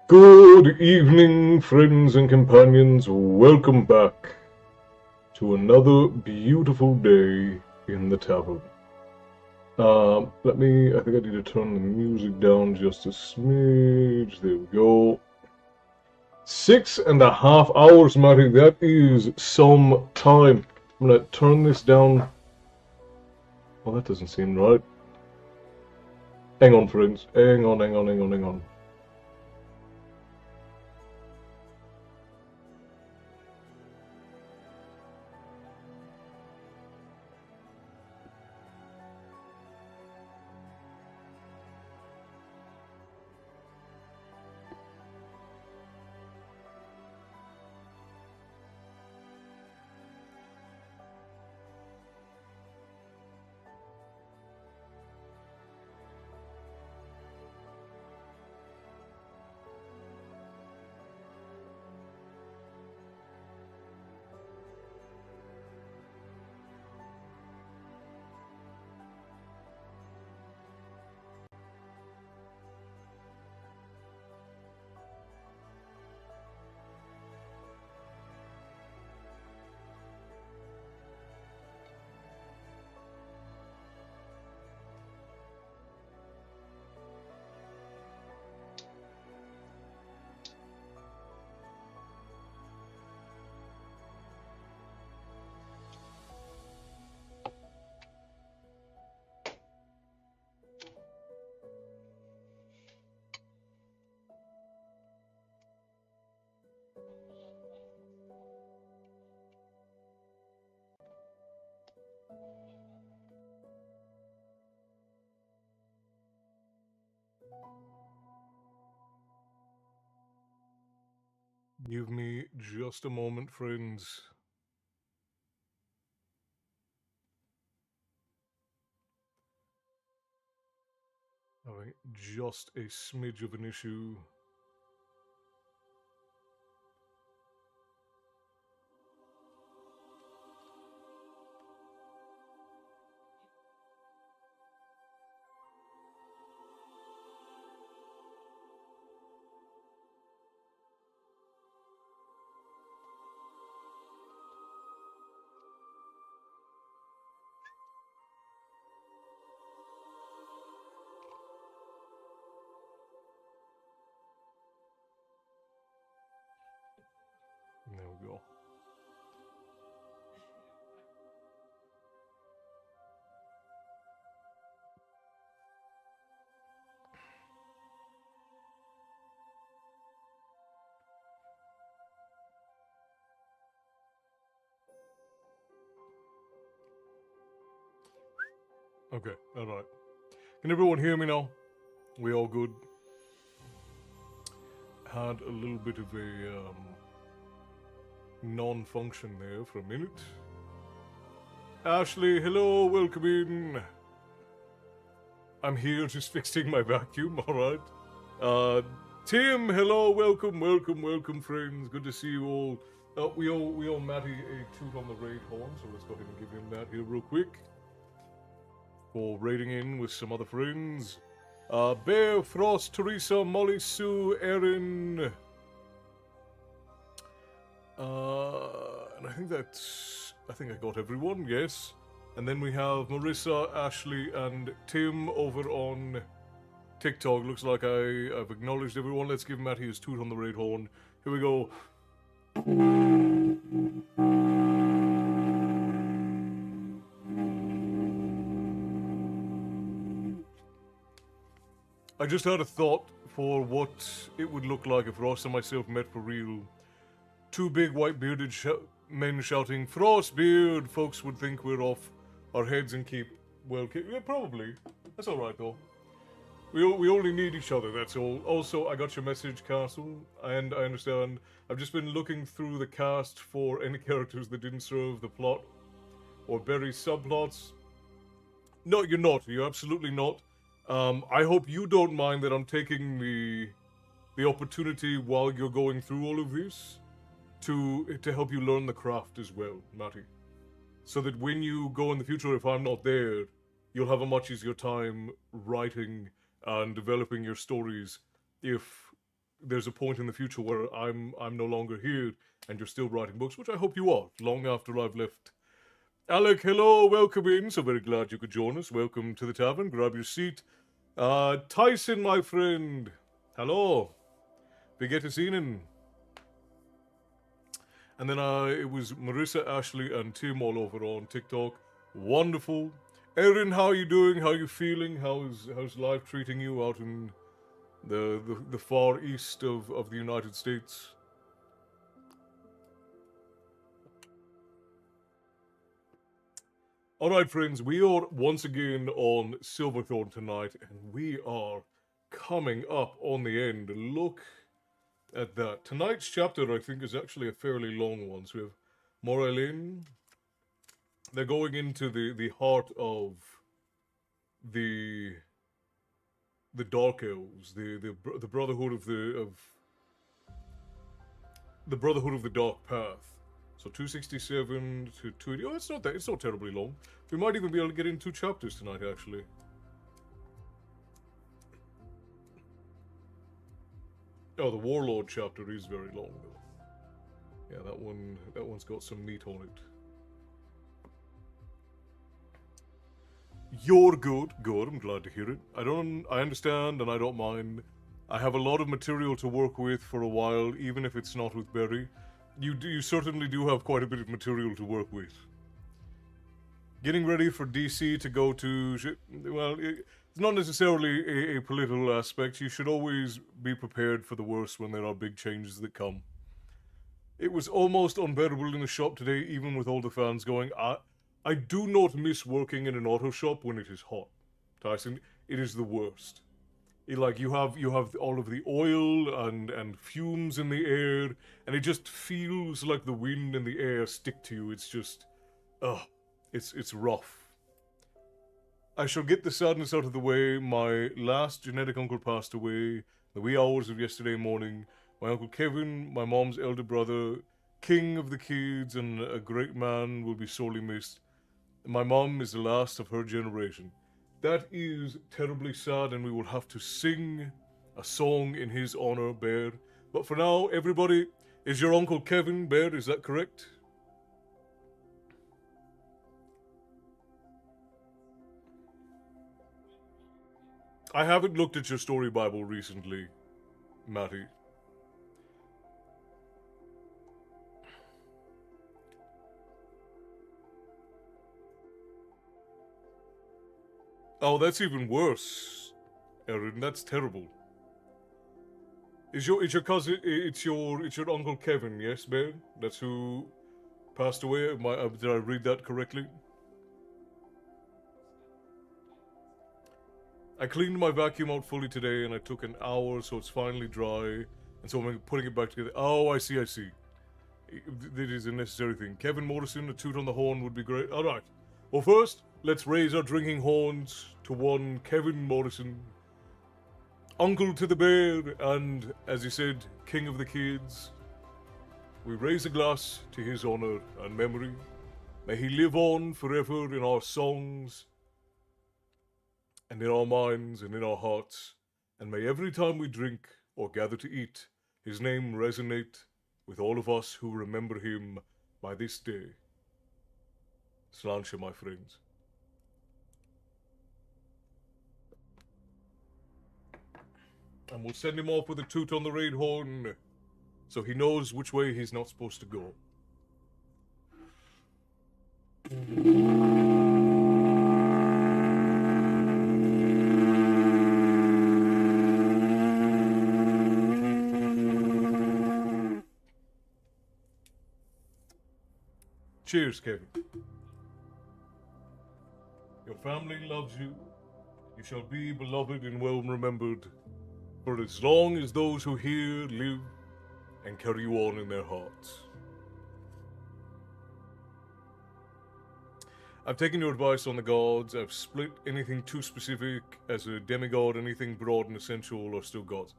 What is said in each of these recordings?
Good evening, friends and companions. Welcome back to another beautiful day in the tavern. I think I need to turn the music down just a smidge. There we go. 6.5 hours, Matty. That is some time. I'm gonna turn this down. Well, that doesn't seem right. Hang on, friends. Hang on. Give me just a moment, friends. Alright, just a smidge of an issue. There we go. Okay, alright. Can everyone hear me now? We all good? Had a little bit of a non-function there for a minute. Ashley, hello, welcome in. I'm here just fixing my vacuum, alright? Tim, hello, welcome, friends. Good to see you all. We owe Matty a toot on the raid horn, so let's go ahead and give him that here real quick. For raiding in with some other friends. Bear, Frost, Teresa, Molly, Sue, Erin. And I think I got everyone, yes. And then we have Marissa, Ashley, and Tim over on TikTok. Looks like I've acknowledged everyone. Let's give Matty his toot on the raid horn. Here we go. I just had a thought for what it would look like if Ross and myself met for real. Two big white bearded men shouting, "Frostbeard!" Folks would think we're off our heads and keep, well, yeah, probably. That's alright though. We only need each other, that's all. Also, I got your message, Castle, and I understand. I've just been looking through the cast for any characters that didn't serve the plot or bury subplots. No, you're not. You're absolutely not. I hope you don't mind that I'm taking the opportunity while you're going through all of this to help you learn the craft as well, Matty. So that when you go in the future, if I'm not there, you'll have a much easier time writing and developing your stories if there's a point in the future where I'm no longer here and you're still writing books, which I hope you are, long after I've left. Alec, hello, welcome in. So very glad you could join us. Welcome to the tavern. Grab your seat. Tyson, my friend. Hello. We get to see him. And then it was Marissa, Ashley, and Tim all over on TikTok. Wonderful. Erin, how are you doing? How are you feeling? How's life treating you out in the far east of the United States? Alright friends, we are once again on Silverthorn tonight, and we are coming up on the end. Look at that. Tonight's chapter, I think, is actually a fairly long one. So we have Morelin. They're going into the heart of the Dark Elves, the Brotherhood of the Brotherhood of the Dark Path. So 267 to 280. Oh, it's not terribly long. We might even be able to get in 2 chapters tonight, actually. Oh, the Warlord chapter is very long, though. Yeah, that one's got some meat on it. You're good. Good, I'm glad to hear it. I understand and I don't mind. I have a lot of material to work with for a while, even if it's not with Berry. You certainly do have quite a bit of material to work with. Getting ready for DC to go to... Well, it's not necessarily a political aspect. You should always be prepared for the worst when there are big changes that come. It was almost unbearable in the shop today, even with all the fans going. I do not miss working in an auto shop when it is hot, Tyson. It is the worst. You have all of the oil and fumes in the air, and it just feels like the wind and the air stick to you. It's just, it's rough. I shall get the sadness out of the way. My last genetic uncle passed away the wee hours of yesterday morning. My uncle Kevin, my mom's elder brother, king of the kids and a great man, will be sorely missed. My mom is the last of her generation. That is terribly sad, and we will have to sing a song in his honor, Bear. But for now, everybody, is your Uncle Kevin, Bear, is that correct? I haven't looked at your story Bible recently, Matty. Oh, that's even worse, Erin. That's terrible. Is your cousin? It's your Uncle Kevin, yes, Bear? That's who passed away. Did I read that correctly? I cleaned my vacuum out fully today, and I took an hour, so it's finally dry, and so I'm putting it back together. Oh, I see. That is a necessary thing. Kevin Morrison, a toot on the horn would be great. All right. Well, first, let's raise our drinking horns to one Kevin Morrison, uncle to the bear, and, as he said, king of the kids. we raise a glass to his honor and memory. May he live on forever in our songs and in our minds and in our hearts. And may every time we drink or gather to eat, his name resonate with all of us who remember him by this day. Sláinte, my friends. And we'll send him off with a toot on the raid horn, so he knows which way he's not supposed to go. Cheers, Kevin. Your family loves you. You shall be beloved and well remembered for as long as those who here live and carry you on in their hearts. I've taken your advice on the gods. I've split anything too specific as a demigod, anything broad and essential are still gods.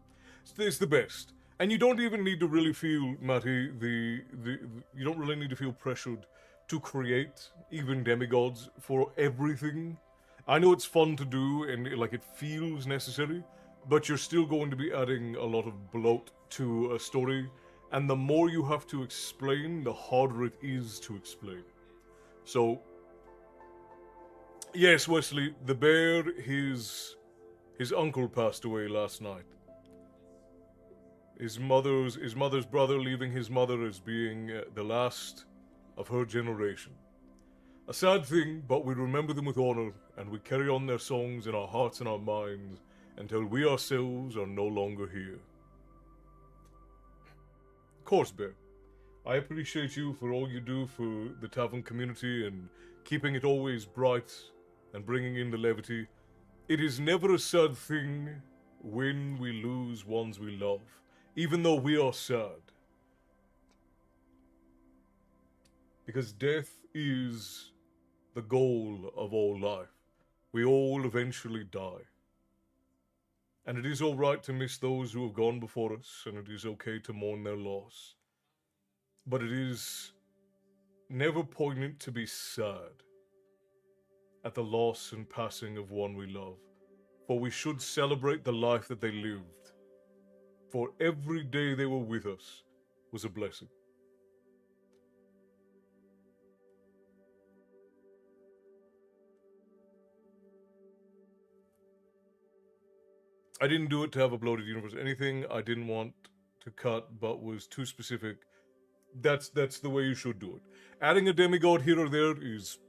It's the best. And you don't even need to really feel, Matty, you don't really need to feel pressured to create even demigods for everything. I know it's fun to do and it feels necessary, but you're still going to be adding a lot of bloat to a story, and the more you have to explain, the harder it is to explain. So, yes, Wesley, the bear, his uncle passed away last night. His mother's brother, leaving his mother as being the last of her generation. A sad thing, but we remember them with honor, and we carry on their songs in our hearts and our minds until we ourselves are no longer here. Of course, Bear. I appreciate you for all you do for the tavern community and keeping it always bright and bringing in the levity. It is never a sad thing when we lose ones we love, even though we are sad. Because death is the goal of all life. We all eventually die. And it is all right to miss those who have gone before us, and it is okay to mourn their loss. But it is never poignant to be sad at the loss and passing of one we love, for we should celebrate the life that they lived, for every day they were with us was a blessing. I didn't do it to have a bloated universe. Anything I didn't want to cut but was too specific, that's the way you should do it. Adding a demigod here or there is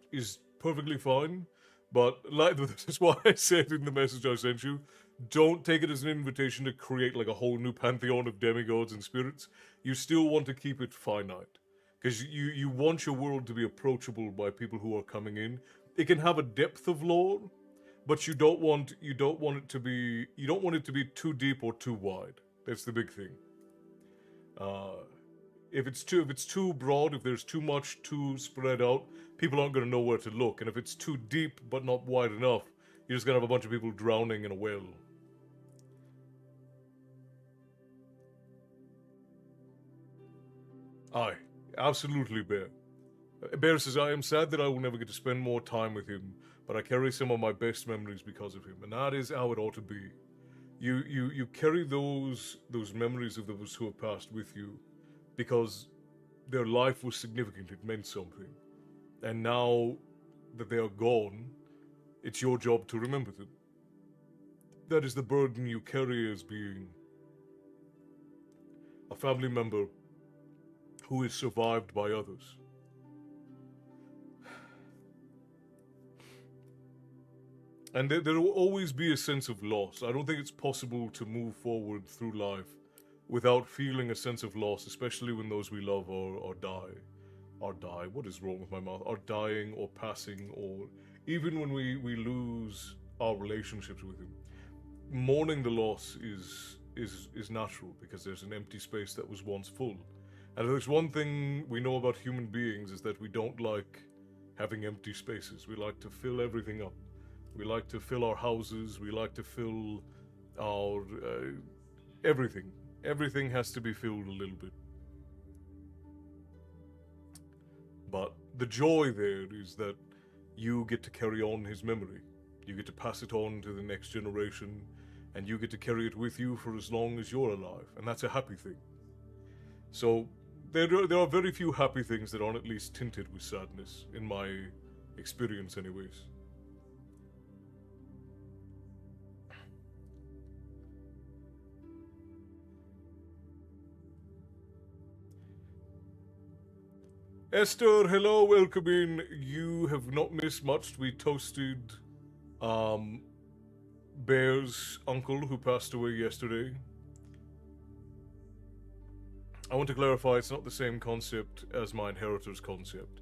perfectly fine, but that's why I said in the message I sent you, don't take it as an invitation to create like a whole new pantheon of demigods and spirits. You still want to keep it finite, because you want your world to be approachable by people who are coming in. It can have a depth of lore, but you don't want it to be too deep or too wide. That's the big thing. If it's too broad, if there's too much too spread out, people aren't going to know where to look. And if it's too deep but not wide enough, you're just going to have a bunch of people drowning in a well. Aye, absolutely, Bear. Bear says, I am sad that I will never get to spend more time with him, but I carry some of my best memories because of him, and that is how it ought to be. You carry those memories of those who have passed with you because their life was significant, it meant something. And now that they are gone, it's your job to remember them. That is the burden you carry as being a family member who is survived by others. And there will always be a sense of loss. I don't think it's possible to move forward through life without feeling a sense of loss, especially when those we love are die. What is wrong with my mouth? Are dying or passing, or even when we lose our relationships with them. Mourning the loss is natural because there's an empty space that was once full. And if there's one thing we know about human beings is that we don't like having empty spaces. We like to fill everything up. We like to fill our houses. We like to fill our everything. Everything has to be filled a little bit. but the joy there is that you get to carry on his memory. You get to pass it on to the next generation, and you get to carry it with you for as long as you're alive, and that's a happy thing. So there are very few happy things that aren't at least tinted with sadness, in my experience anyways. Esther, hello, welcome in. You have not missed much. We toasted Bear's uncle who passed away yesterday. I want to clarify, it's not the same concept as my inheritors concept.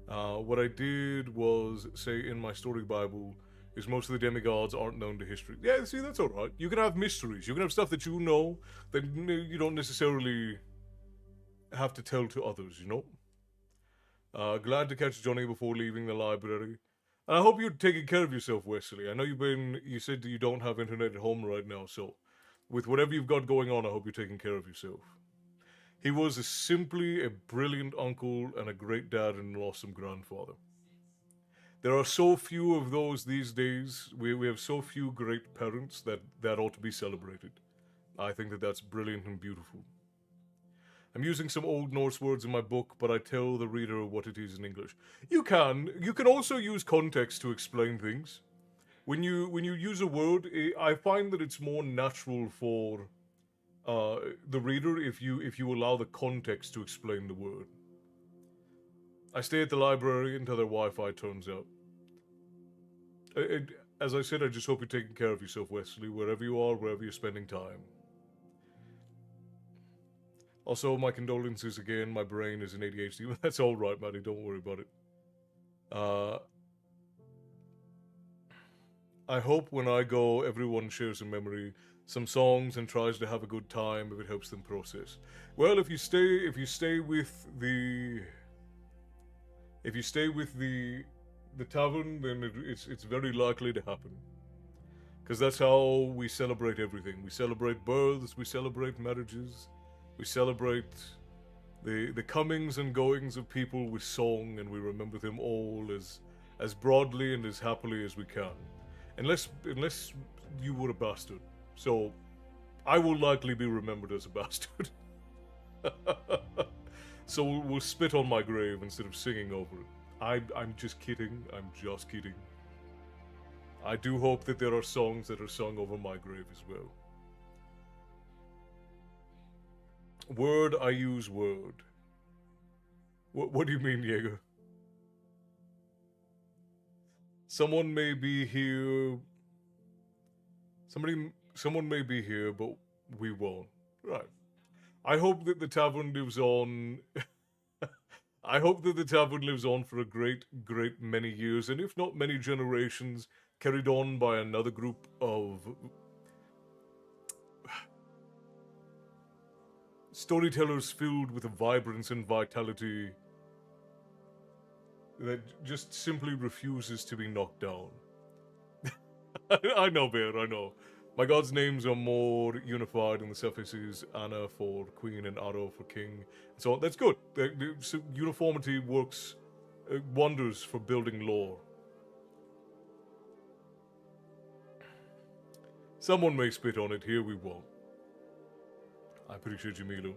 What I did was say in my story Bible is most of the demigods aren't known to history. Yeah, see, that's alright. You can have mysteries. You can have stuff that you know that you don't necessarily have to tell to others, you know? Glad to catch Johnny before leaving the library. And I hope you're taking care of yourself, Wesley. I know you said that you don't have internet at home right now, so with whatever you've got going on, I hope you're taking care of yourself. He was simply a brilliant uncle and a great dad and an awesome grandfather. There are so few of those these days. We have so few great parents that ought to be celebrated. I think that that's brilliant and beautiful. I'm using some Old Norse words in my book, but I tell the reader what it is in English. You can also use context to explain things. When you use a word, I find that it's more natural for the reader if you allow the context to explain the word. I stay at the library until their Wi-Fi turns out. As I said, I just hope you're taking care of yourself, Wesley, wherever you are, wherever you're spending time. Also, my condolences again. My brain is in ADHD, but that's all right, Maddie. Don't worry about it. I hope when I go, everyone shares a memory, some songs, and tries to have a good time if it helps them process. Well, if you stay with the tavern, then it's very likely to happen. Because that's how we celebrate everything. We celebrate births, we celebrate marriages, we celebrate the comings and goings of people with song, and we remember them all as broadly and as happily as we can. Unless you were a bastard. So, I will likely be remembered as a bastard. So we'll spit on my grave instead of singing over it. I'm just kidding. I'm just kidding. I do hope that there are songs that are sung over my grave as well. Word, I use word. What do you mean, Jaeger? Someone may be here. Someone may be here, but we won't. Right. I hope that the tavern lives on. I hope that the tavern lives on for a great, great many years, and if not many generations, carried on by another group of storytellers filled with a vibrance and vitality that just simply refuses to be knocked down. I know, Bear, I know. My god's names are more unified in the surfaces, Anna for queen and Aro for king. So that's good. So uniformity works wonders for building lore. Someone may spit on it, here we won't. I appreciate you, Milo.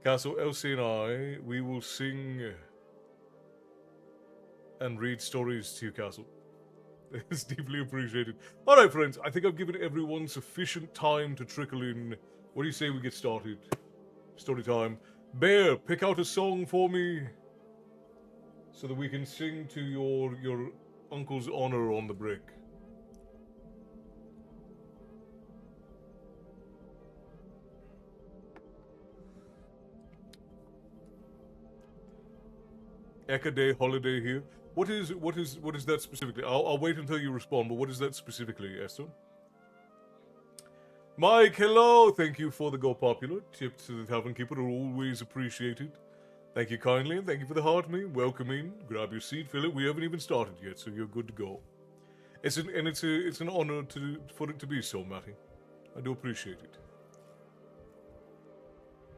Castle, Elsie and I, we will sing and read stories to you, Castle. It's deeply appreciated. Alright, friends, I think I've given everyone sufficient time to trickle in. What do you say we get started? Story time. Bear, pick out a song for me so that we can sing to your uncle's honor on the brick. Eka Day holiday here. What is that specifically? I'll wait until you respond, but what is that specifically, Esther? Mike, hello! Thank you for the Go Popular. Tips to the Tavern Keeper are always appreciated. Thank you kindly, and thank you for the heart me. Welcome in. Grab your seat, fill it. We haven't even started yet, so you're good to go. It's an honor for it to be so, Matty. I do appreciate it.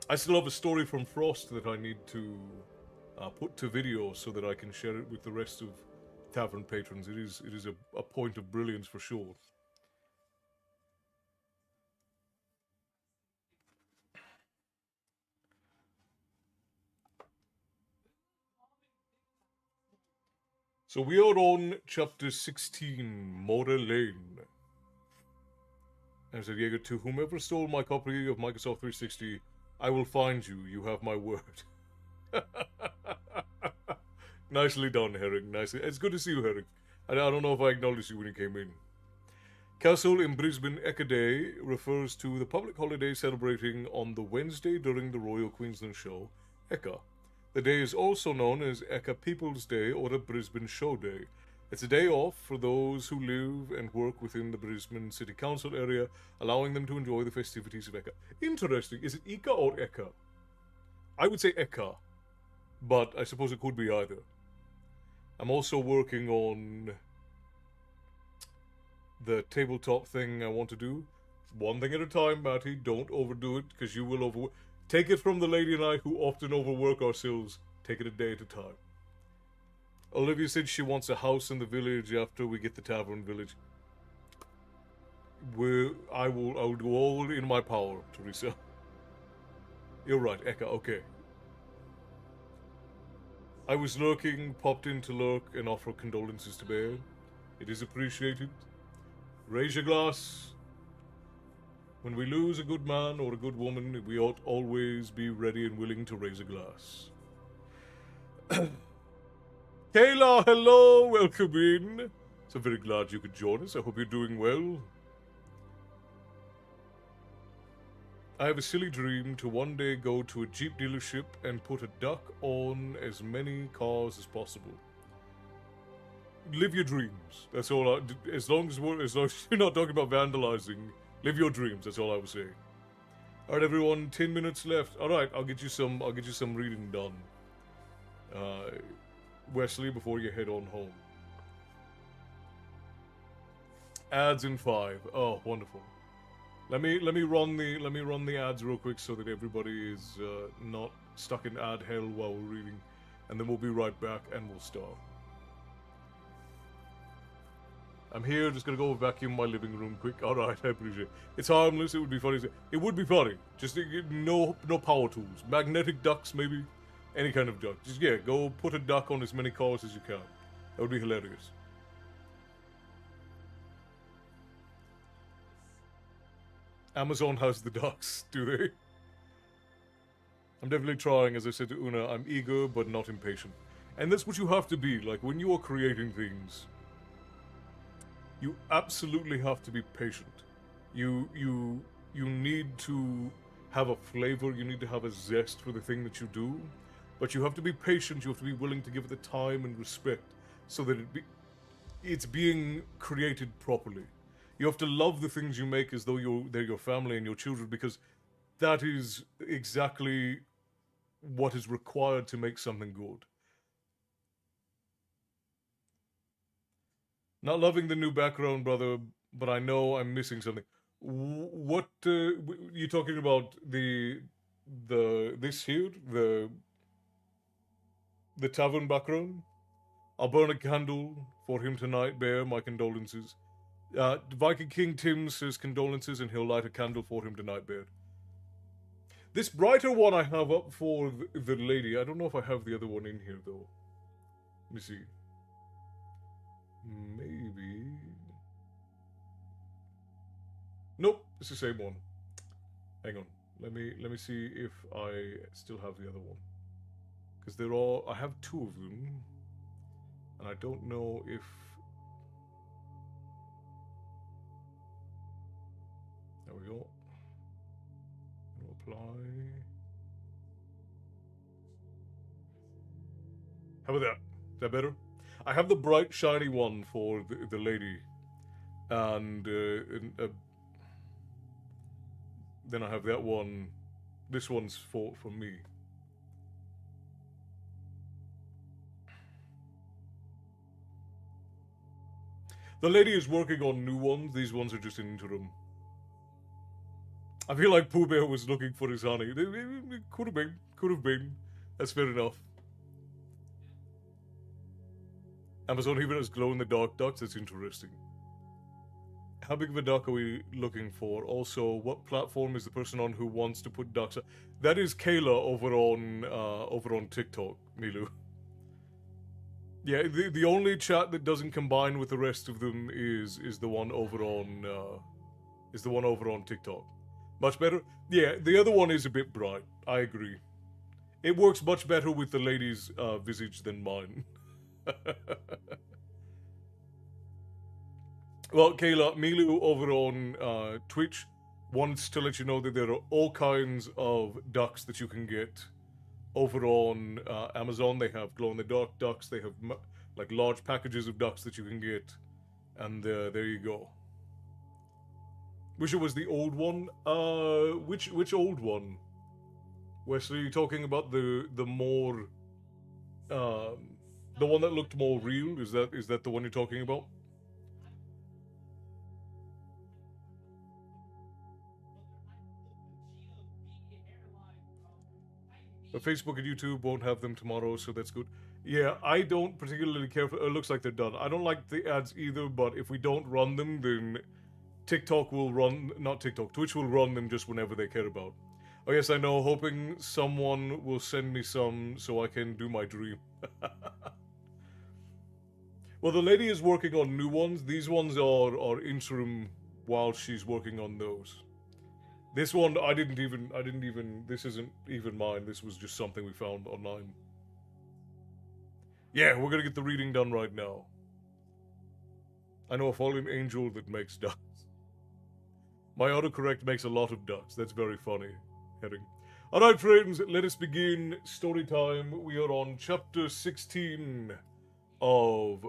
I still have a story from Frost that I need to put to video so that I can share it with the rest of tavern patrons. It is a point of brilliance for sure. So we are on chapter 16, Motor Lane. And said Jaeger, to whomever stole my copy of Microsoft 360, I will find you. You have my word. Nicely done, Herring. Nicely. It's good to see you, Herring. I don't know if I acknowledged you when you came in. Castle in Brisbane Eka Day refers to the public holiday celebrating on the Wednesday during the Royal Queensland Show, Eka. The day is also known as Eka People's Day or the Brisbane Show Day. It's a day off for those who live and work within the Brisbane City Council area, allowing them to enjoy the festivities of Eka. Interesting. Is it Eka or Eka? I would say Eka, but I suppose it could be either. I'm also working on the tabletop thing I want to do. One thing at a time, Matty. Don't overdo it, because you will overwork. Take it from the lady and I, who often overwork ourselves. Take it a day at a time. Olivia said she wants a house in the village after we get the tavern village. I will do all in my power, Teresa. You're right, Eka, okay. I was lurking, popped in to lurk, and offer condolences to Bear. It is appreciated. Raise your glass. When we lose a good man or a good woman, we ought always be ready and willing to raise a glass. Kayla, hello, welcome in. So very glad you could join us. I hope you're doing well. I have a silly dream to one day go to a Jeep dealership and put a duck on as many cars as possible. Live your dreams. That's all. As long as you're not talking about vandalizing, live your dreams. That's all I was saying. All right, everyone. 10 minutes left. All right, I'll get you some reading done. Wesley, before you head on home. Ads in 5. Oh, wonderful. Let me run the ads real quick so that everybody is not stuck in ad hell while we're reading, and then we'll be right back and we'll start. I'm here, just gonna go vacuum my living room quick. All right, I appreciate it. It's harmless. It would be funny. It would be funny. Just no power tools. Magnetic ducks, maybe. Any kind of duck. Just go put a duck on as many cars as you can. That would be hilarious. Amazon has the ducks, do they? I'm definitely trying, as I said to Una, I'm eager but not impatient. And that's what you have to be, like when you are creating things. You absolutely have to be patient. You need to have a flavor, you need to have a zest for the thing that you do, but you have to be patient, you have to be willing to give it the time and respect so that it's being created properly. You have to love the things you make as though they're your family and your children, because that is exactly what is required to make something good. Not loving the new background, brother, but I know I'm missing something. What you talking about? This here, the tavern background? I'll burn a candle for him tonight. Bear my condolences. Viking King Tim says condolences, and he'll light a candle for him tonight, Bear. This brighter one I have up for the lady. I don't know if I have the other one in here though. Let me see. Maybe. Nope, it's the same one. Hang on. Let me see if I still have the other one. Because I have two of them. And I don't know if... There we go. Apply. How about that? Is that better? I have the bright, shiny one for the lady. And then I have that one. This one's for me. The lady is working on new ones. These ones are just in interim. I feel like Pooh Bear was looking for his honey. It could have been. Could have been. That's fair enough. Amazon even has glow-in-the-dark ducks. That's interesting. How big of a duck are we looking for? Also, what platform is the person on who wants to put ducks? That is Kayla over on TikTok, Milu. Yeah, the only chat that doesn't combine with the rest of them is the one over on TikTok. Much better. Yeah, the other one is a bit bright. I agree. It works much better with the lady's visage than mine. Well, Kayla, Milu over on Twitch wants to let you know that there are all kinds of ducks that you can get over on Amazon. They have glow-in-the-dark ducks. They have like large packages of ducks that you can get, and there you go. Wish it was the old one. Which old one? Wesley, you talking about the more the one that looked more real? Is that the one you're talking about? But Facebook and YouTube won't have them tomorrow, so that's good. Yeah, I don't particularly care for. It looks like they're done. I don't like the ads either, but if we don't run them, then TikTok will run. Not TikTok. Twitch will run them just whenever they care about. Oh yes, I know. Hoping someone will send me some so I can do my dream. Well, the lady is working on new ones. These ones are interim while she's working on those. This one, I didn't even, this isn't even mine. This was just something we found online. Yeah, we're gonna get the reading done right now. I know a fallen angel that makes ducks. My autocorrect makes a lot of ducks. That's very funny. Heading. Alright, friends, let us begin story time. We are on chapter 16 of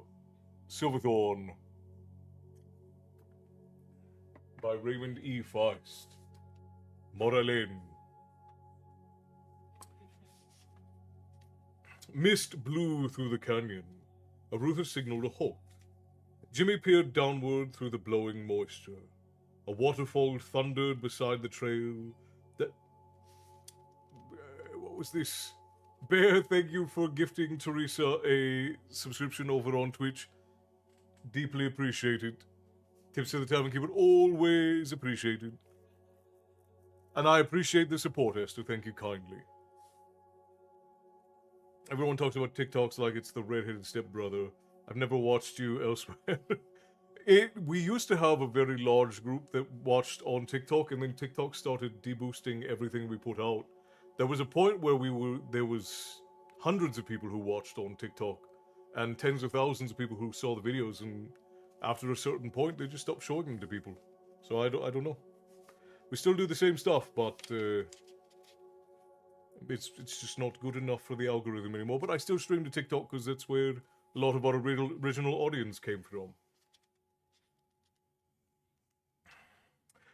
Silverthorn by Raymond E. Feist. Moralin. Mist blew through the canyon. Arutha signaled a halt. Jimmy peered downward through the blowing moisture. A waterfall thundered beside the trail. What was this? Bear, thank you for gifting Teresa a subscription over on Twitch. Deeply appreciated. Tips of the Tavern Keeper, always appreciated. And I appreciate the support, Esther. Thank you kindly. Everyone talks about TikToks like it's the redheaded stepbrother. I've never watched you elsewhere. We used to have a very large group that watched on TikTok, and then TikTok started deboosting everything we put out. There was a point where there was hundreds of people who watched on TikTok, and tens of thousands of people who saw the videos, and after a certain point, they just stopped showing them to people. So I don't know. We still do the same stuff, but it's just not good enough for the algorithm anymore. But I still stream to TikTok because that's where a lot of our original audience came from.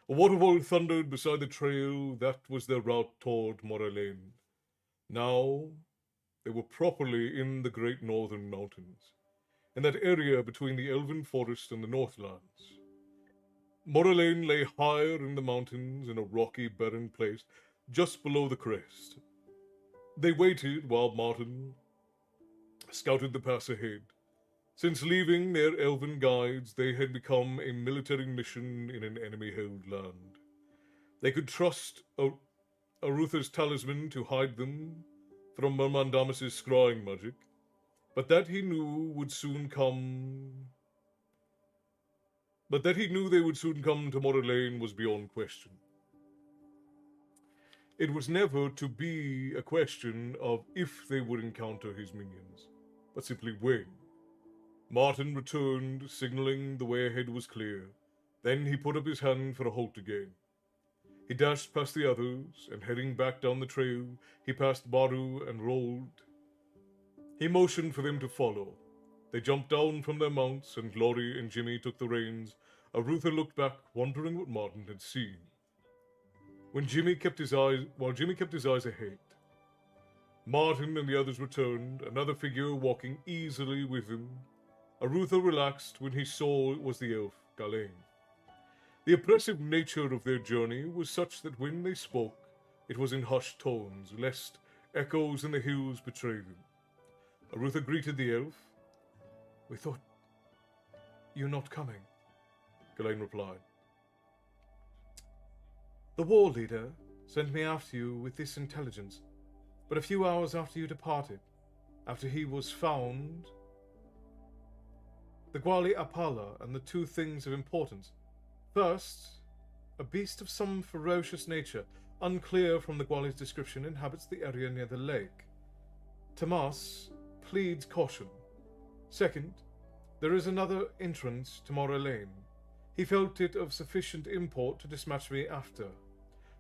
A waterfall thundered beside the trail. That was their route toward Moralane. Now, they were properly in the Great Northern Mountains, in that area between the Elven Forest and the Northlands. Moralane lay higher in the mountains in a rocky, barren place just below the crest. They waited while Martin scouted the pass ahead. Since leaving their elven guides, they had become a military mission in an enemy-held land. They could trust Arutha's talisman to hide them from Mermandamus' scrying magic, but that he knew would soon come. But that he knew they would soon come to Moralane was beyond question. It was never to be a question of if they would encounter his minions, but simply when. Martin returned, signaling the way ahead was clear. Then he put up his hand for a halt again. He dashed past the others, and heading back down the trail, he passed Baru and Rold. He motioned for them to follow. They jumped down from their mounts, and Glory and Jimmy took the reins. Arutha looked back, wondering what Martin had seen. While Jimmy kept his eyes ahead, Martin and the others returned, another figure walking easily with them. Arutha relaxed when he saw it was the elf, Galen. The oppressive nature of their journey was such that when they spoke, it was in hushed tones, lest echoes in the hills betray them. Arutha greeted the elf. We thought you not coming, Ghislaine replied. The war leader sent me after you with this intelligence, but a few hours after you departed, after he was found, the Gwali Apala and the two things of importance. First, a beast of some ferocious nature, unclear from the Gwali's description, inhabits the area near the lake. Tomas pleads caution. Second, there is another entrance to Mora Lane. He felt it of sufficient import to dispatch me after.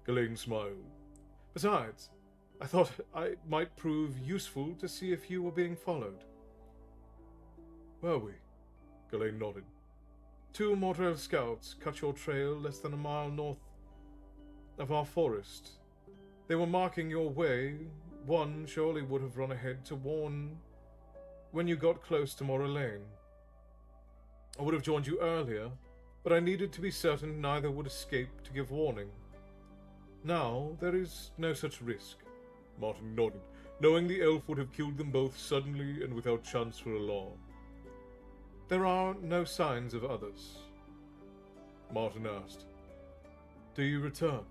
Ghislaine smiled. Besides, I thought I might prove useful to see if you were being followed. Were we? Ghislaine nodded. 2 Mortrail scouts cut your trail less than a mile north of our forest. They were marking your way. One surely would have run ahead to warn when you got close to Mora Lane. I would have joined you earlier, but I needed to be certain neither would escape to give warning. Now there is no such risk. Martin nodded, knowing the elf would have killed them both suddenly and without chance for alarm. There are no signs of others. Martin asked, Do you return?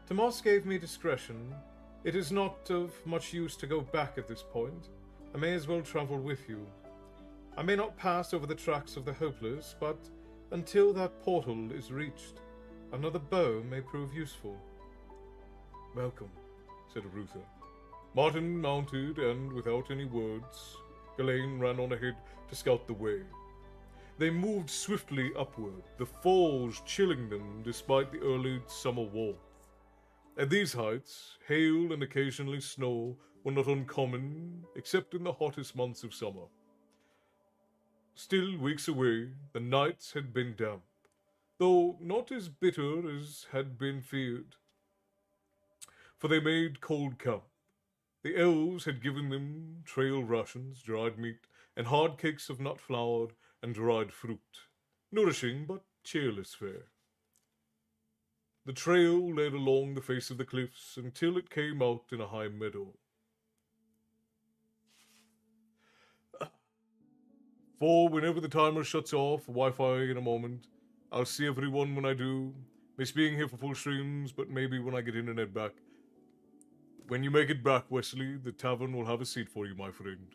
Tomas gave me discretion. It is not of much use to go back at this point. I may as well travel with you. I may not pass over the tracks of the hopeless, but until that portal is reached, another bow may prove useful. Welcome, said Arutha. Martin mounted, and without any words, Ghislaine ran on ahead to scout the way. They moved swiftly upward, the falls chilling them despite the early summer warmth. At these heights, hail and occasionally snow were not uncommon, except in the hottest months of summer. Still weeks away, the nights had been damp, though not as bitter as had been feared, for they made cold camp. The elves had given them trail rations, dried meat, and hard cakes of nut flour and dried fruit, nourishing but cheerless fare. The trail led along the face of the cliffs until it came out in a high meadow. For whenever the timer shuts off Wi-Fi in a moment, I'll see everyone when I do. Miss being here for full streams, but maybe when I get internet back. When you make it back, Wesley, the tavern will have a seat for you, my friend.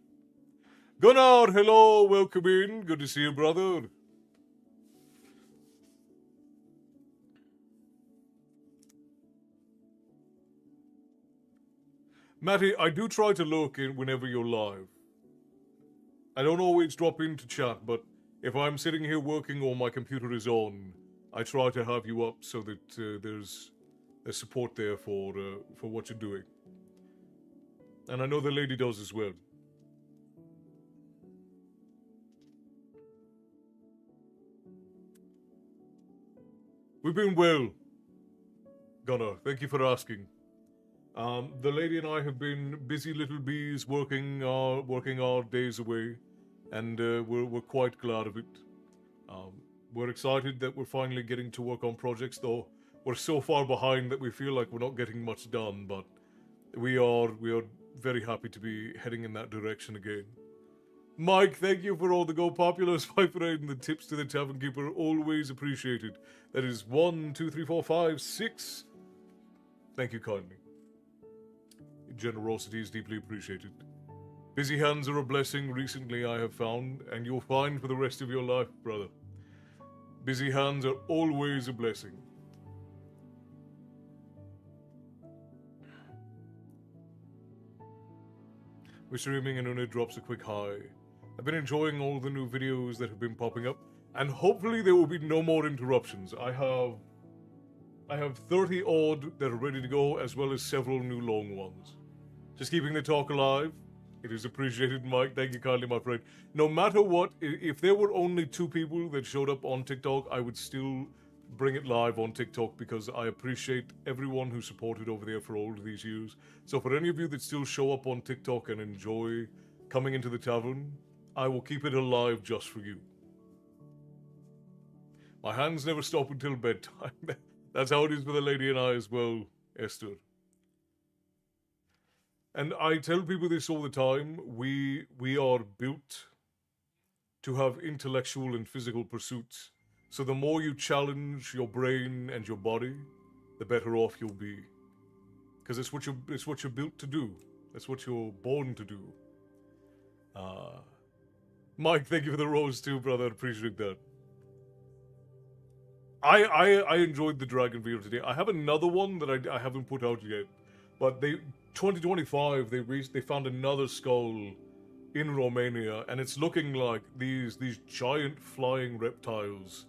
Gunnar, hello, welcome in. Good to see you, brother. Matty, I do try to look in whenever you're live. I don't always drop in to chat, but if I'm sitting here working or my computer is on, I try to have you up so that there's support there for what you're doing. And I know the lady does as well. We've been well, Gunnar. Thank you for asking. The lady and I have been busy little bees working our days away, and we're quite glad of it. We're excited that we're finally getting to work on projects, though we're so far behind that we feel like we're not getting much done, but we are very happy to be heading in that direction again. Mike, thank you for all the Go Populous, my friend. The tips to the Tavern Keeper, always appreciated. That is 1, 2, 3, 4, 5, 6. Thank you kindly. Generosity is deeply appreciated. Busy hands are a blessing recently, I have found, and you'll find for the rest of your life, brother. Busy hands are always a blessing. We're streaming and Una drops a quick hi. I've been enjoying all the new videos that have been popping up, and hopefully there will be no more interruptions. I have 30 odd that are ready to go, as well as several new long ones. Just keeping the talk alive. It is appreciated, Mike. Thank you kindly, my friend. No matter what, if there were only 2 people that showed up on TikTok, I would still bring it live on TikTok because I appreciate everyone who supported over there for all of these years. So for any of you that still show up on TikTok and enjoy coming into the tavern, I will keep it alive just for you. My hands never stop until bedtime. That's how it is for the lady and I as well, Esther. And I tell people this all the time, we are built to have intellectual and physical pursuits. So the more you challenge your brain and your body, the better off you'll be. Because it's what you're built to do. That's what you're born to do. Uh, Mike, thank you for the rose too, brother. I appreciate that. I enjoyed the Dragon video today. I have another one that I haven't put out yet, but 2025 they found another skull in Romania, and it's looking like these giant flying reptiles,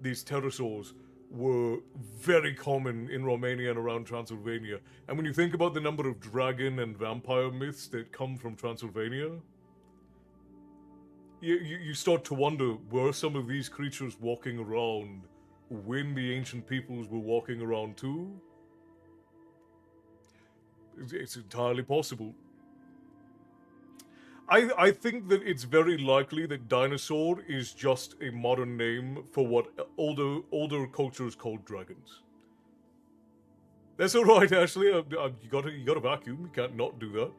these pterosaurs, were very common in Romania and around Transylvania. And when you think about the number of dragon and vampire myths that come from Transylvania, you start to wonder, were some of these creatures walking around when the ancient peoples were walking around too? It's entirely possible. I think that it's very likely that dinosaur is just a modern name for what older cultures called dragons. That's all right, Ashley. You got a vacuum. You can't not do that.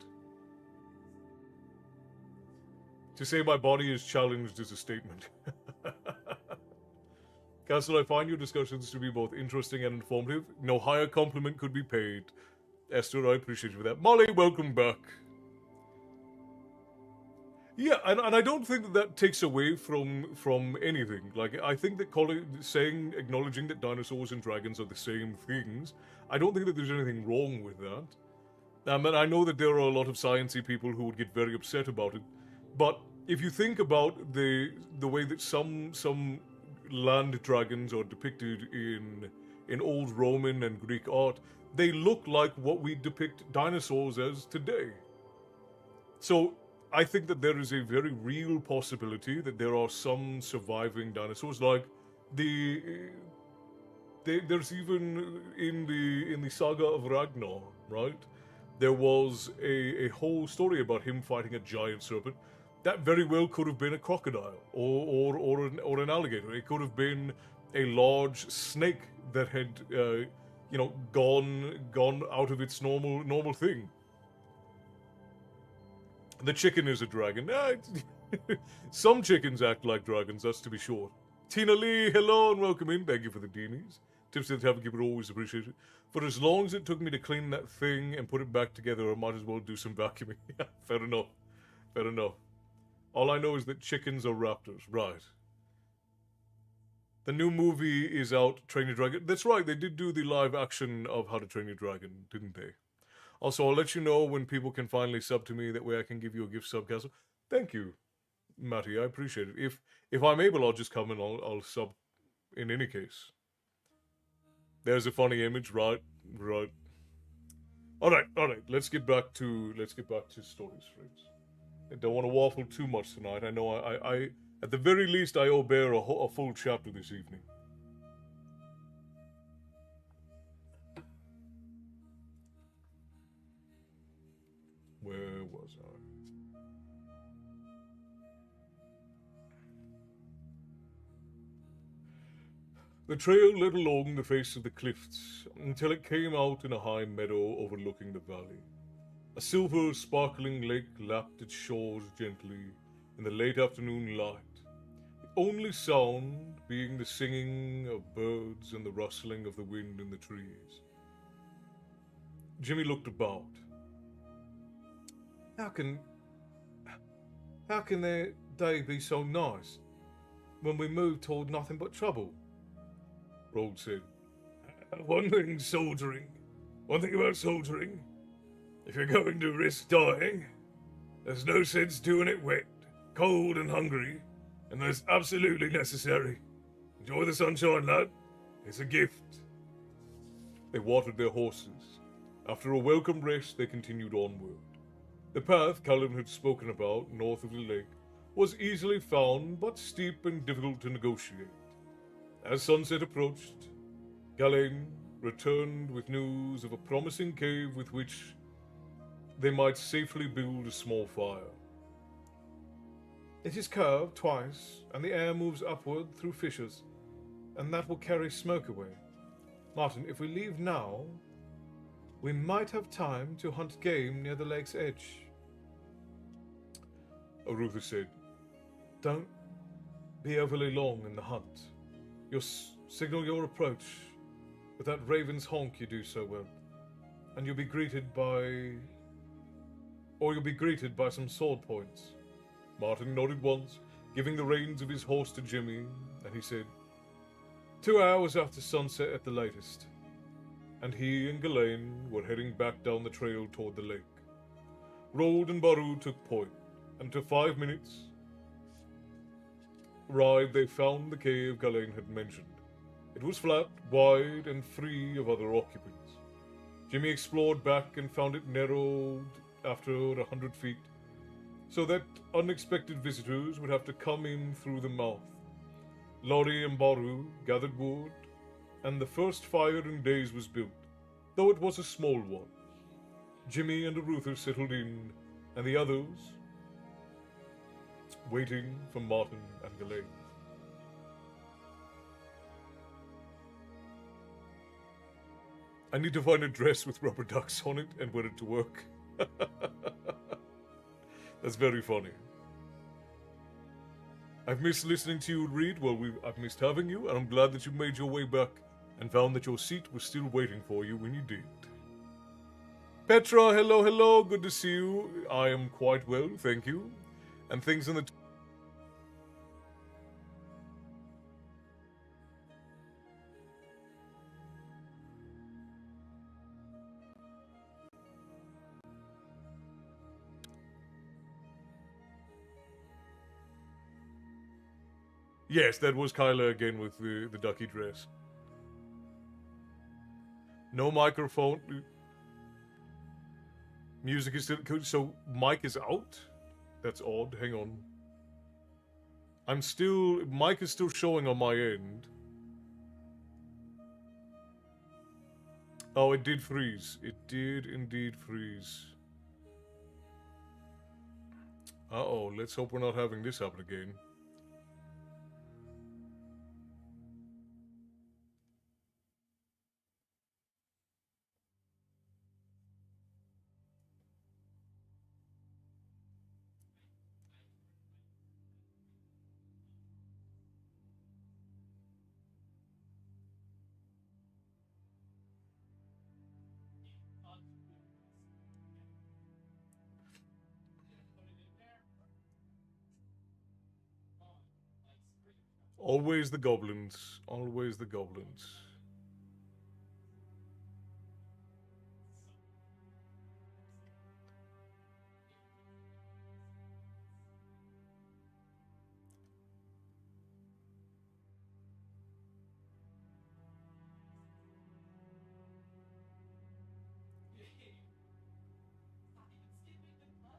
To say my body is challenged is a statement. Castle, I find your discussions to be both interesting and informative. No higher compliment could be paid. Esther, I appreciate you for that. Molly, welcome back. Yeah, and I don't think that takes away from anything. Like, I think that acknowledging that dinosaurs and dragons are the same things, I don't think that there's anything wrong with that. And I know that there are a lot of sciencey people who would get very upset about it, but if you think about the way that some land dragons are depicted in old Roman and Greek art, they look like what we depict dinosaurs as today. So I think that there is a very real possibility that there are some surviving dinosaurs, like there's even in the saga of Ragnar, right? There was a whole story about him fighting a giant serpent. That very well could have been a crocodile or an alligator. It could have been a large snake that had gone out of its normal thing. The chicken is a dragon. Some chickens act like dragons, that's to be sure. Tina Lee, hello and welcome in. Thank you for the Deenies. Tips to the Tavern Keeper, always appreciated. For as long as it took me to clean that thing and put it back together, I might as well do some vacuuming. Fair enough. Fair enough. All I know is that chickens are raptors. Right. The new movie is out, Train Your Dragon. That's right, they did do the live action of How to Train Your Dragon, didn't they? Also, I'll let you know when people can finally sub to me. That way I can give you a gift sub, Castle. Thank you, Matty. I appreciate it. If I'm able, I'll just come and I'll sub in any case. There's a funny image, right? Right. All right. Let's get back to stories, friends. I don't want to waffle too much tonight. I know I at the very least I owe Bear a full chapter this evening. Where was I? The trail led along the face of the cliffs until it came out in a high meadow overlooking the valley. A silver, sparkling lake lapped its shores gently in the late afternoon light, the only sound being the singing of birds and the rustling of the wind in the trees. Jimmy looked about. How can their day be so nice when we move toward nothing but trouble? Rold said. One thing about soldiering. If you're going to risk dying, there's no sense doing it wet, cold and hungry, unless absolutely necessary. Enjoy the sunshine, lad. It's a gift. They watered their horses. After a welcome rest, they continued onward. The path Callum had spoken about, north of the lake, was easily found, but steep and difficult to negotiate. As sunset approached, Galen returned with news of a promising cave with which they might safely build a small fire. It is curved twice, and the air moves upward through fissures, and that will carry smoke away. Martin, if we leave now, we might have time to hunt game near the lake's edge. Arutha said, Don't be overly long in the hunt. You'll signal your approach with that raven's honk you do so well, and you'll be greeted by some sword points. Martin nodded once, giving the reins of his horse to Jimmy, and he said, 2 hours after sunset at the latest. And he and Ghislaine were heading back down the trail toward the lake. Rold and Baru took point, and after 5 minutes' ride they found the cave Ghislaine had mentioned. It was flat, wide, and free of other occupants. Jimmy explored back and found it narrowed after 100 feet, so that unexpected visitors would have to come in through the mouth. Lottie and Baru gathered wood, and the first fire in days was built, though it was a small one. Jimmy and Arutha settled in, and the others waiting for Martin and Ghislaine. I need to find a dress with rubber ducks on it and wear it to work. That's very funny. I've missed listening to you read. Well, I've missed having you, and I'm glad that you made your way back and found that your seat was still waiting for you when you did. Petra, hello, hello. Good to see you. I am quite well, thank you. And things in the... Yes, that was Kyla again with the ducky dress. No microphone. Music is still... So, mic is out? That's odd. Hang on. Mic is still showing on my end. Oh, it did freeze. It did indeed freeze. Uh-oh, let's hope we're not having this happen again. Always the goblins. Always the goblins.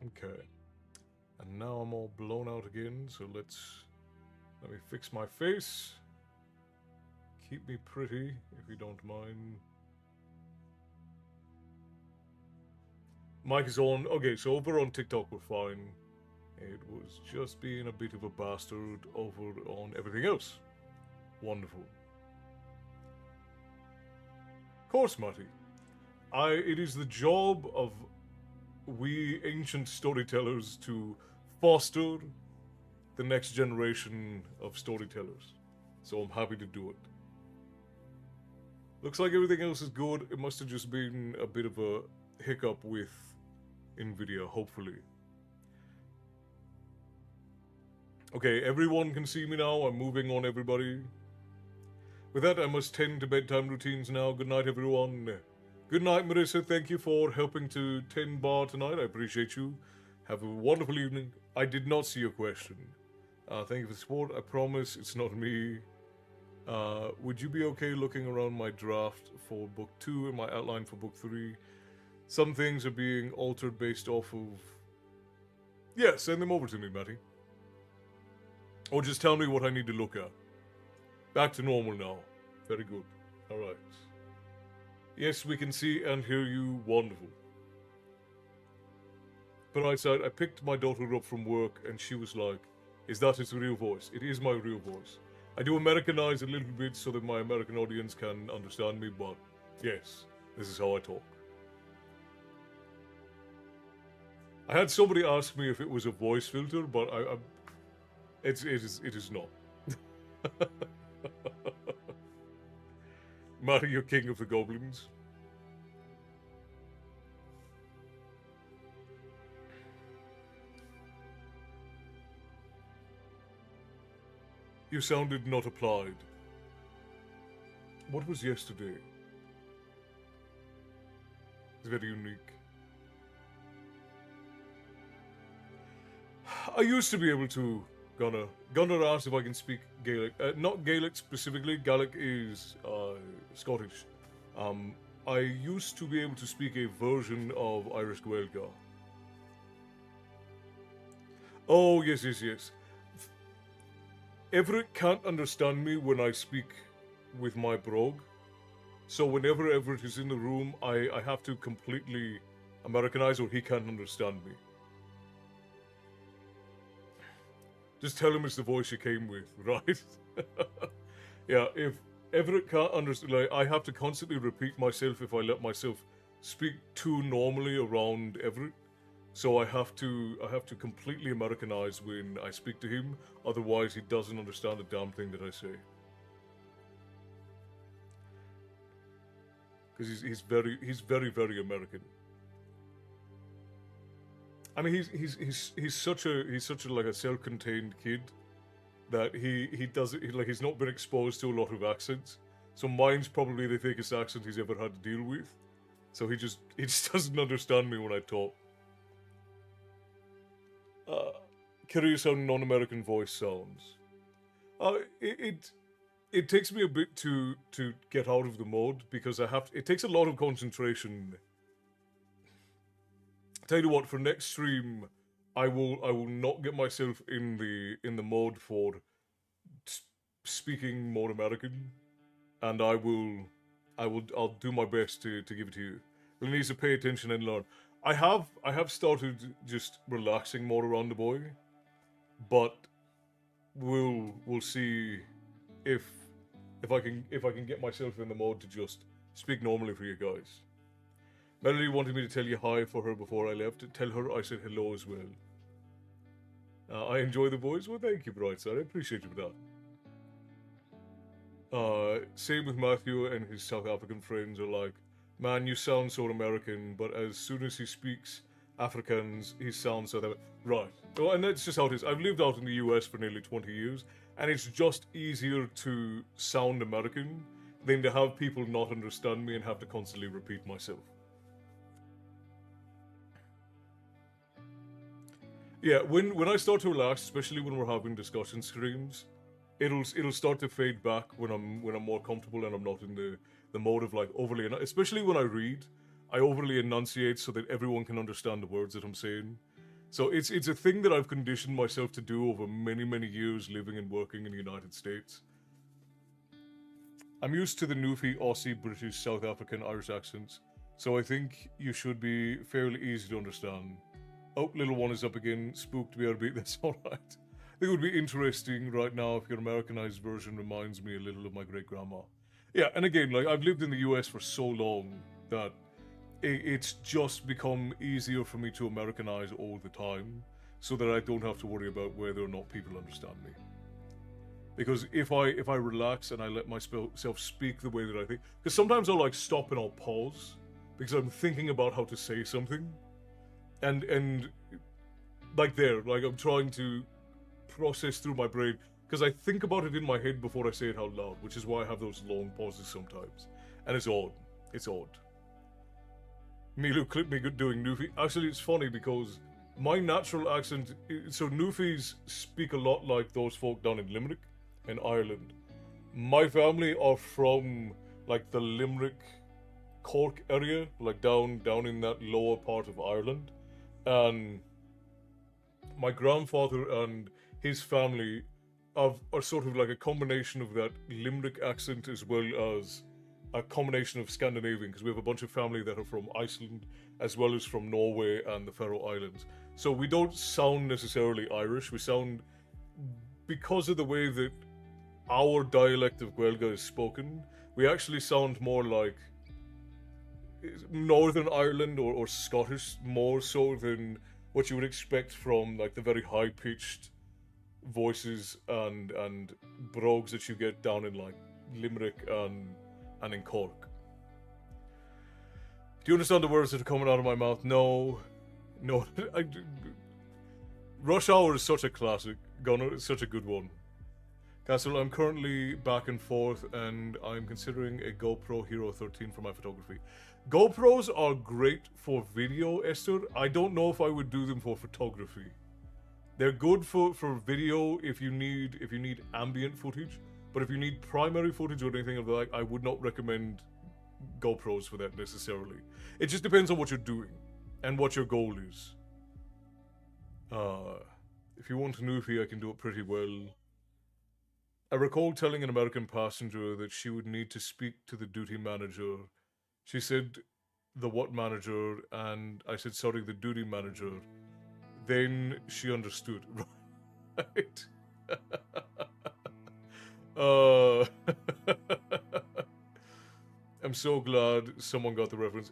Okay. And now I'm all blown out again, so let me fix my face. Keep me pretty, if you don't mind. Mic is on. Okay, so over on TikTok we're fine. It was just being a bit of a bastard over on everything else. Wonderful. Of course, Marty. It is the job of we ancient storytellers to foster the next generation of storytellers. So I'm happy to do it. Looks like everything else is good. It must have just been a bit of a hiccup with NVIDIA, hopefully. Okay, everyone can see me now. I'm moving on, everybody. With that, I must tend to bedtime routines now. Good night, everyone. Good night, Marissa. Thank you for helping to tend bar tonight. I appreciate you. Have a wonderful evening. I did not see your question. Thank you for the support. I promise it's not me. Would you be okay looking around my draft for book 2 and my outline for book 3? Some things are being altered based off of... Yeah, send them over to me, Matty. Or just tell me what I need to look at. Back to normal now. Very good. Alright. Yes, we can see and hear you. Wonderful. But I picked my daughter up from work and she was like, is that its real voice? It is my real voice. I do Americanize a little bit so that my American audience can understand me, but yes, this is how I talk. I had somebody ask me if it was a voice filter, but It is not. Mario, King of the Goblins. You sounded not applied. What was yesterday? It's very unique. I used to be able to, Gunnar asked if I can speak Gaelic. Not Gaelic specifically, Gaelic is Scottish. I used to be able to speak a version of Irish Gaeilge. Oh, yes, yes, yes. Everett can't understand me when I speak with my brogue. So whenever Everett is in the room, I have to completely Americanize or he can't understand me. Just tell him it's the voice you came with, right? Yeah, if Everett can't understand, like, I have to constantly repeat myself if I let myself speak too normally around Everett. So I have to completely Americanize when I speak to him. Otherwise, he doesn't understand a damn thing that I say. Because he's very American. I mean, he's such a like a self-contained kid that he doesn't like he's not been exposed to a lot of accents. So mine's probably the thickest accent he's ever had to deal with. So he just doesn't understand me when I talk. Curious how non-American voice sounds. It takes me a bit to get out of the mode because it takes a lot of concentration. Tell you what, for next stream, I will not get myself in the mode for speaking more American, and I'll do my best to give it to you. You'll need to pay attention and learn. I have started just relaxing more around the boy, but we'll see if I can get myself in the mode to just speak normally for you guys. Melody wanted me to tell you hi for her before I left. Tell her I said hello as well. I enjoy the voice. Well, thank you, Brightside. I appreciate you for that. Same with Matthew and his South African friends are like, man, you sound so American, but as soon as he speaks Afrikaans, he sounds South African. Right. Well, and that's just how it is. I've lived out in the US for nearly 20 years, and it's just easier to sound American than to have people not understand me and have to constantly repeat myself. Yeah, when I start to relax, especially when we're having discussion streams, it'll start to fade back when I'm more comfortable and I'm not in the mode of like overly, especially when I read, I overly enunciate so that everyone can understand the words that I'm saying. So it's a thing that I've conditioned myself to do over many years living and working in the United States. I'm used to the Newfie, Aussie, British, South African, Irish accents, so I think you should be fairly easy to understand. Oh, little one is up again. Spooked BRB. That's all right. I think it would be interesting right now if your Americanized version reminds me a little of my great grandma. Yeah, and again, like I've lived in the US for so long that it's just become easier for me to Americanize all the time, so that I don't have to worry about whether or not people understand me. Because if I relax and I let myself speak the way that I think, because sometimes I'll like stop and I'll pause because I'm thinking about how to say something. And like I'm trying to process through my brain because I think about it in my head before I say it out loud, which is why I have those long pauses sometimes, and it's odd. It's odd. Milu clipped me good doing Newfie. Actually, it's funny because my natural accent. So Newfies speak a lot like those folk down in Limerick, in Ireland. My family are from like the Limerick, Cork area, like down in that lower part of Ireland. And my grandfather and his family are sort of like a combination of that Limerick accent as well as a combination of Scandinavian, because we have a bunch of family that are from Iceland as well as from Norway and the Faroe Islands. So we don't sound necessarily Irish. We sound, because of the way that our dialect of Gaeilge is spoken, we actually sound more like Northern Ireland or Scottish, more so than what you would expect from like the very high-pitched voices and brogues that you get down in like Limerick and in Cork. Do you understand the words that are coming out of my mouth? No, no. Rush Hour is such a classic. Gunner is such a good one. Castle, I'm currently back and forth, and I'm considering a GoPro Hero 13 for my photography. GoPros are great for video, Esther. I don't know if I would do them for photography. They're good for video if you need ambient footage, but if you need primary footage or anything of the like, I would not recommend GoPros for that necessarily. It just depends on what you're doing and what your goal is. If you want a newfie, I can do it pretty well. I recall telling an American passenger that she would need to speak to the duty manager. She said, the what manager? And I said, sorry, the duty manager. Then she understood. Right? I'm so glad someone got the reference.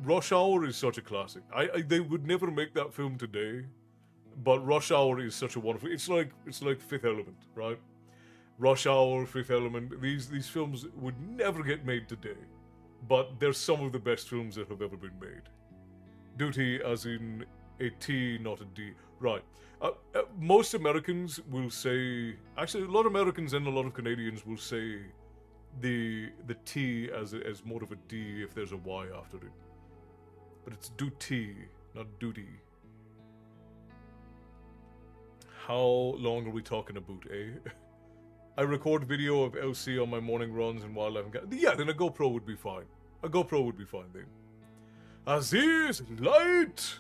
Rush Hour is such a classic. They would never make that film today, but Rush Hour is such a wonderful. It's like Fifth Element, right? Rush Hour, Fifth Element. These films would never get made today, but they're some of the best films that have ever been made. Duty, as in a T, not a D. Right. Most Americans will say. Actually, a lot of Americans and a lot of Canadians will say the T as more of a D if there's a Y after it. But it's duty, not duty. How long are we talking about, eh? I record video of LC on my morning runs and wildlife. Yeah, then a GoPro would be fine. A GoPro would be fine then. Aziz, light!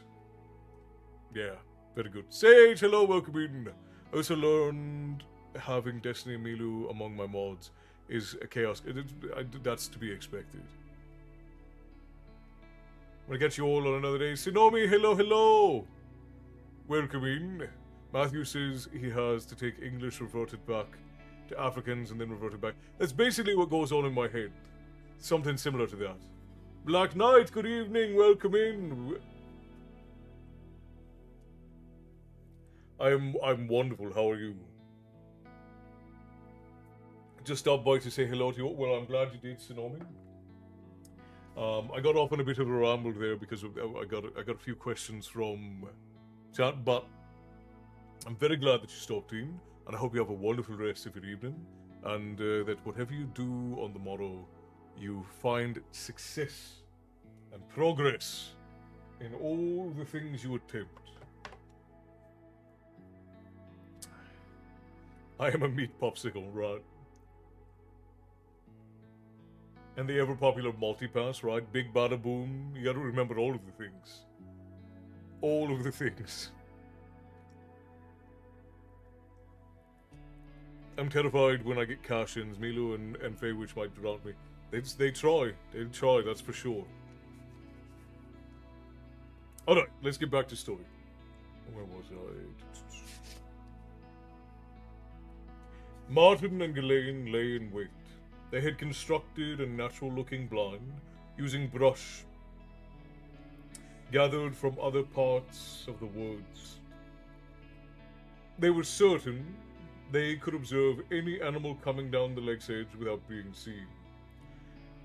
Yeah, very good. Sage, hello, welcome in. I also learned having Destiny and Milu among my mods is a chaos. That's to be expected. I'm gonna get you all on another day. Sinomi, hello, hello! Welcome in. Matthew says he has to take English reverted back to Africans and then reverted back. That's basically what goes on in my head. Something similar to that. Black Knight, good evening, welcome in. I'm wonderful, how are you? Just stopped by to say hello to you. Well, I'm glad you did, Sonomi. I got off on a bit of a ramble there because I got a few questions from chat, but I'm very glad that you stopped in, and I hope you have a wonderful rest of your evening, and that whatever you do on the morrow, you find success and progress in all the things you attempt. I am a meat popsicle, right? And the ever-popular multipass, right? Big bada boom. You gotta remember all of the things. All of the things. I'm terrified when I get cash-ins. Milo and Feywitch might drown me. They try, that's for sure. Alright, let's get back to story. Where was I? Martin and Ghislaine lay in wait. They had constructed a natural-looking blind using brush gathered from other parts of the woods. They were certain they could observe any animal coming down the lake's edge without being seen.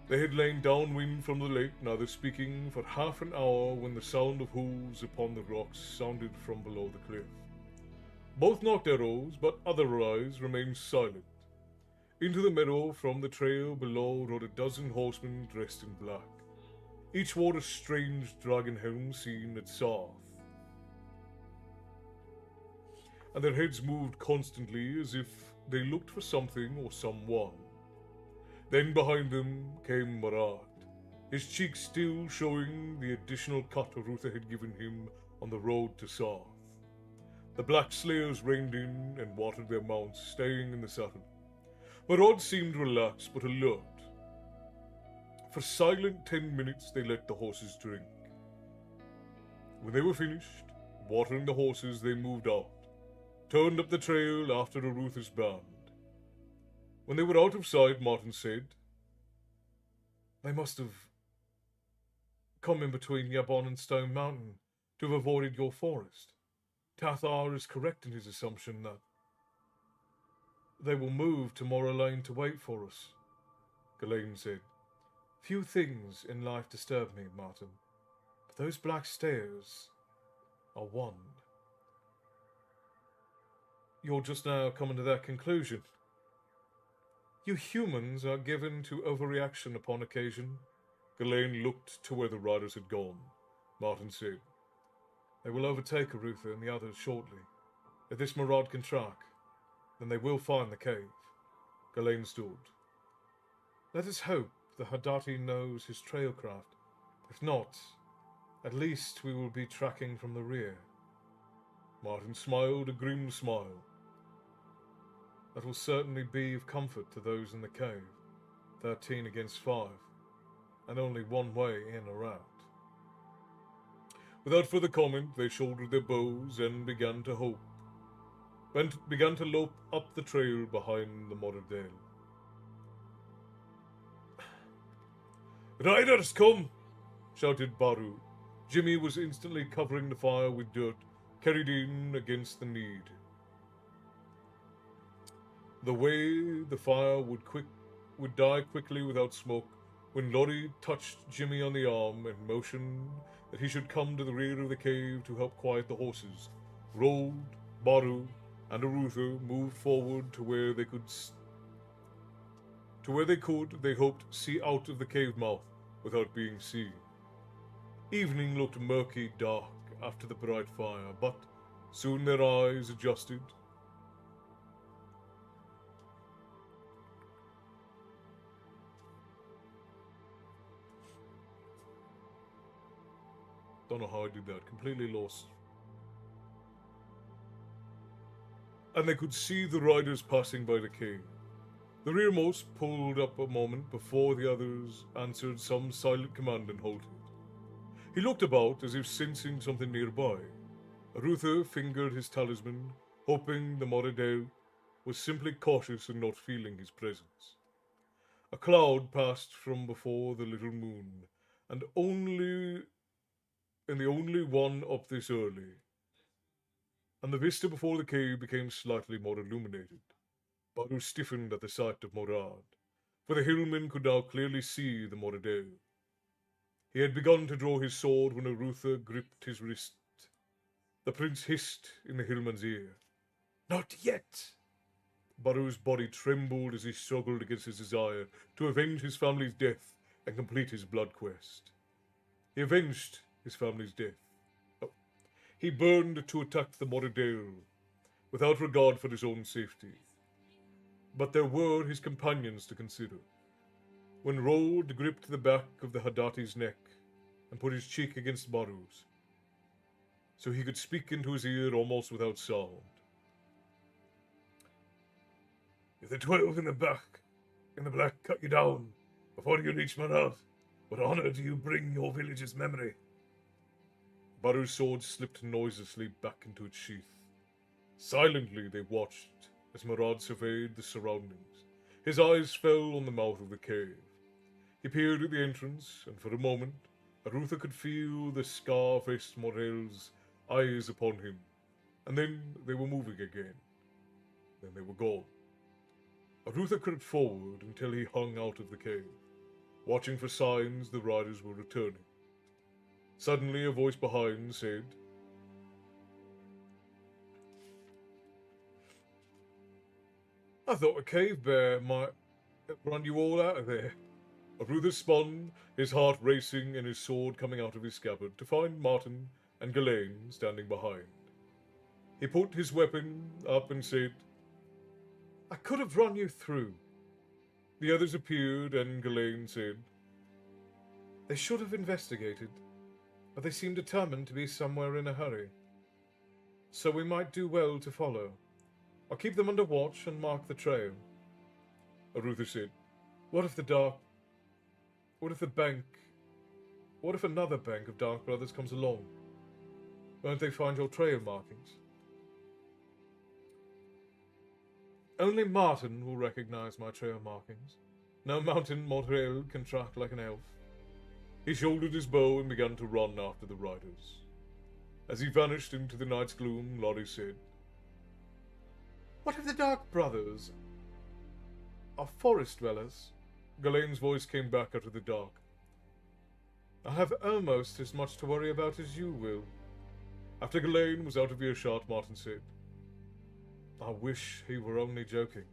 They had lain downwind from the lake, neither speaking, for half an hour when the sound of hooves upon the rocks sounded from below the cliff. Both nocked arrows, but otherwise remained silent. Into the meadow from the trail below rode a dozen horsemen dressed in black. Each wore a strange dragon helm seen at Sarth, and their heads moved constantly as if they looked for something or someone. Then behind them came Marat, his cheeks still showing the additional cut Arutha had given him on the road to Sarth. The black slayers reined in and watered their mounts, staying in the saddle. Marod seemed relaxed but alert. For silent 10 minutes they let the horses drink. When they were finished watering the horses, they moved out, turned up the trail after Arutha's band. When they were out of sight, Martin said, "They must have come in between Yabon and Stone Mountain to have avoided your forest. Tathar is correct in his assumption that They will move to Moira Lane to wait for us, Ghislaine said. Few things in life disturb me, Martin, but those black stairs are one. You're just now coming to that conclusion. You humans are given to overreaction upon occasion. Ghislaine looked to where the riders had gone. Martin said, They will overtake Arutha and the others shortly. If this Marad can track, then they will find the cave. Ghislaine stood. Let us hope the Hadati knows his trailcraft. If not, at least we will be tracking from the rear. Martin smiled a grim smile. That will certainly be of comfort to those in the cave. 13 against 5, and only one way in or out. Without further comment, they shouldered their bows and began to lope up the trail behind the Moradale. Riders, come! Shouted Baru. Jimmy was instantly covering the fire with dirt, carried in against the need. The way the fire would die quickly without smoke, when Lottie touched Jimmy on the arm and motioned that he should come to the rear of the cave to help quiet the horses. Rold, Baru, and Arutha moved forward to where they could, they hoped, see out of the cave mouth without being seen. Evening looked murky dark after the bright fire, but soon their eyes adjusted. Don't know how I did that. Completely lost. And they could see the riders passing by the cave. The rearmost pulled up a moment before the others answered some silent command and halted. He looked about as if sensing something nearby. Arutha fingered his talisman, hoping the Moradale was simply cautious and not feeling his presence. A cloud passed from before the little moon, and the only one up this early, and the vista before the cave became slightly more illuminated. Baru stiffened at the sight of Morad, for the hillman could now clearly see the Moradale. He had begun to draw his sword when Arutha gripped his wrist. The prince hissed in the hillman's ear. Not yet! Baru's body trembled as he struggled against his desire to avenge his family's death and complete his blood quest. He avenged his family's death. Oh. He burned to attack the Moradale, without regard for his own safety. But there were his companions to consider. When Rold gripped the back of the Hadati's neck and put his cheek against Baru's, so he could speak into his ear almost without sound. If the 12 in the black cut you down before you reach Marad, what honor do you bring your village's memory? Baru's sword slipped noiselessly back into its sheath. Silently they watched as Marad surveyed the surroundings. His eyes fell on the mouth of the cave. He peered at the entrance, and for a moment, Arutha could feel the scar-faced Morel's eyes upon him, and then they were moving again. Then they were gone. Arutha crept forward until he hung out of the cave, watching for signs the riders were returning. Suddenly a voice behind said, I thought a cave bear might run you all out of there. Arutha spun, his heart racing and his sword coming out of his scabbard, to find Martin and Ghislaine standing behind. He put his weapon up and said, I could have run you through. The others appeared and Ghislaine said, They should have investigated, but they seem determined to be somewhere in a hurry. So we might do well to follow. I'll keep them under watch and mark the trail. Arutha said, What if another bank of Dark Brothers comes along? Won't they find your trail markings? Only Martin will recognize my trail markings. No mountain Montreal can track like an elf. He shouldered his bow and began to run after the riders. As he vanished into the night's gloom, Lottie said, What if the Dark Brothers are forest dwellers. Ghislaine's voice came back out of the dark. I have almost as much to worry about as you will. After Ghislaine was out of earshot, Martin said, I wish he were only joking.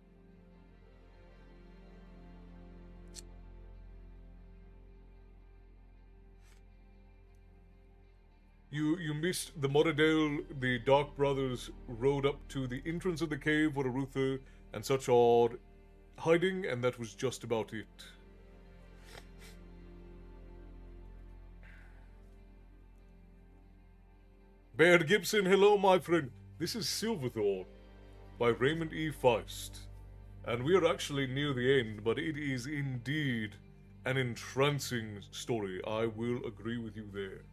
You missed the Moradale. The Dark Brothers rode up to the entrance of the cave where Arutha and such are hiding, and that was just about it. Baird Gibson, hello, my friend. This is Silverthorn by Raymond E. Feist. And we are actually near the end, but it is indeed an entrancing story. I will agree with you there.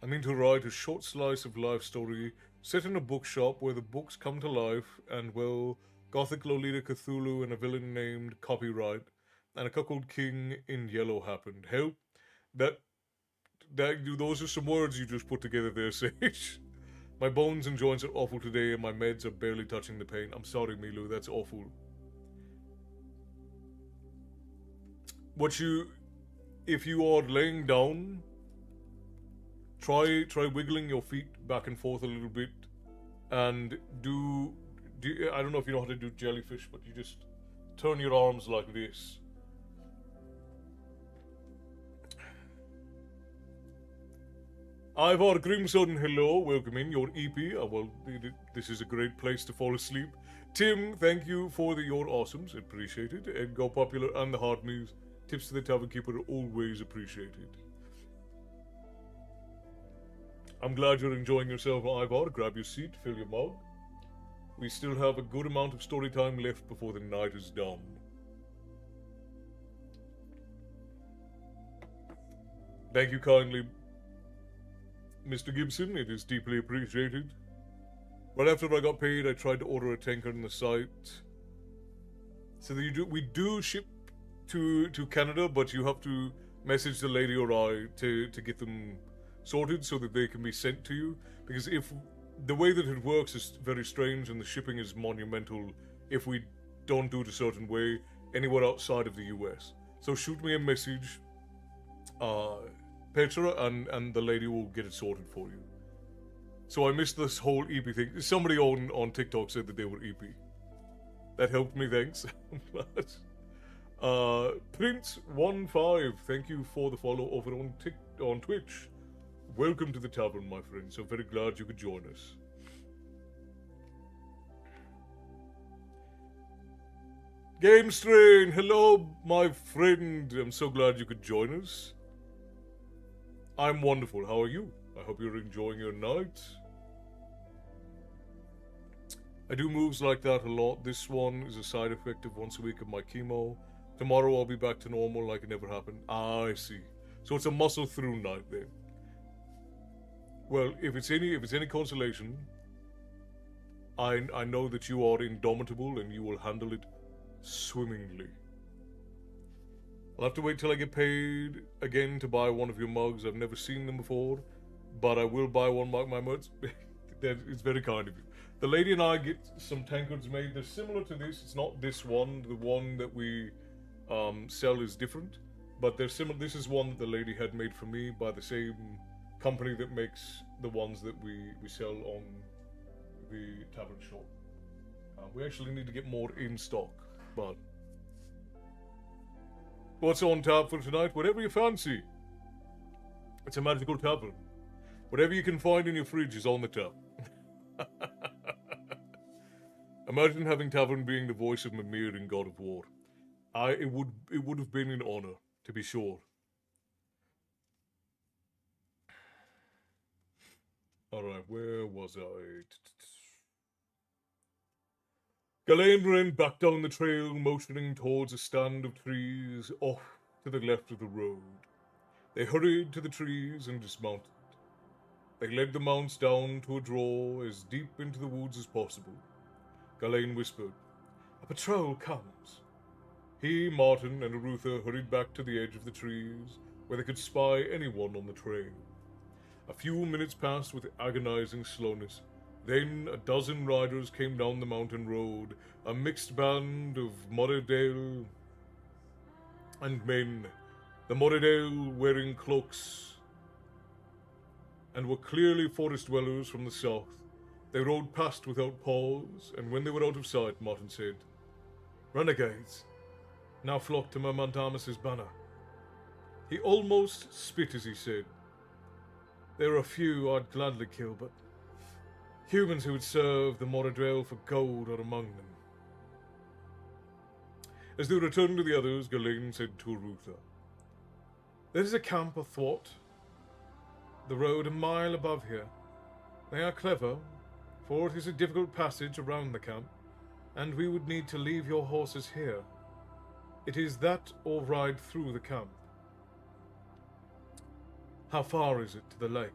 I mean to write a short slice of life story set in a bookshop where the books come to life and, well, Gothic Lolita Cthulhu and a villain named Copyright and a cuckold king in yellow happened. Hell, those are some words you just put together there, Sage. My bones and joints are awful today and my meds are barely touching the pain. I'm sorry, Milu, that's awful. If you are laying down, try wiggling your feet back and forth a little bit, and I don't know if you know how to do jellyfish, but you just turn your arms like this. Ivar Grimson, hello, welcome in your EP. Well, this is a great place to fall asleep. Tim, thank you for your awesomes, appreciated. And Go Popular and the Hard News. Tips to the Tavern Keeper are always appreciated. I'm glad you're enjoying yourself, Ivar. Grab your seat, fill your mug. We still have a good amount of story time left before the night is done. Thank you kindly, Mr. Gibson. It is deeply appreciated. Right after I got paid, I tried to order a tanker on the site. So we do ship to Canada, but you have to message the lady or I to get them sorted so that they can be sent to you. Because if the way that it works is very strange and the shipping is monumental if we don't do it a certain way anywhere outside of the US. So shoot me a message, Petra, and the lady will get it sorted for you. So I missed this whole EP thing. Somebody on TikTok said that they were EP. That helped me, thanks. Prince15, thank you for the follow over on Twitch. Welcome to the tavern, my friend. So very glad you could join us. Game Strain, hello, my friend. I'm so glad you could join us. I'm wonderful. How are you? I hope you're enjoying your night. I do moves like that a lot. This one is a side effect of once a week of my chemo. Tomorrow I'll be back to normal like it never happened. I see. So it's a muscle through night then. Well, if it's any consolation, I know that you are indomitable and you will handle it swimmingly. I'll have to wait till I get paid again to buy one of your mugs. I've never seen them before, but I will buy one mug, my mugs. It's very kind of you. The lady and I get some tankards made. They're similar to this. It's not this one. The one that we sell is different, but they're similar. This is one that the lady had made for me by the same company that makes the ones that we sell on the tavern shop. We actually need to get more in stock, but what's on tap for tonight? Whatever you fancy. It's a magical tavern. Whatever you can find in your fridge is on the tap. Imagine having Tavern being the voice of Mimir in God of War. It would have been an honor, to be sure. Alright, where was I? Ghislaine ran back down the trail, motioning towards a stand of trees off to the left of the road. They hurried to the trees and dismounted. They led the mounts down to a draw as deep into the woods as possible. Ghislaine whispered. A patrol comes. He, Martin, and Arutha hurried back to the edge of the trees, where they could spy anyone on the train. A few minutes passed with agonizing slowness. Then a dozen riders came down the mountain road, a mixed band of Moradale and men, the Moradale wearing cloaks and were clearly forest dwellers from the south. They rode past without pause, and when they were out of sight, Martin said, Renegades, now flock to Mermandamus's banner. He almost spit as he said, There are a few I'd gladly kill, but humans who would serve the Moradale for gold are among them. As they returned to the others, Ghislaine said to Arutha, There is a camp athwart the road a mile above here. They are clever, for it is a difficult passage around the camp, and we would need to leave your horses here. It is that or ride through the camp. How far is it to the lake?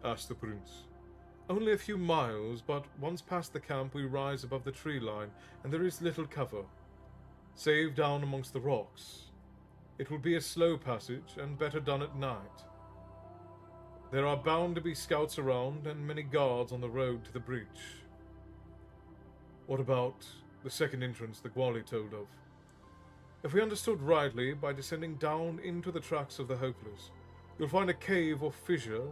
Asked the prince. Only a few miles, but once past the camp we rise above the tree line, and there is little cover, save down amongst the rocks. It will be a slow passage, and better done at night. There are bound to be scouts around, and many guards on the road to the bridge. What about the second entrance the Gwali told of? If we understood rightly, by descending down into the tracks of the hopeless, you'll find a cave or fissure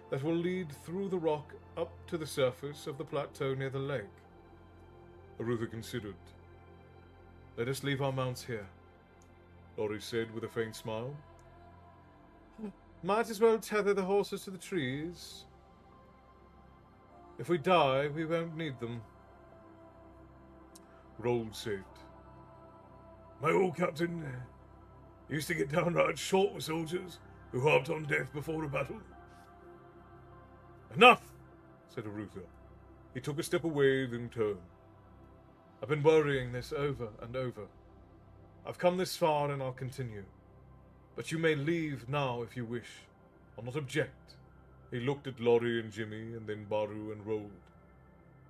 that will lead through the rock up to the surface of the plateau near the lake. Arutha considered. Let us leave our mounts here, Laurie said with a faint smile. Might as well tether the horses to the trees. If we die, we won't need them. Rold said, My old captain used to get downright short with soldiers who harped on death before a battle. Enough, said Arutha. He took a step away, then turned. I've been worrying this over and over. I've come this far and I'll continue. But you may leave now if you wish. I'll not object. He looked at Laurie and Jimmy, and then Baru and Rold.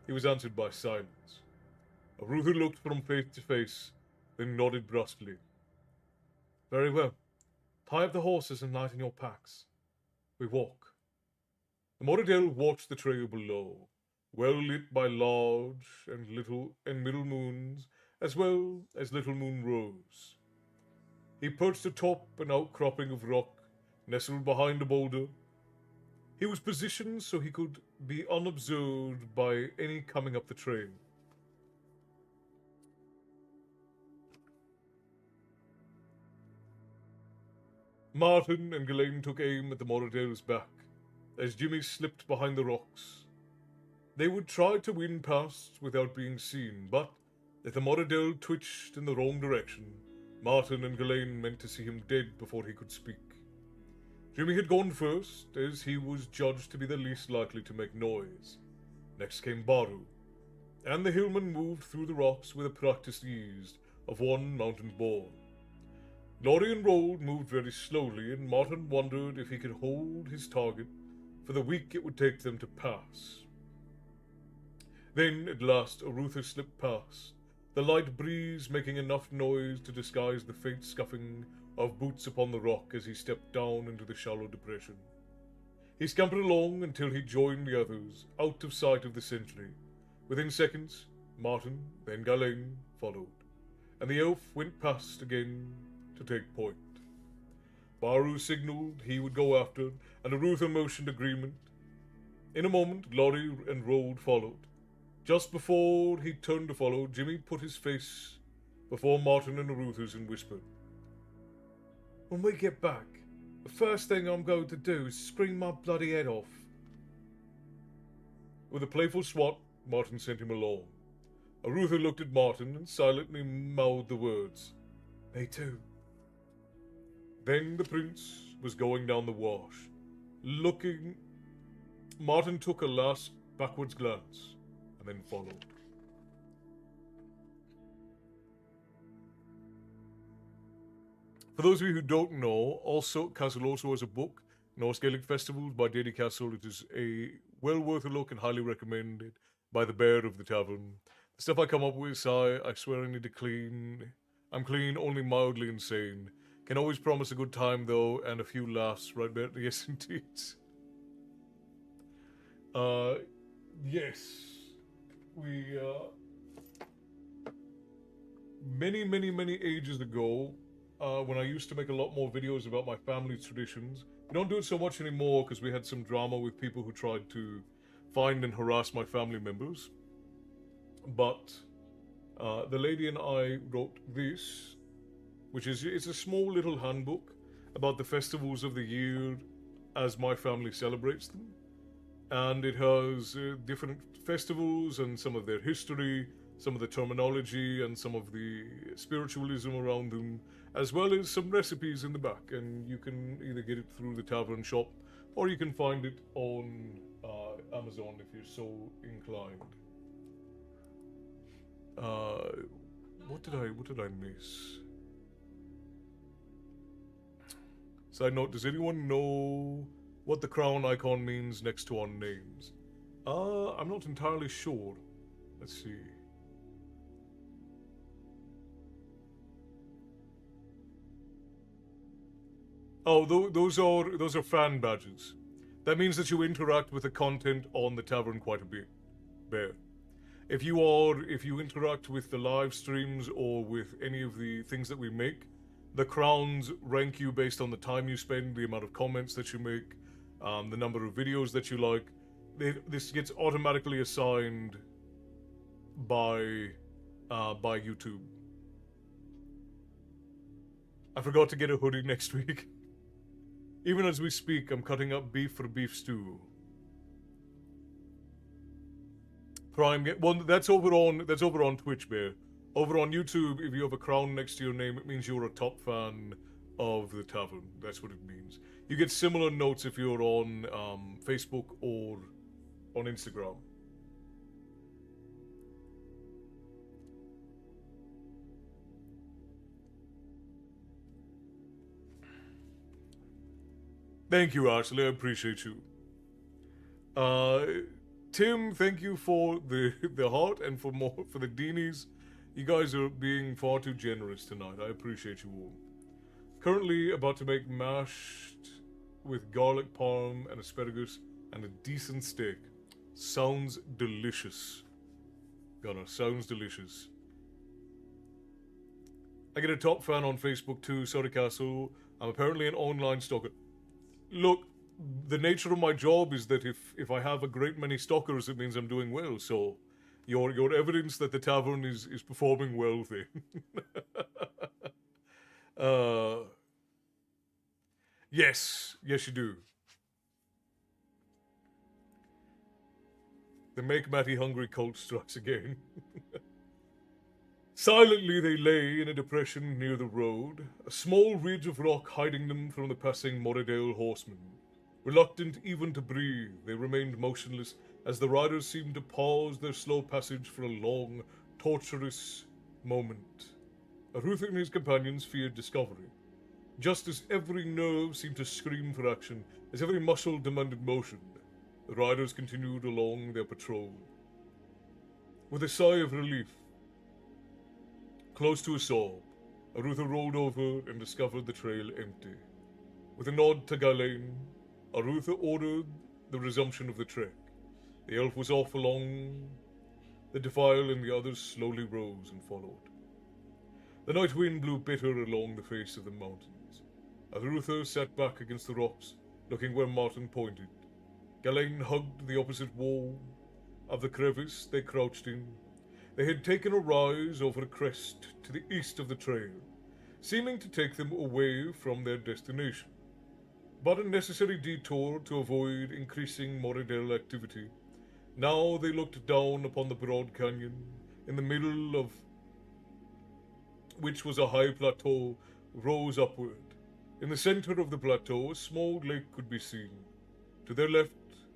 He was answered by silence. Arutha looked from face to face, then nodded brusquely. Very well. Tie up the horses and lighten your packs. We walk. The Moradale watched the trail below, well lit by large and little and middle moons, as well as little moon rose. He perched atop an outcropping of rock, nestled behind a boulder. He was positioned so he could be unobserved by any coming up the trail. Martin and Ghislaine took aim at the Moradale's back, as Jimmy slipped behind the rocks. They would try to win past without being seen, but if the Moradale twitched in the wrong direction, Martin and Ghislaine meant to see him dead before he could speak. Jimmy had gone first, as he was judged to be the least likely to make noise. Next came Baru, and the hillman moved through the rocks with a practiced ease of one mountain-born. Laurie and Rold moved very slowly, and Martin wondered if he could hold his target for the week it would take them to pass. Then, at last, Arutha slipped past, the light breeze making enough noise to disguise the faint scuffing of boots upon the rock as he stepped down into the shallow depression. He scampered along until he joined the others, out of sight of the sentry. Within seconds, Martin, then Ghislaine, followed, and the elf went past again to take point. Baru signaled he would go after, and Arutha motioned agreement. In a moment, Laurie and Rold followed. Just before he turned to follow, Jimmy put his face before Martin and Arutha's and whispered, When we get back, the first thing I'm going to do is scream my bloody head off. With a playful swat, Martin sent him along. Arutha looked at Martin and silently mouthed the words, Me too. Then the prince was going down the wash. Martin took a last backwards glance and then followed. For those of you who don't know, Castle also has a book, Norse Gaelic Festivals by Dady Castle. It is a well worth a look and highly recommended. by the bear of the tavern. The stuff I come up with, I swear I need to clean. I'm clean, only mildly insane. Can always promise a good time though, and a few laughs, right, bear? Yes, indeed. Uh, yes. We, many ages ago, when I used to make a lot more videos about my family's traditions. We don't do it so much anymore because we had some drama with people who tried to find and harass my family members. But the lady and I wrote this, which is it's a small little handbook about the festivals of the year as my family celebrates them, and it has different festivals and some of their history, some of the terminology, and some of the spiritualism around them, as well as some recipes in the back. And you can either get it through the tavern shop, or you can find it on Amazon if you're so inclined. What did I miss? Side note: does anyone know what the crown icon means next to our names? I'm not entirely sure. Let's see. Oh, those are fan badges. That means that you interact with the content on the tavern quite a bit. Bear. If you interact with the live streams or with any of the things that we make, the crowns rank you based on the time you spend, the amount of comments that you make, the number of videos that you like. This gets automatically assigned by YouTube. I forgot to get a hoodie next week. Even as we speak, I'm cutting up beef for beef stew. Prime, well, that's over on Twitch, Bear. Over on YouTube, if you have a crown next to your name, it means you're a top fan of the tavern. That's what it means. You get similar notes if you're on Facebook or on Instagram. Thank you, Ashley. I appreciate you. Tim, thank you for the heart and for the Deenies. You guys are being far too generous tonight. I appreciate you all. Currently about to make mashed with garlic parm and asparagus and a decent steak. Sounds delicious. Gunnar, sounds delicious. I get a top fan on Facebook too, Sorry Castle. I'm apparently an online stalker. Look, the nature of my job is that if I have a great many stalkers, it means I'm doing well. So, your evidence that the tavern is performing well thing. Yes, you do. The Make Matty Hungry cult strikes again. Silently they lay in a depression near the road, a small ridge of rock hiding them from the passing Moradale horsemen. Reluctant even to breathe, they remained motionless as the riders seemed to pause their slow passage for a long, torturous moment. Arutha and his companions feared discovery. Just as every nerve seemed to scream for action, as every muscle demanded motion, the riders continued along their patrol. With a sigh of relief, close to a sob, Arutha rolled over and discovered the trail empty. With a nod to Ghislaine, Arutha ordered the resumption of the trek. The elf was off along the defile and the others slowly rose and followed. The night wind blew bitter along the face of the mountains. Arutha sat back against the rocks, looking where Martin pointed. Ghislaine hugged the opposite wall of the crevice they crouched in. They had taken a rise over a crest to the east of the trail, seeming to take them away from their destination. But a necessary detour to avoid increasing Moradale activity. Now they looked down upon the broad canyon, in the middle of which was a high plateau, rose upward. In the center of the plateau, a small lake could be seen. To their left,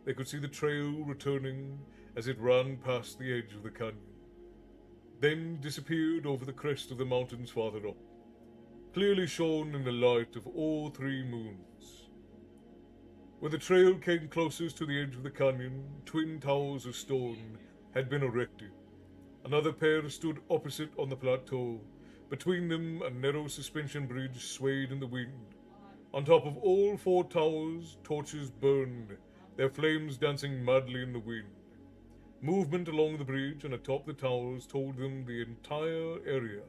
they could see the trail returning as it ran past the edge of the canyon, then disappeared over the crest of the mountains farther up, clearly shown in the light of all three moons. When the trail came closest to the edge of the canyon, twin towers of stone had been erected. Another pair stood opposite on the plateau. Between them, a narrow suspension bridge swayed in the wind. On top of all 4 towers, torches burned, their flames dancing madly in the wind. Movement along the bridge and atop the towers told them the entire area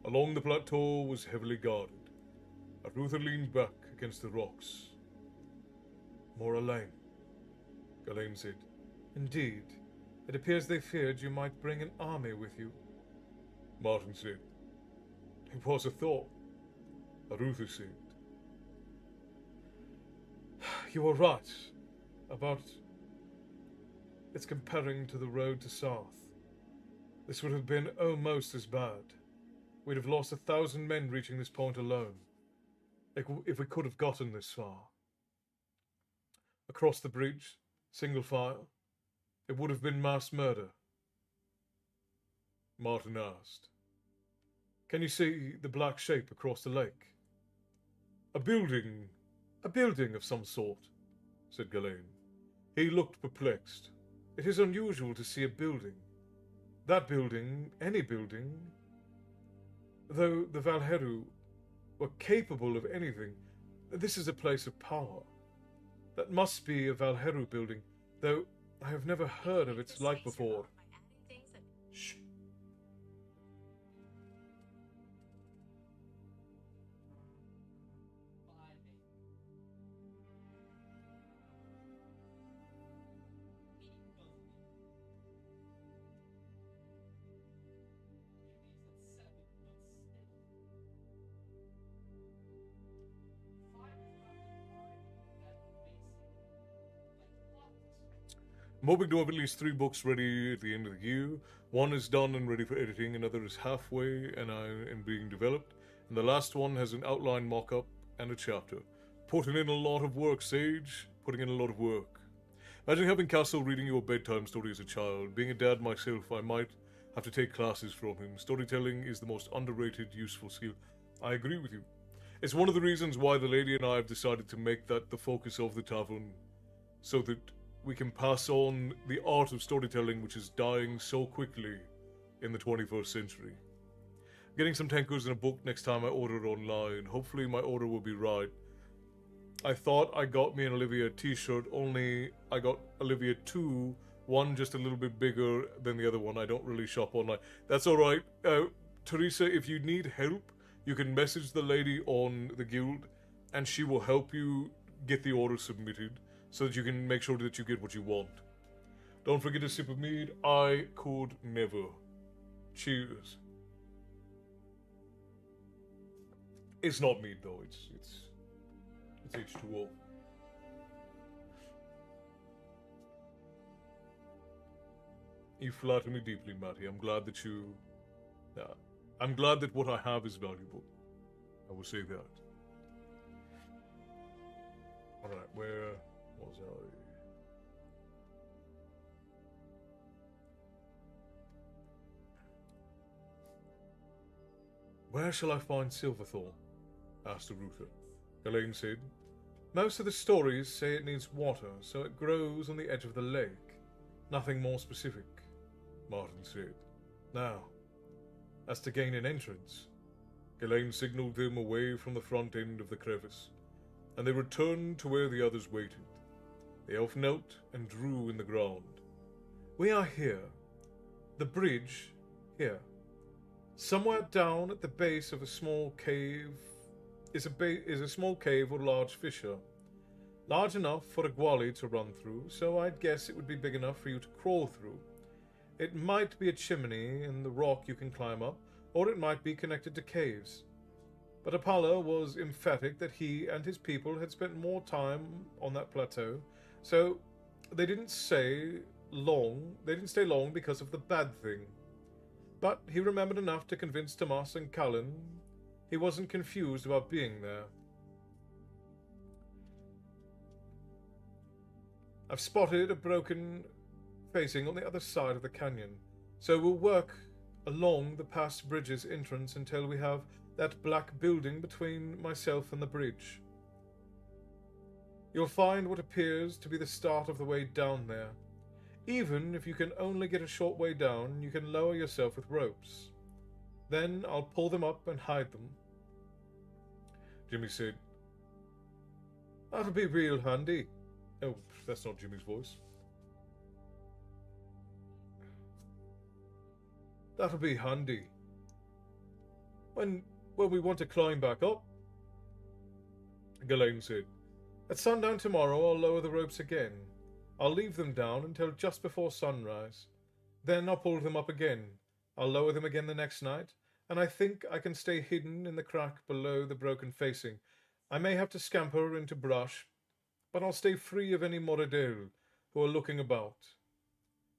along the plateau was heavily guarded. Arutha leaned back against the rocks. "More Elaine," Ghislaine said. "Indeed. It appears they feared you might bring an army with you," Martin said. "It was a thought," Arutha said. "You were right about its comparing to the road to South. This would have been almost as bad. We'd have lost 1,000 men reaching this point alone, if we could have gotten this far. Across the bridge, single file, it would have been mass murder." Martin asked. "Can you see the black shape across the lake?" A building of some sort," said Ghislaine. He looked perplexed. "It is unusual to see a building. That building, any building. Though the Valheru were capable of anything, this is a place of power. That must be a Valheru building, though I have never heard of its like before." Shh. I'm hoping to have at least 3 books ready at the end of the year. One is done and ready for editing, another is halfway and being developed, and the last one has an outline mock-up and a chapter. Putting in a lot of work, Sage. Putting in a lot of work. Imagine having Castle reading you a bedtime story as a child. Being a dad myself, I might have to take classes from him. Storytelling is the most underrated, useful skill. I agree with you. It's one of the reasons why the lady and I have decided to make that the focus of the tavern, so that we can pass on the art of storytelling, which is dying so quickly in the 21st century. I'm getting some tankers in a book next time I order it online. Hopefully my order will be right. I thought I got me and Olivia a t-shirt, only I got Olivia 2, one just a little bit bigger than the other one. I don't really shop online. That's alright. Teresa, if you need help, you can message the lady on the guild, and she will help you get the order submitted, so that you can make sure that you get what you want. Don't forget a sip of mead. I could never. Cheers. It's not mead though. It's H2O. You flatter me deeply, Matty. I'm glad that you. I'm glad that what I have is valuable. I will say that. All right, where was I? "Where shall I find Silverthorn?" asked Arutha. Elaine said, "Most of the stories say it needs water, so it grows on the edge of the lake. Nothing more specific," Martin said. "Now, as to gain an entrance." Elaine signaled them away from the front end of the crevice, and they returned to where the others waited. The elf knelt and drew in the ground. "We are here. The bridge, here. Somewhere down at the base of a small cave is a small cave or large fissure. Large enough for a gwali to run through, so I'd guess it would be big enough for you to crawl through. It might be a chimney in the rock you can climb up, or it might be connected to caves. But Apollo was emphatic that he and his people had spent more time on that plateau, so they didn't stay long because of the bad thing. But he remembered enough to convince Tomas and Cullen he wasn't confused about being there. I've spotted a broken facing on the other side of the canyon, so we'll work along the past bridge's entrance until we have that black building between myself and the bridge. You'll find what appears to be the start of the way down there. Even if you can only get a short way down, you can lower yourself with ropes. Then I'll pull them up and hide them. Jimmy said, That'll be real handy. Oh, that's not Jimmy's voice. That'll be handy. When we want to climb back up. Ghislaine said, At sundown tomorrow I'll lower the ropes again. I'll leave them down until just before sunrise. Then I'll pull them up again. I'll lower them again the next night, and I think I can stay hidden in the crack below the broken facing. I may have to scamper into brush, but I'll stay free of any Moradel who are looking about.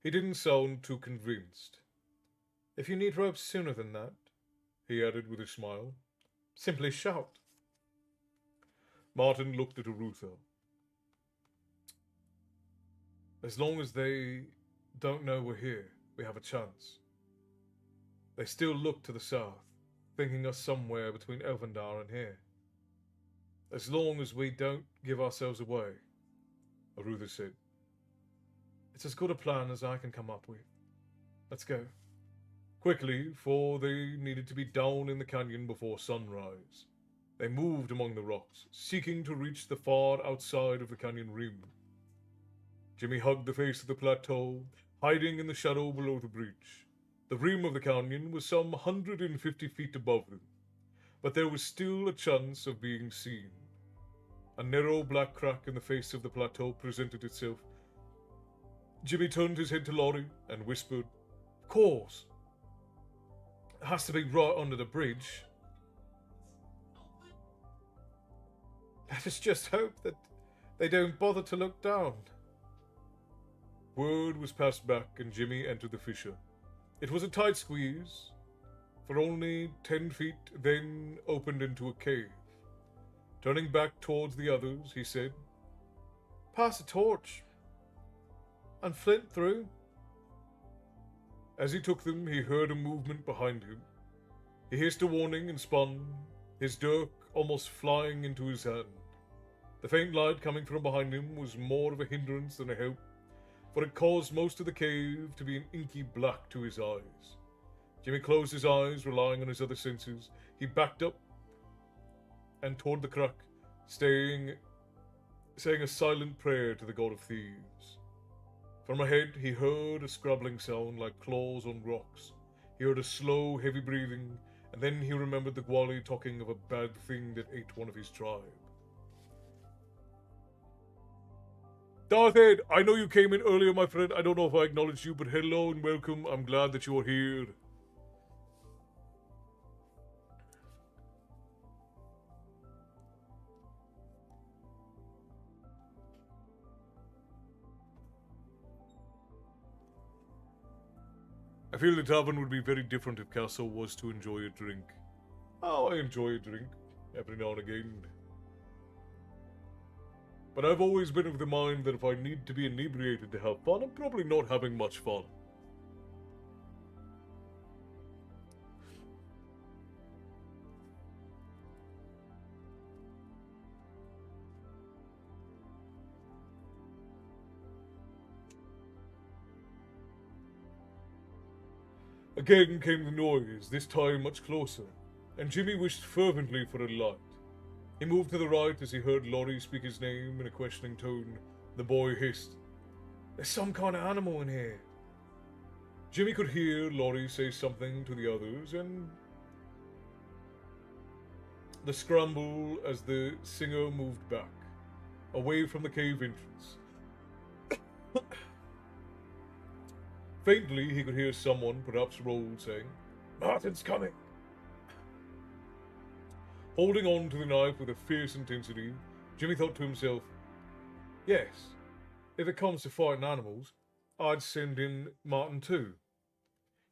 He didn't sound too convinced. If you need ropes sooner than that, he added with a smile, simply shout. Martin looked at Arutha. As long as they don't know we're here, we have a chance. They still look to the south, thinking us somewhere between Elvendar and here. As long as we don't give ourselves away, Arutha said. It's as good a plan as I can come up with. Let's go. Quickly, for they needed to be down in the canyon before sunrise. They moved among the rocks, seeking to reach the far outside of the canyon rim. Jimmy hugged the face of the plateau, hiding in the shadow below the bridge. The rim of the canyon was some 150 feet above them, but there was still a chance of being seen. A narrow black crack in the face of the plateau presented itself. Jimmy turned his head to Laurie and whispered, Of course. It has to be right under the bridge. Let us just hope that they don't bother to look down. Word was passed back and Jimmy entered the fissure. It was a tight squeeze, for only 10 feet, then opened into a cave. Turning back towards the others, he said, Pass a torch. And Flint through. As he took them, he heard a movement behind him. He hissed a warning and spun, his dirk almost flying into his hand. The faint light coming from behind him was more of a hindrance than a help, for it caused most of the cave to be an inky black to his eyes. Jimmy closed his eyes, relying on his other senses. He backed up and toward the crack, saying a silent prayer to the god of thieves. From ahead, he heard a scrabbling sound like claws on rocks. He heard a slow, heavy breathing, and then he remembered the Gwali talking of a bad thing that ate one of his tribe. Darth Ed, I know you came in earlier, my friend. I don't know if I acknowledged you, but hello and welcome. I'm glad that you are here. I feel the tavern would be very different if Castle was to enjoy a drink. Oh, I enjoy a drink every now and again. But I've always been of the mind that if I need to be inebriated to have fun, I'm probably not having much fun. Again came the noise, this time much closer, and Jimmy wished fervently for a light. He moved to the right as he heard Laurie speak his name in a questioning tone. The boy hissed, There's some kind of animal in here. Jimmy could hear Laurie say something to the others, and the scramble as the singer moved back, away from the cave entrance. Faintly, he could hear someone, perhaps Roll, saying, Martin's coming. Holding on to the knife with a fierce intensity, Jimmy thought to himself, Yes, if it comes to fighting animals, I'd send in Martin too.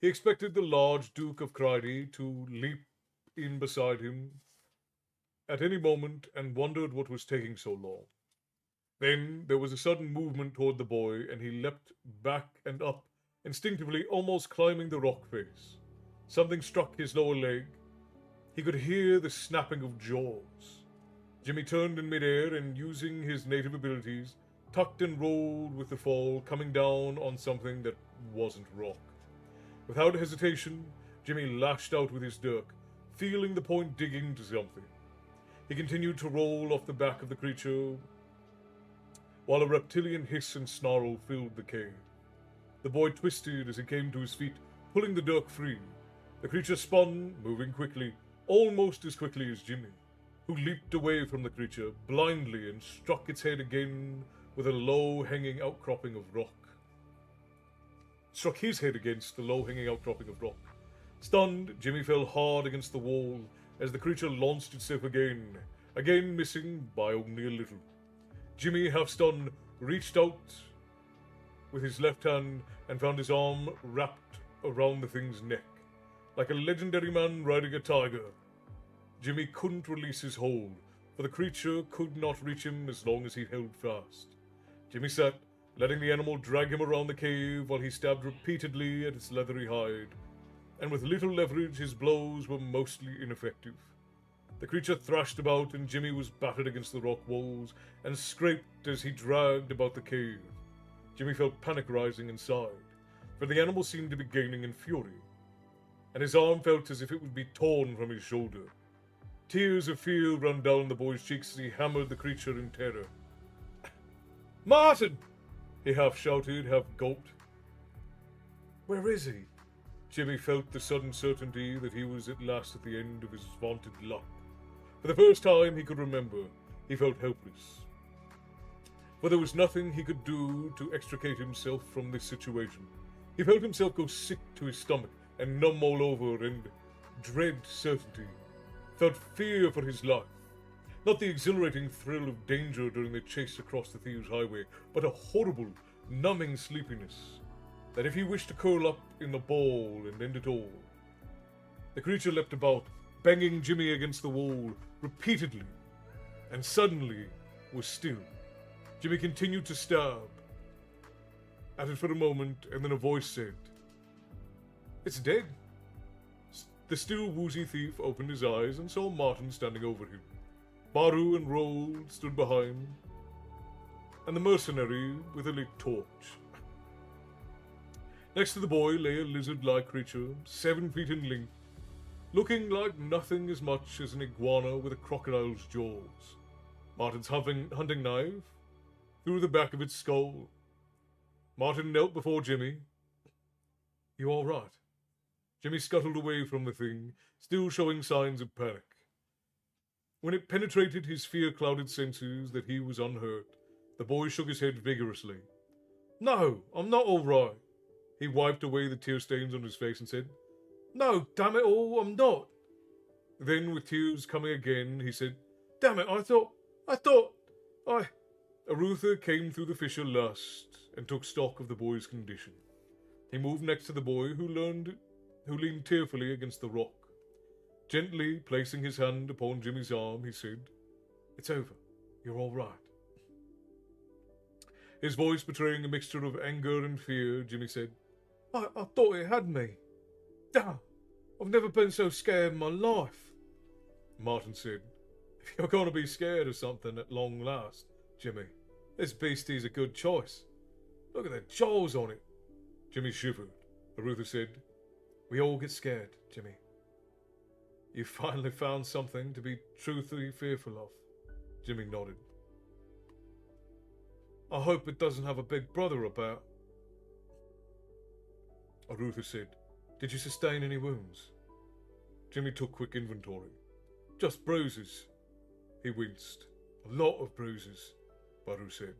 He expected the large Duke of Cryde to leap in beside him at any moment and wondered what was taking so long. Then there was a sudden movement toward the boy, and he leapt back and up, instinctively almost climbing the rock face. Something struck his lower leg. He could hear the snapping of jaws. Jimmy turned in midair and, using his native abilities, tucked and rolled with the fall, coming down on something that wasn't rock. Without hesitation, Jimmy lashed out with his dirk, feeling the point dig into something. He continued to roll off the back of the creature, while a reptilian hiss and snarl filled the cave. The boy twisted as he came to his feet, pulling the dirk free. The creature spun, moving quickly, almost as quickly as Jimmy, who leaped away from the creature blindly and struck its head again with a low-hanging outcropping of rock. Struck his head against the low-hanging outcropping of rock. Stunned, Jimmy fell hard against the wall as the creature launched itself again missing by only a little. Jimmy, half-stunned, reached out with his left hand and found his arm wrapped around the thing's neck, like a legendary man riding a tiger. Jimmy couldn't release his hold, for the creature could not reach him as long as he held fast. Jimmy sat, letting the animal drag him around the cave while he stabbed repeatedly at its leathery hide, and with little leverage his blows were mostly ineffective. The creature thrashed about and Jimmy was battered against the rock walls and scraped as he dragged about the cave. Jimmy felt panic rising inside, for the animal seemed to be gaining in fury, and his arm felt as if it would be torn from his shoulder. Tears of fear ran down the boy's cheeks as he hammered the creature in terror. "Martin!" he half shouted, half gulped. "Where is he?" Jimmy felt the sudden certainty that he was at last at the end of his vaunted luck. For the first time he could remember, he felt helpless. For there was nothing he could do to extricate himself from this situation. He felt himself go sick to his stomach and numb all over, and dread certainty. Felt fear for his life. Not the exhilarating thrill of danger during the chase across the thieves' highway, but a horrible, numbing sleepiness, that if he wished to curl up in the ball and end it all. The creature leapt about, banging Jimmy against the wall repeatedly, and suddenly was still. Jimmy continued to stab at it for a moment, and then a voice said, "It's dead." The still woozy thief opened his eyes and saw Martin standing over him. Baru and Rold stood behind, and the mercenary with a lit torch. Next to the boy lay a lizard-like creature, 7 feet in length, looking like nothing as much as an iguana with a crocodile's jaws. Martin's hunting knife through the back of its skull. Martin knelt before Jimmy. "You all right?" Jimmy scuttled away from the thing, still showing signs of panic. When it penetrated his fear-clouded senses that he was unhurt, the boy shook his head vigorously. "No, I'm not all right." He wiped away the tear stains on his face and said, "No, damn it all, I'm not." Then, with tears coming again, he said, "Damn it, I thought... Arutha came through the fissure last and took stock of the boy's condition. He moved next to the boy, who leaned tearfully against the rock. Gently placing his hand upon Jimmy's arm, he said, "It's over. You're all right." His voice betraying a mixture of anger and fear, Jimmy said, I thought it had me. Damn, I've never been so scared in my life." Martin said, "If you're going to be scared of something at long last, Jimmy, this beastie's a good choice. Look at the jaws on it." Jimmy shivered. Arutha said, "We all get scared, Jimmy. You finally found something to be truthfully fearful of." Jimmy nodded. "I hope it doesn't have a big brother about." Arutha said, "Did you sustain any wounds?" Jimmy took quick inventory. "Just bruises." He winced. "A lot of bruises," Baru said.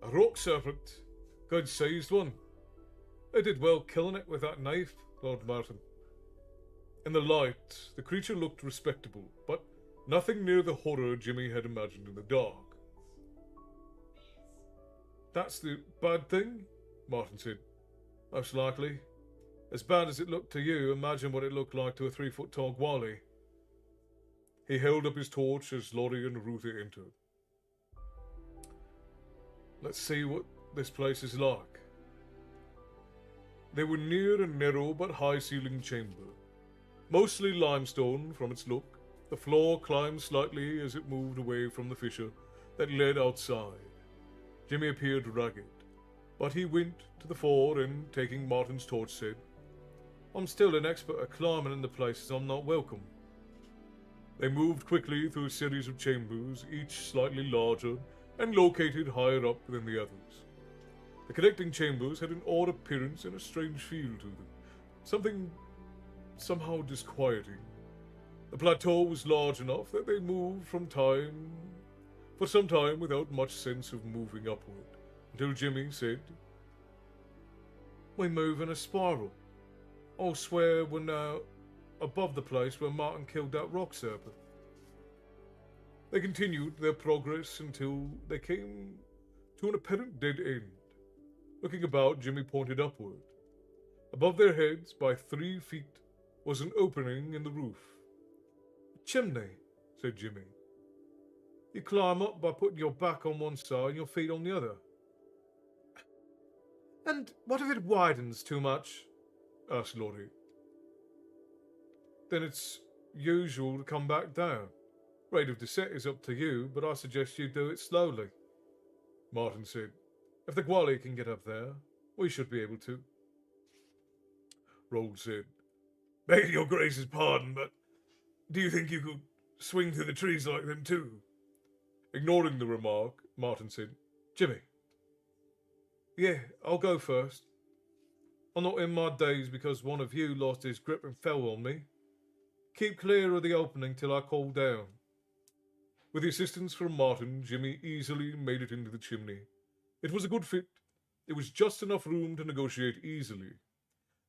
"A rock serpent. Good-sized one. I did well killing it with that knife, Lord Martin." In the light, the creature looked respectable, but nothing near the horror Jimmy had imagined in the dark. "That's the bad thing?" Martin said. "Most likely. As bad as it looked to you, imagine what it looked like to a 3-foot-tall Gwali." He held up his torch as Lottie and Arutha entered. "Let's see what this place is like." They were near a narrow but high-ceilinged chamber. Mostly limestone from its look, the floor climbed slightly as it moved away from the fissure that led outside. Jimmy appeared ragged, but he went to the fore and, taking Martin's torch, said, I'm still an expert at climbing in the places I'm not welcome. They moved quickly through a series of chambers, each slightly larger and located higher up than the others. The connecting chambers had an odd appearance and a strange feel to them, something somehow disquieting. The plateau was large enough that they moved for some time without much sense of moving upward, until Jimmy said, We move in a spiral. I'll swear we're now above the place where Martin killed that rock serpent. They continued their progress until they came to an apparent dead end. Looking about, Jimmy pointed upward. Above their heads, by 3 feet, was an opening in the roof. A chimney, said Jimmy. You climb up by putting your back on one side and your feet on the other. And what if it widens too much? Asked Lottie. Then it's usual to come back down. Rate of descent is up to you, but I suggest you do it slowly. Martin said, If the Gwali can get up there, we should be able to. Rold said, Begging your grace's pardon, but do you think you could swing through the trees like them too? Ignoring the remark, Martin said, Jimmy. Yeah, I'll go first. I'm not in my daze because one of you lost his grip and fell on me. Keep clear of the opening till I call down. With the assistance from Martin, Jimmy easily made it into the chimney. It was a good fit. It was just enough room to negotiate easily.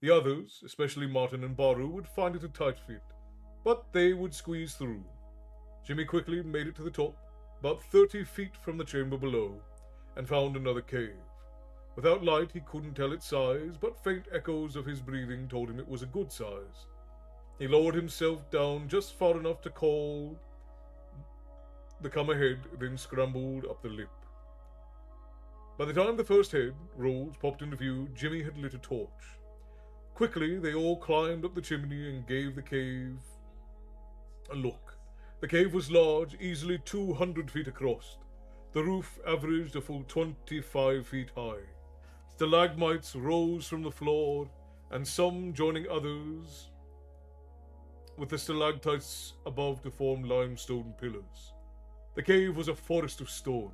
The others, especially Martin and Baru, would find it a tight fit, but they would squeeze through. Jimmy quickly made it to the top, about 30 feet from the chamber below, and found another cave. Without light, he couldn't tell its size, but faint echoes of his breathing told him it was a good size. He lowered himself down just far enough to call the come ahead, then scrambled up the lip. By the time the first head, Rolls, popped into view, Jimmy had lit a torch. Quickly, they all climbed up the chimney and gave the cave a look. The cave was large, easily 200 feet across. The roof averaged a full 25 feet high. Stalagmites rose from the floor, and some joining others, with the stalactites above to form limestone pillars. The cave was a forest of stone.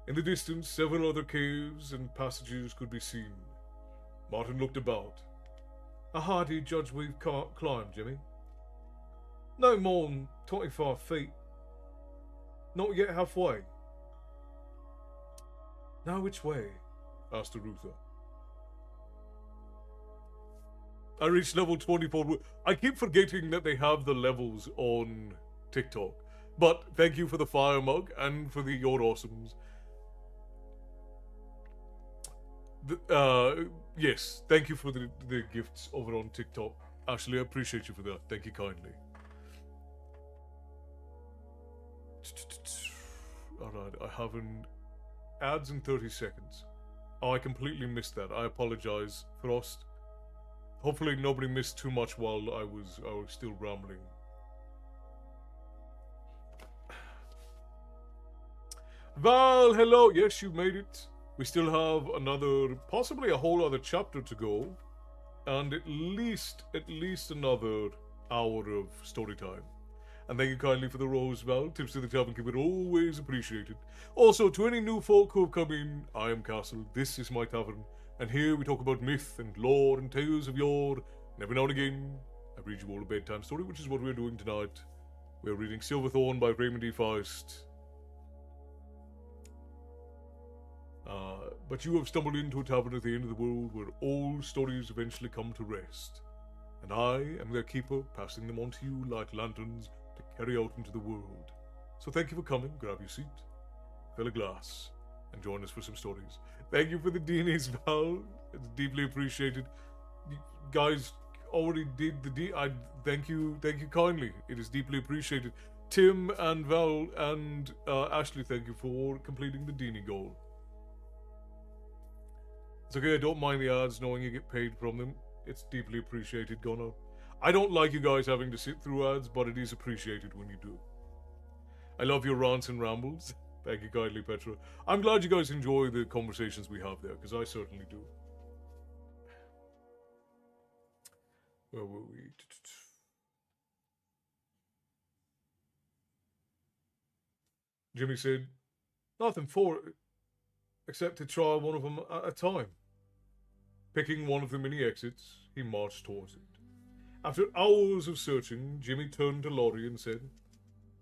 In the distance, several other caves and passages could be seen. Martin looked about. How high do you judge we've climbed, Jimmy? No more than 25 feet. Not yet halfway. Now which way? Asked Arutha. I reached level 24. I keep forgetting that they have the levels on TikTok. But thank you for the fire mug and for your awesomes. Yes, thank you for the gifts over on TikTok. Ashley, I appreciate you for that. Thank you kindly. Alright, I haven't... Ads in 30 seconds. Oh, I completely missed that. I apologize, Frost. Hopefully nobody missed too much while I was still rambling. Val, hello! Yes, you made it. We still have another, possibly a whole other chapter to go. And at least another hour of story time. And thank you kindly for the rose, Val. Tips to the tavern keep it always appreciated. Also, to any new folk who have come in, I am Castle, this is my tavern, and here we talk about myth and lore and tales of yore, and every now and again, I read you all a bedtime story, which is what we're doing tonight. We're reading Silverthorn by Raymond E. Feist. But you have stumbled into a tavern at the end of the world where all stories eventually come to rest. And I am their keeper, passing them on to you like lanterns to carry out into the world. So thank you for coming, grab your seat, fill a glass, and join us for some stories. Thank you for the DNAs, Val. It's deeply appreciated. You guys already did the thank you kindly. It is deeply appreciated. Tim and Val and Ashley, thank you for completing the Dini goal. It's okay, I don't mind the ads knowing you get paid from them. It's deeply appreciated, Gunnar. I don't like you guys having to sit through ads, but it is appreciated when you do. I love your rants and rambles. Thank you kindly, Petra. I'm glad you guys enjoy the conversations we have there, because I certainly do. Where were we? Jimmy said, nothing for it, except to try one of them at a time. Picking one of the many exits, he marched towards it. After hours of searching, Jimmy turned to Laurie and said,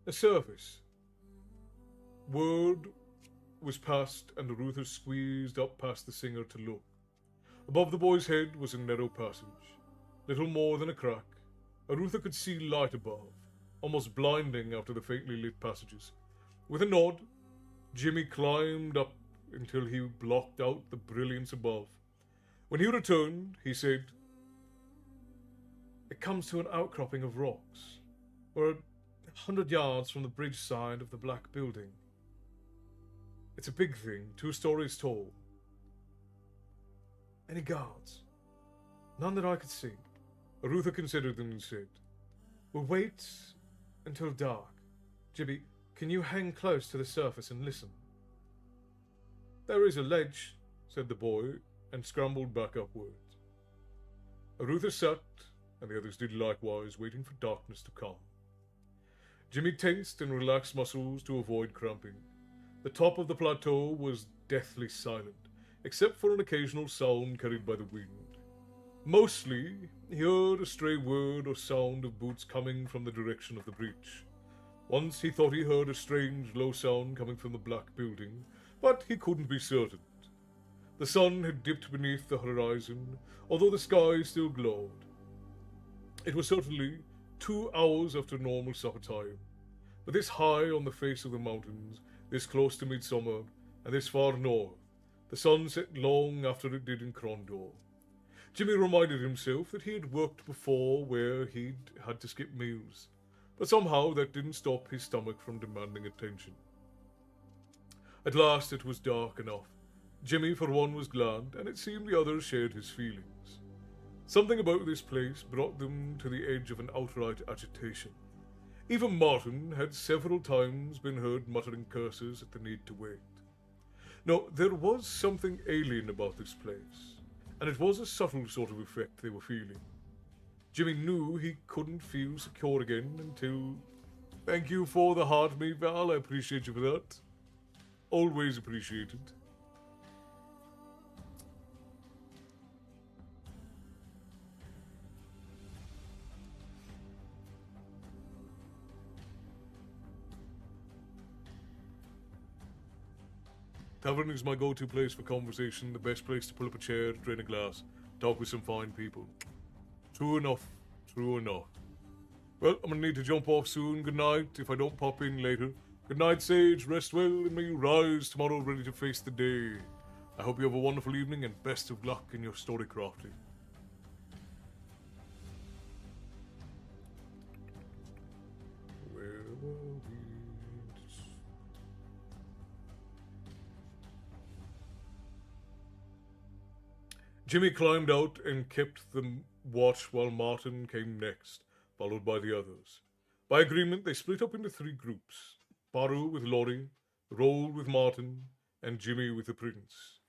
a service. Word was passed, and Arutha squeezed up past the singer to look. Above the boy's head was a narrow passage, little more than a crack. Arutha could see light above, almost blinding after the faintly lit passages. With a nod, Jimmy climbed up until he blocked out the brilliance above. When he returned, he said, it comes to an outcropping of rocks. We're 100 yards from the bridge side of the black building. It's a big thing, 2 stories tall. Any guards? None that I could see. Arutha considered them and said, we'll wait until dark. Jimmy, can you hang close to the surface and listen? There is a ledge, said the boy, and scrambled back upwards. Arutha sat, and the others did likewise, waiting for darkness to come. Jimmy tensed and relaxed muscles to avoid cramping. The top of the plateau was deathly silent, except for an occasional sound carried by the wind. Mostly, he heard a stray word or sound of boots coming from the direction of the bridge. Once he thought he heard a strange, low sound coming from the black building, but he couldn't be certain. The sun had dipped beneath the horizon, although the sky still glowed. It was certainly 2 hours after normal supper time, but this high on the face of the mountains, this close to midsummer, and this far north, the sun set long after it did in Krondor. Jimmy reminded himself that he had worked before where he'd had to skip meals, but somehow that didn't stop his stomach from demanding attention. At last it was dark enough. Jimmy, for one, was glad, and it seemed the others shared his feelings. Something about this place brought them to the edge of an outright agitation. Even Martin had several times been heard muttering curses at the need to wait. No, there was something alien about this place, and it was a subtle sort of effect they were feeling. Jimmy knew he couldn't feel secure again until... Thank you for the heart, mate, Val. I appreciate you for that. Always appreciated. Tavern is my go-to place for conversation, the best place to pull up a chair, drain a glass, talk with some fine people. True enough. True enough. Well, I'm gonna need to jump off soon. Good night, if I don't pop in later. Good night, Sage. Rest well, and may you rise tomorrow ready to face the day. I hope you have a wonderful evening, and best of luck in your story crafting. Where were we? Jimmy climbed out and kept the watch while Martin came next, followed by the others. By agreement, they split up into 3 groups. Baru with Laurie, Roll with Martin, and Jimmy with the prince.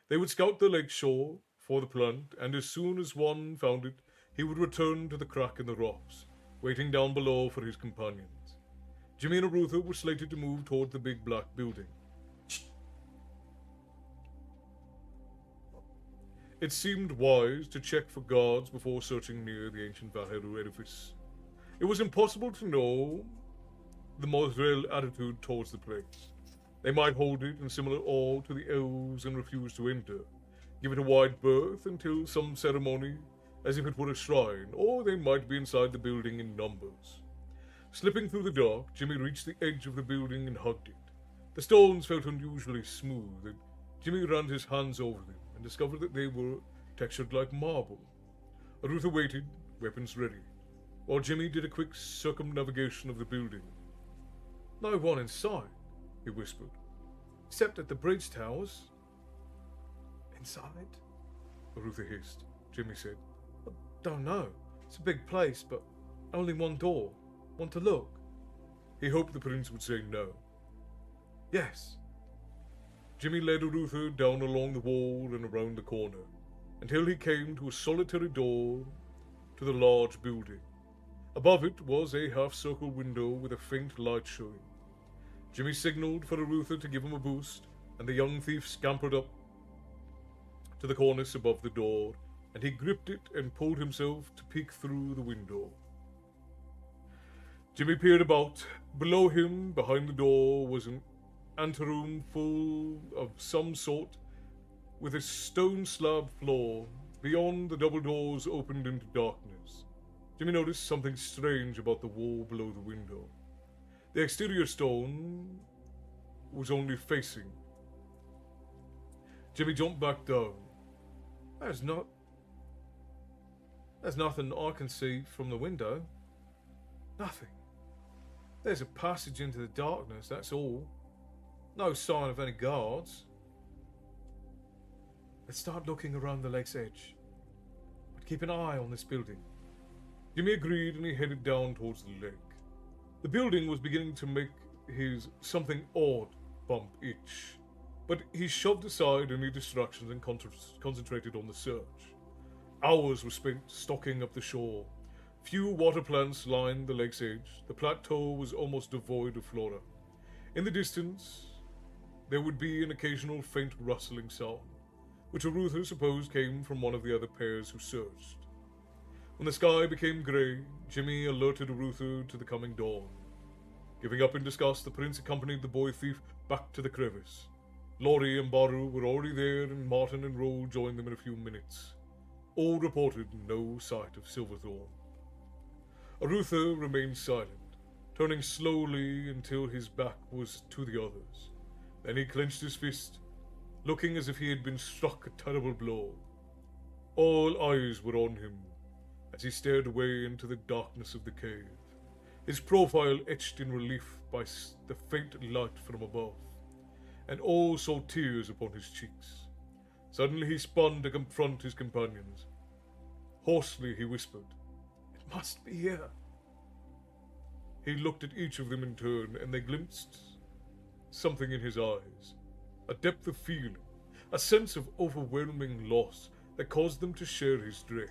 They would scout the lake shore for the plant, and as soon as one found it, he would return to the crack in the rocks, waiting down below for his companions. Jimmy and Arutha were slated to move toward the big black building. It seemed wise to check for guards before searching near the ancient Valheru edifice. It was impossible to know the Mothrail attitude towards the place. They might hold it in similar awe to the elves and refuse to enter, give it a wide berth until some ceremony, as if it were a shrine, or they might be inside the building in numbers. Slipping through the dark, Jimmy reached the edge of the building and hugged it. The stones felt unusually smooth, and Jimmy ran his hands over them and discovered that they were textured like marble. Arutha waited, weapons ready, while Jimmy did a quick circumnavigation of the building. No one inside, he whispered, except at the bridge towers. Inside? Arutha hissed. Jimmy said, I don't know. It's a big place, but only one door. Want to look? He hoped the prince would say no. Yes. Jimmy led Arutha down along the wall and around the corner, until he came to a solitary door to the large building. Above it was a half-circle window with a faint light showing. Jimmy signaled for Arutha to give him a boost, and the young thief scampered up to the cornice above the door, and he gripped it and pulled himself to peek through the window. Jimmy peered about. Below him, behind the door, was an anteroom full of some sort, with a stone slab floor. Beyond, the double doors opened into darkness. Jimmy noticed something strange about the wall below the window. The exterior stone was only facing. Jimmy jumped back down. There's nothing I can see from the window. Nothing. There's a passage into the darkness, that's all. No sign of any guards. Let's start looking around the lake's edge. But keep an eye on this building. Jimmy agreed and he headed down towards the lake. The building was beginning to make his something odd bump itch, but he shoved aside any distractions and concentrated on the search. Hours were spent stalking up the shore. Few water plants lined the lake's edge. The plateau was almost devoid of flora. In the distance, there would be an occasional faint rustling sound, which Arutha supposed came from one of the other pairs who searched. When the sky became grey, Jimmy alerted Arutha to the coming dawn. Giving up in disgust, the prince accompanied the boy thief back to the crevice. Laurie and Baru were already there, and Martin and Roll joined them in a few minutes. All reported no sight of Silverthorn. Arutha remained silent, turning slowly until his back was to the others. Then he clenched his fist, looking as if he had been struck a terrible blow. All eyes were on him as he stared away into the darkness of the cave, his profile etched in relief by the faint light from above, and all saw tears upon his cheeks. Suddenly he spun to confront his companions. Hoarsely he whispered, "It must be here." He looked at each of them in turn, and they glimpsed something in his eyes, a depth of feeling, a sense of overwhelming loss that caused them to share his dread.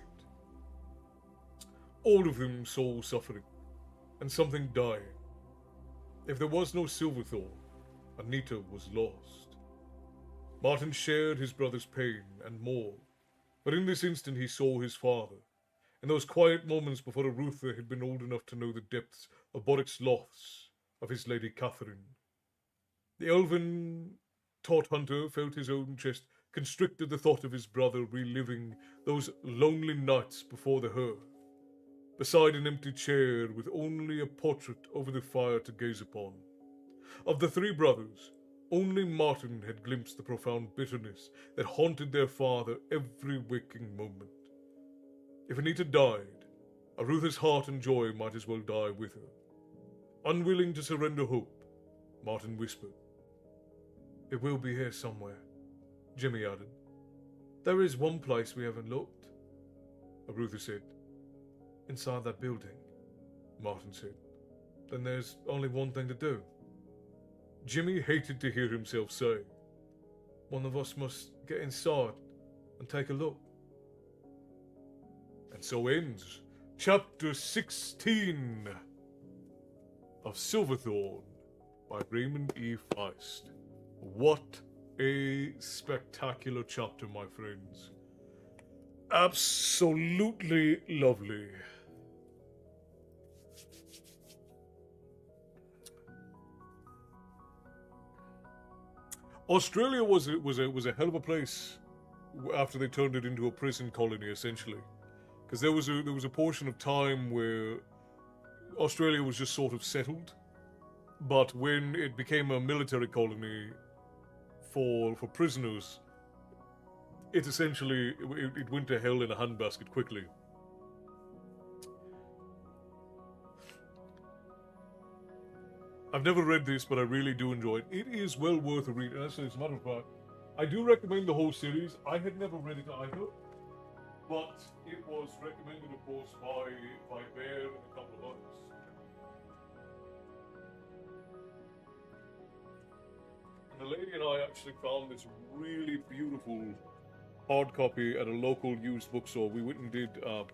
All of them saw suffering, and something dying. If there was no Silverthorn, Anita was lost. Martin shared his brother's pain and more, but in this instant he saw his father. In those quiet moments before Arutha had been old enough to know the depths of Boric's loss of his Lady Catherine. The elven taught hunter felt his own chest constrict at the thought of his brother reliving those lonely nights before the hearth, beside an empty chair with only a portrait over the fire to gaze upon. Of the three brothers, only Martin had glimpsed the profound bitterness that haunted their father every waking moment. If Anita died, Arutha's heart and joy might as well die with her. Unwilling to surrender hope, Martin whispered, "It will be here somewhere," Jimmy added. "There is one place we haven't looked," Arutha said. "Inside that building," Martin said. "Then there's only one thing to do." Jimmy hated to hear himself say, "One of us must get inside and take a look." And so ends Chapter 16 of Silverthorn by Raymond E. Feist. What a spectacular chapter, my friends. Absolutely lovely. Australia was a hell of a place after they turned it into a prison colony, essentially, because there was a portion of time where Australia was just sort of settled, but when it became a military colony for prisoners, it essentially it went to hell in a handbasket quickly. I've never read this, but I really do enjoy it. It is well worth a read. And as a matter of fact, I do recommend the whole series. I had never read it either, but it was recommended, of course, by Bear and a couple of others. And the lady and I actually found this really beautiful hard copy at a local used bookstore. We went and did. Oh,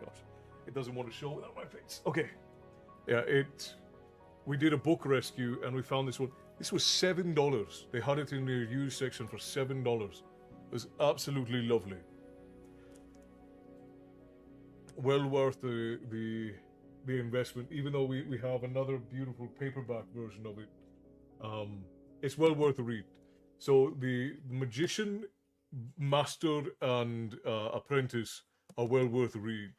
gosh, it doesn't want to show without my face. Okay, yeah, it. We did a book rescue and we found this one. This was $7. They had it in their used section for $7. It was absolutely lovely. Well worth the investment, even though we have another beautiful paperback version of it. It's well worth a read. So the magician, master, and apprentice are well worth a read.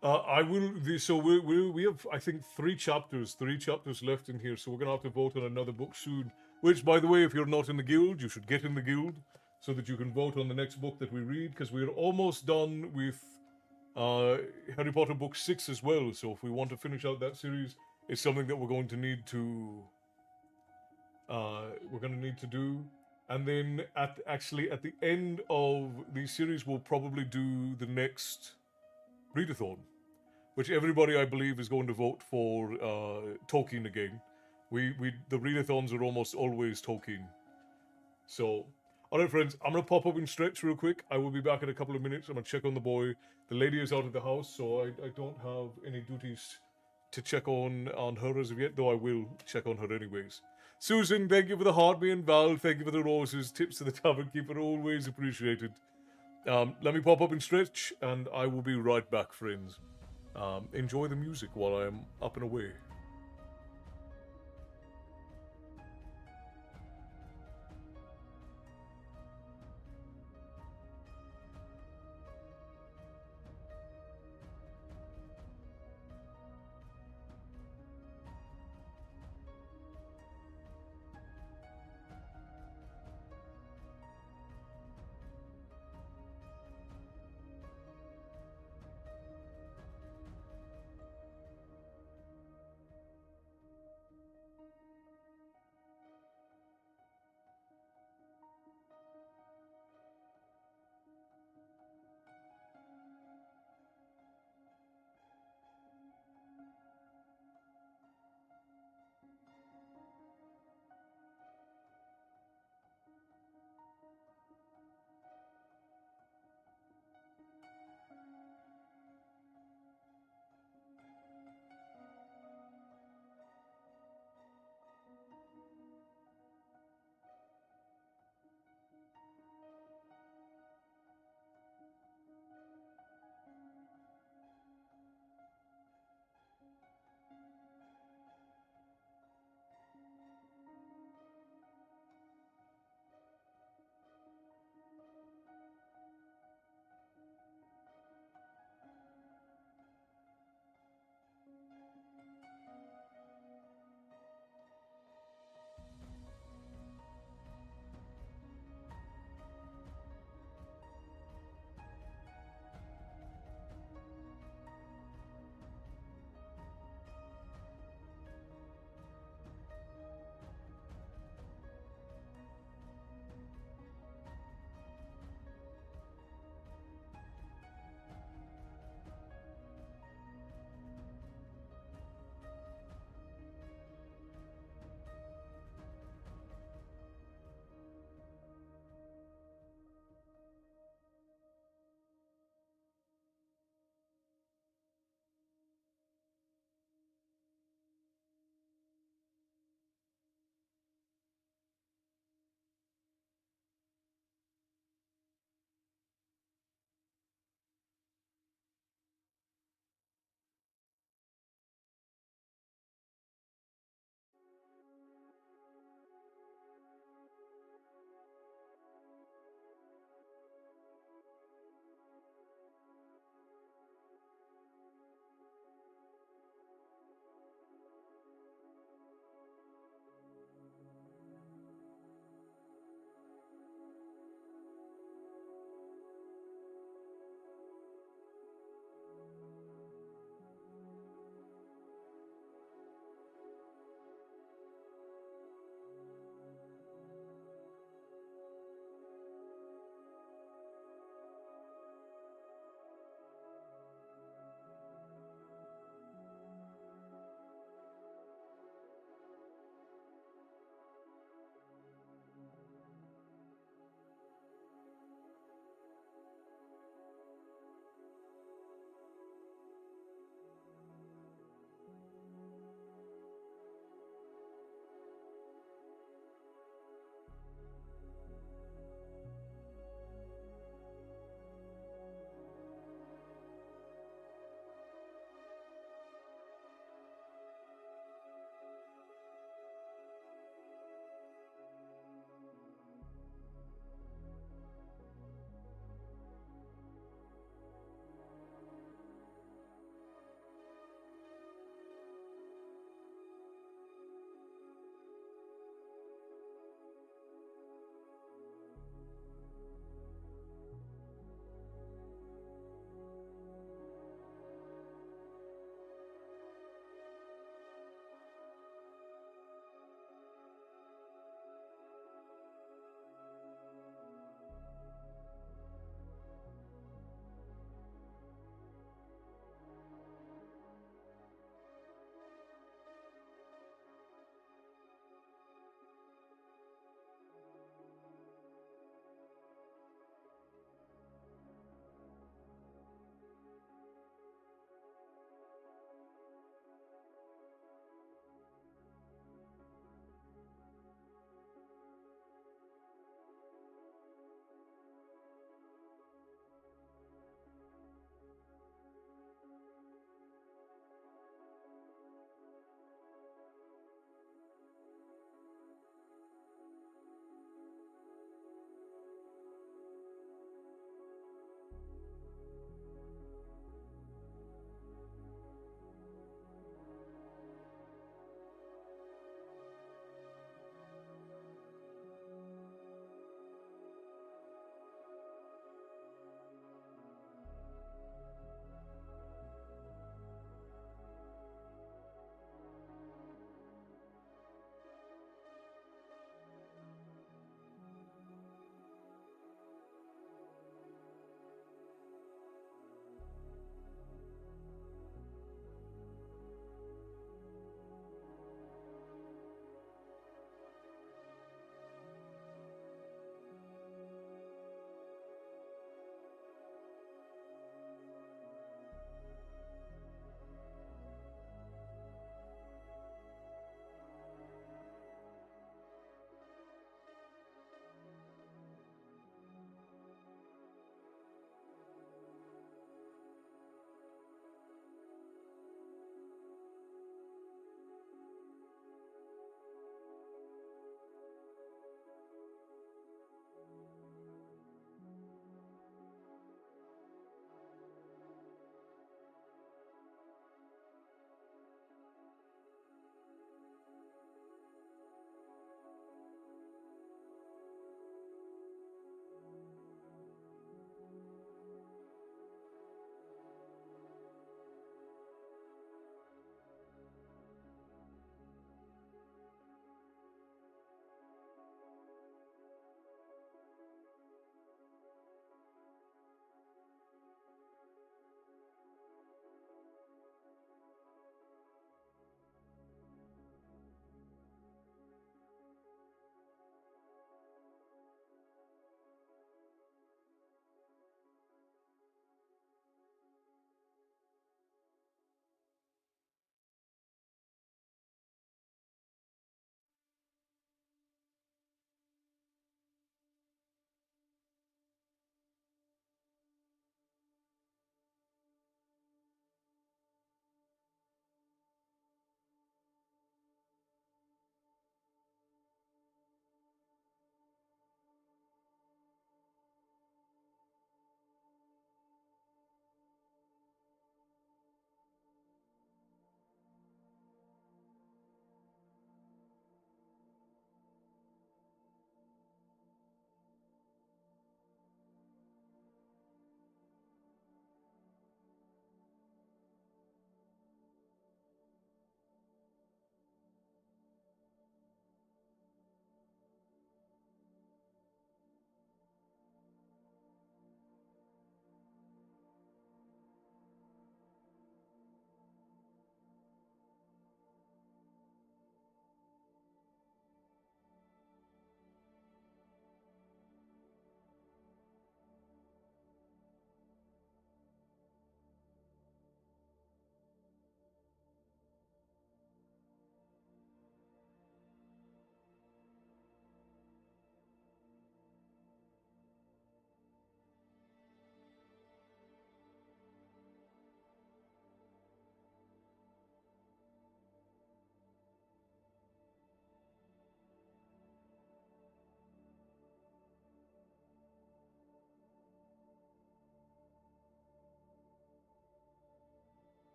I will. So we have, I think, three chapters left in here. So we're gonna have to vote on another book soon. Which, by the way, if you're not in the guild, you should get in the guild so that you can vote on the next book that we read. Because we're almost done with Harry Potter book 6 as well. So if we want to finish out that series, it's something that we're going to need to. We're going to need to do. And then at the end of the series, we'll probably do the next readathon, which everybody I believe is going to vote for Tolkien again. The readathons are almost always Tolkien. So, all right, friends, I'm gonna pop up and stretch real quick. I will be back in a couple of minutes. I'm gonna check on the boy. The lady is out of the house, so I don't have any duties to check on her as of yet, though I will check on her anyways. Susan, thank you for the heart. Me and Val, thank you for the roses. Tips to the tavern keeper, always appreciated. Let me pop up and stretch, and I will be right back, friends. Enjoy the music while I am up and away.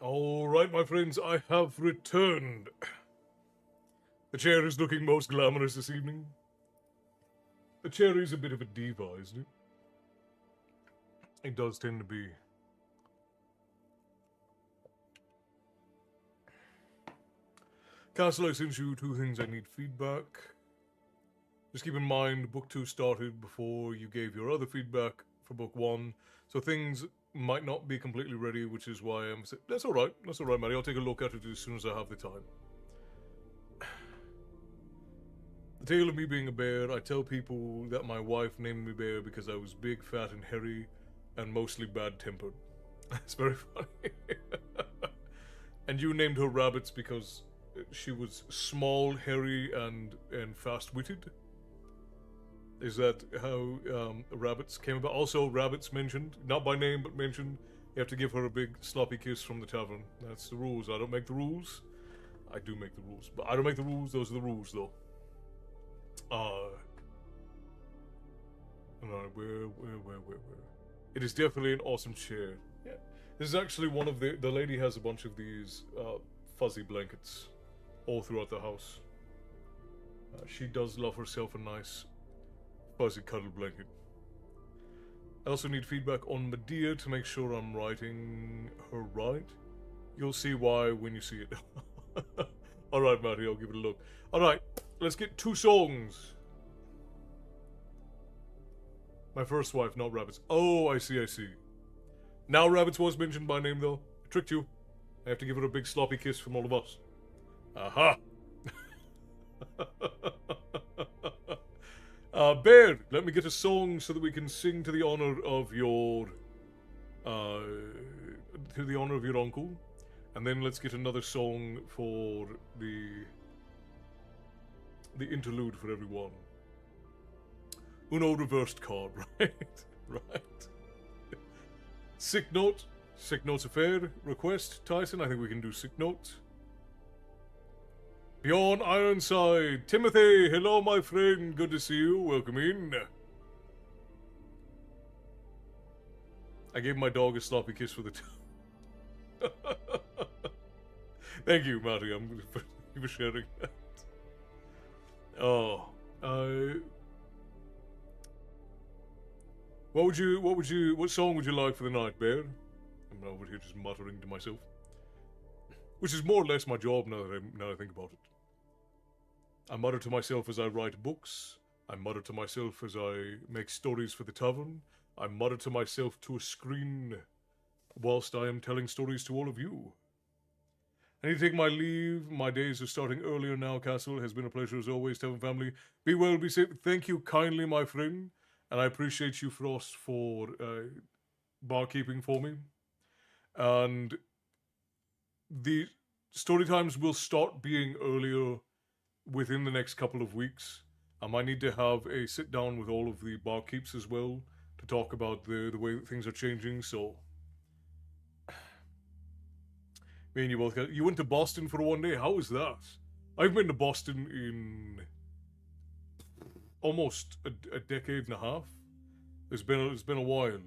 All right, my friends, I have returned. The chair is looking most glamorous this evening. The cherry's a bit of a diva, isn't it? It does tend to be. Castle, I sent you 2 things I need feedback. Just keep in mind, book 2 started before you gave your other feedback for book 1, so things might not be completely ready, which is why I'm saying, that's alright, Matty, I'll take a look at it as soon as I have the time. The tale of me being a bear, I tell people that my wife named me Bear because I was big, fat, and hairy, and mostly bad-tempered. That's very funny. And you named her Rabbits because she was small, hairy, and fast-witted? Is that how Rabbits came about? Also, Rabbits mentioned, not by name, but mentioned. You have to give her a big sloppy kiss from the tavern. That's the rules. I don't make the rules. I do make the rules. But I don't make the rules. Those are the rules, though. Alright, where? It is definitely an awesome chair. Yeah. This is actually one of the lady has a bunch of these fuzzy blankets all throughout the house. She does love herself a nice fuzzy cuddle blanket. I also need feedback on Medea to make sure I'm writing her right. You'll see why when you see it. Alright, Matty, I'll give it a look. Alright, let's get 2 songs. My first wife, not Rabbits. Oh, I see. Now Rabbits was mentioned by name, though. I tricked you. I have to give her a big sloppy kiss from all of us. Aha! Bear, let me get a song so that we can sing to the honor of your... to the honor of your uncle. And then let's get another song for the interlude for everyone. Uno reversed card, right? Right. Sick note. Sick note's a fair request, Tyson. I think we can do sick note. Bjorn Ironside. Timothy, hello, my friend. Good to see you. Welcome in. I gave my dog a sloppy kiss for the... Thank you, Matty. Thank you for sharing that. Oh, what song would you like for the night, Bear? I'm over here just muttering to myself, which is more or less my job now that I think about it. I mutter to myself as I write books. I mutter to myself as I make stories for the tavern. I mutter to myself to a screen whilst I am telling stories to all of you. I need to take my leave. My days are starting earlier now, Castle. It has been a pleasure as always, Tavern family. Be well, be safe. Thank you kindly, my friend. And I appreciate you, Frost, for barkeeping for me. And the story times will start being earlier within the next couple of weeks. I might need to have a sit down with all of the barkeeps as well to talk about the way that things are changing, so... Me and you both got... You went to Boston for one day? How was that? I've been to Boston in... almost a decade and a half. It's been a while.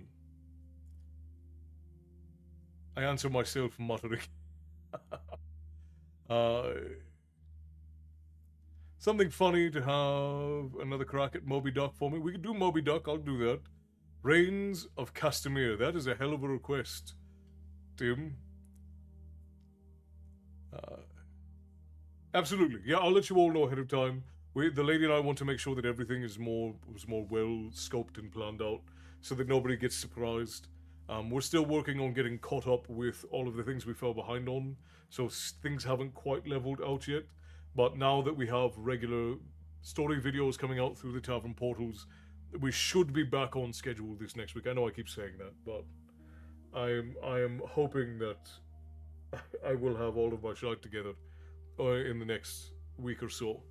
I answer myself muttering. Something funny to have another crack at Moby Duck for me. We could do Moby Duck, I'll do that. Reigns of Castamere. That is a hell of a request, Tim. Absolutely. Yeah, I'll let you all know ahead of time. The lady and I want to make sure that everything was more well scoped and planned out so that nobody gets surprised. We're still working on getting caught up with all of the things we fell behind on, so things haven't quite leveled out yet. But now that we have regular story videos coming out through the tavern portals, we should be back on schedule this next week. I know I keep saying that, but I am hoping that I will have all of my shite together in the next week or so.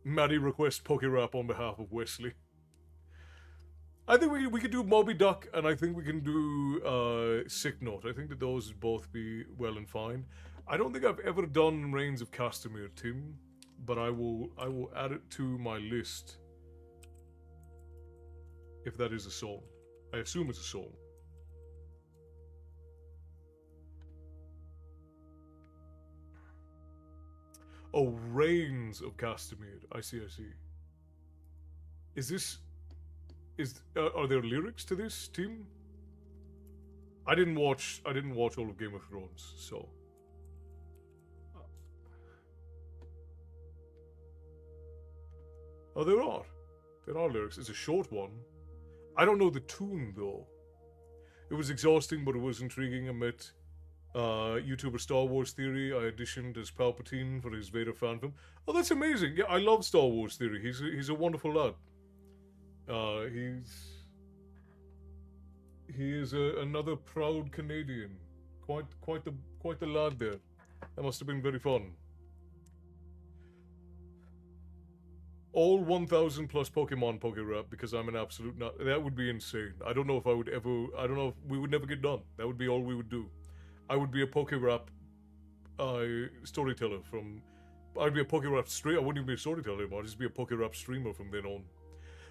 Maddie requests Poke Rap on behalf of Wesley. I think we could do Moby Duck, and I think we can do Sick Note. I think that those would both be well and fine. I don't think I've ever done Reigns of Castamere, Tim, but I will add it to my list. If that is a song. I assume it's a song. Oh, Reigns of Castamere. I see, I see. Is this... are there lyrics to this, team? I didn't watch all of Game of Thrones, so... Oh, there are. There are lyrics. It's a short one. I don't know the tune, though. It was exhausting, but it was intriguing. I met YouTuber Star Wars Theory. I auditioned as Palpatine for his Vader fan film. Oh, that's amazing. Yeah, I love Star Wars Theory. He's a wonderful lad. He is another proud Canadian. Quite the lad there. That must have been very fun. All 1,000 plus Pokemon Pokerap because I'm an absolute nut. That would be insane. I don't know if I would ever. I don't know if we would never get done. That would be all we would do. I would be a Pokerap storyteller from. I'd be a Pokerap streamer. I wouldn't even be a storyteller anymore. I'd just be a Pokerap streamer from then on.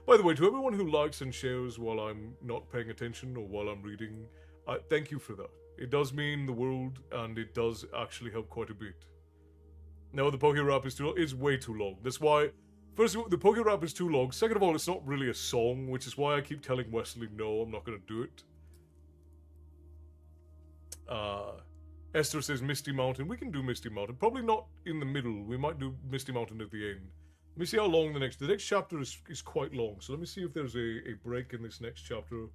By the way, to everyone who likes and shares while I'm not paying attention or while I'm reading, thank you for that. It does mean the world, and it does actually help quite a bit. No, the Pokerap is way too long. That's why. First of all, the Pokerap is too long. Second of all, it's not really a song, which is why I keep telling Wesley, no, I'm not going to do it. Esther says Misty Mountain. We can do Misty Mountain. Probably not in the middle. We might do Misty Mountain at the end. Let me see how long the next chapter is quite long. So let me see if there's a break in this next chapter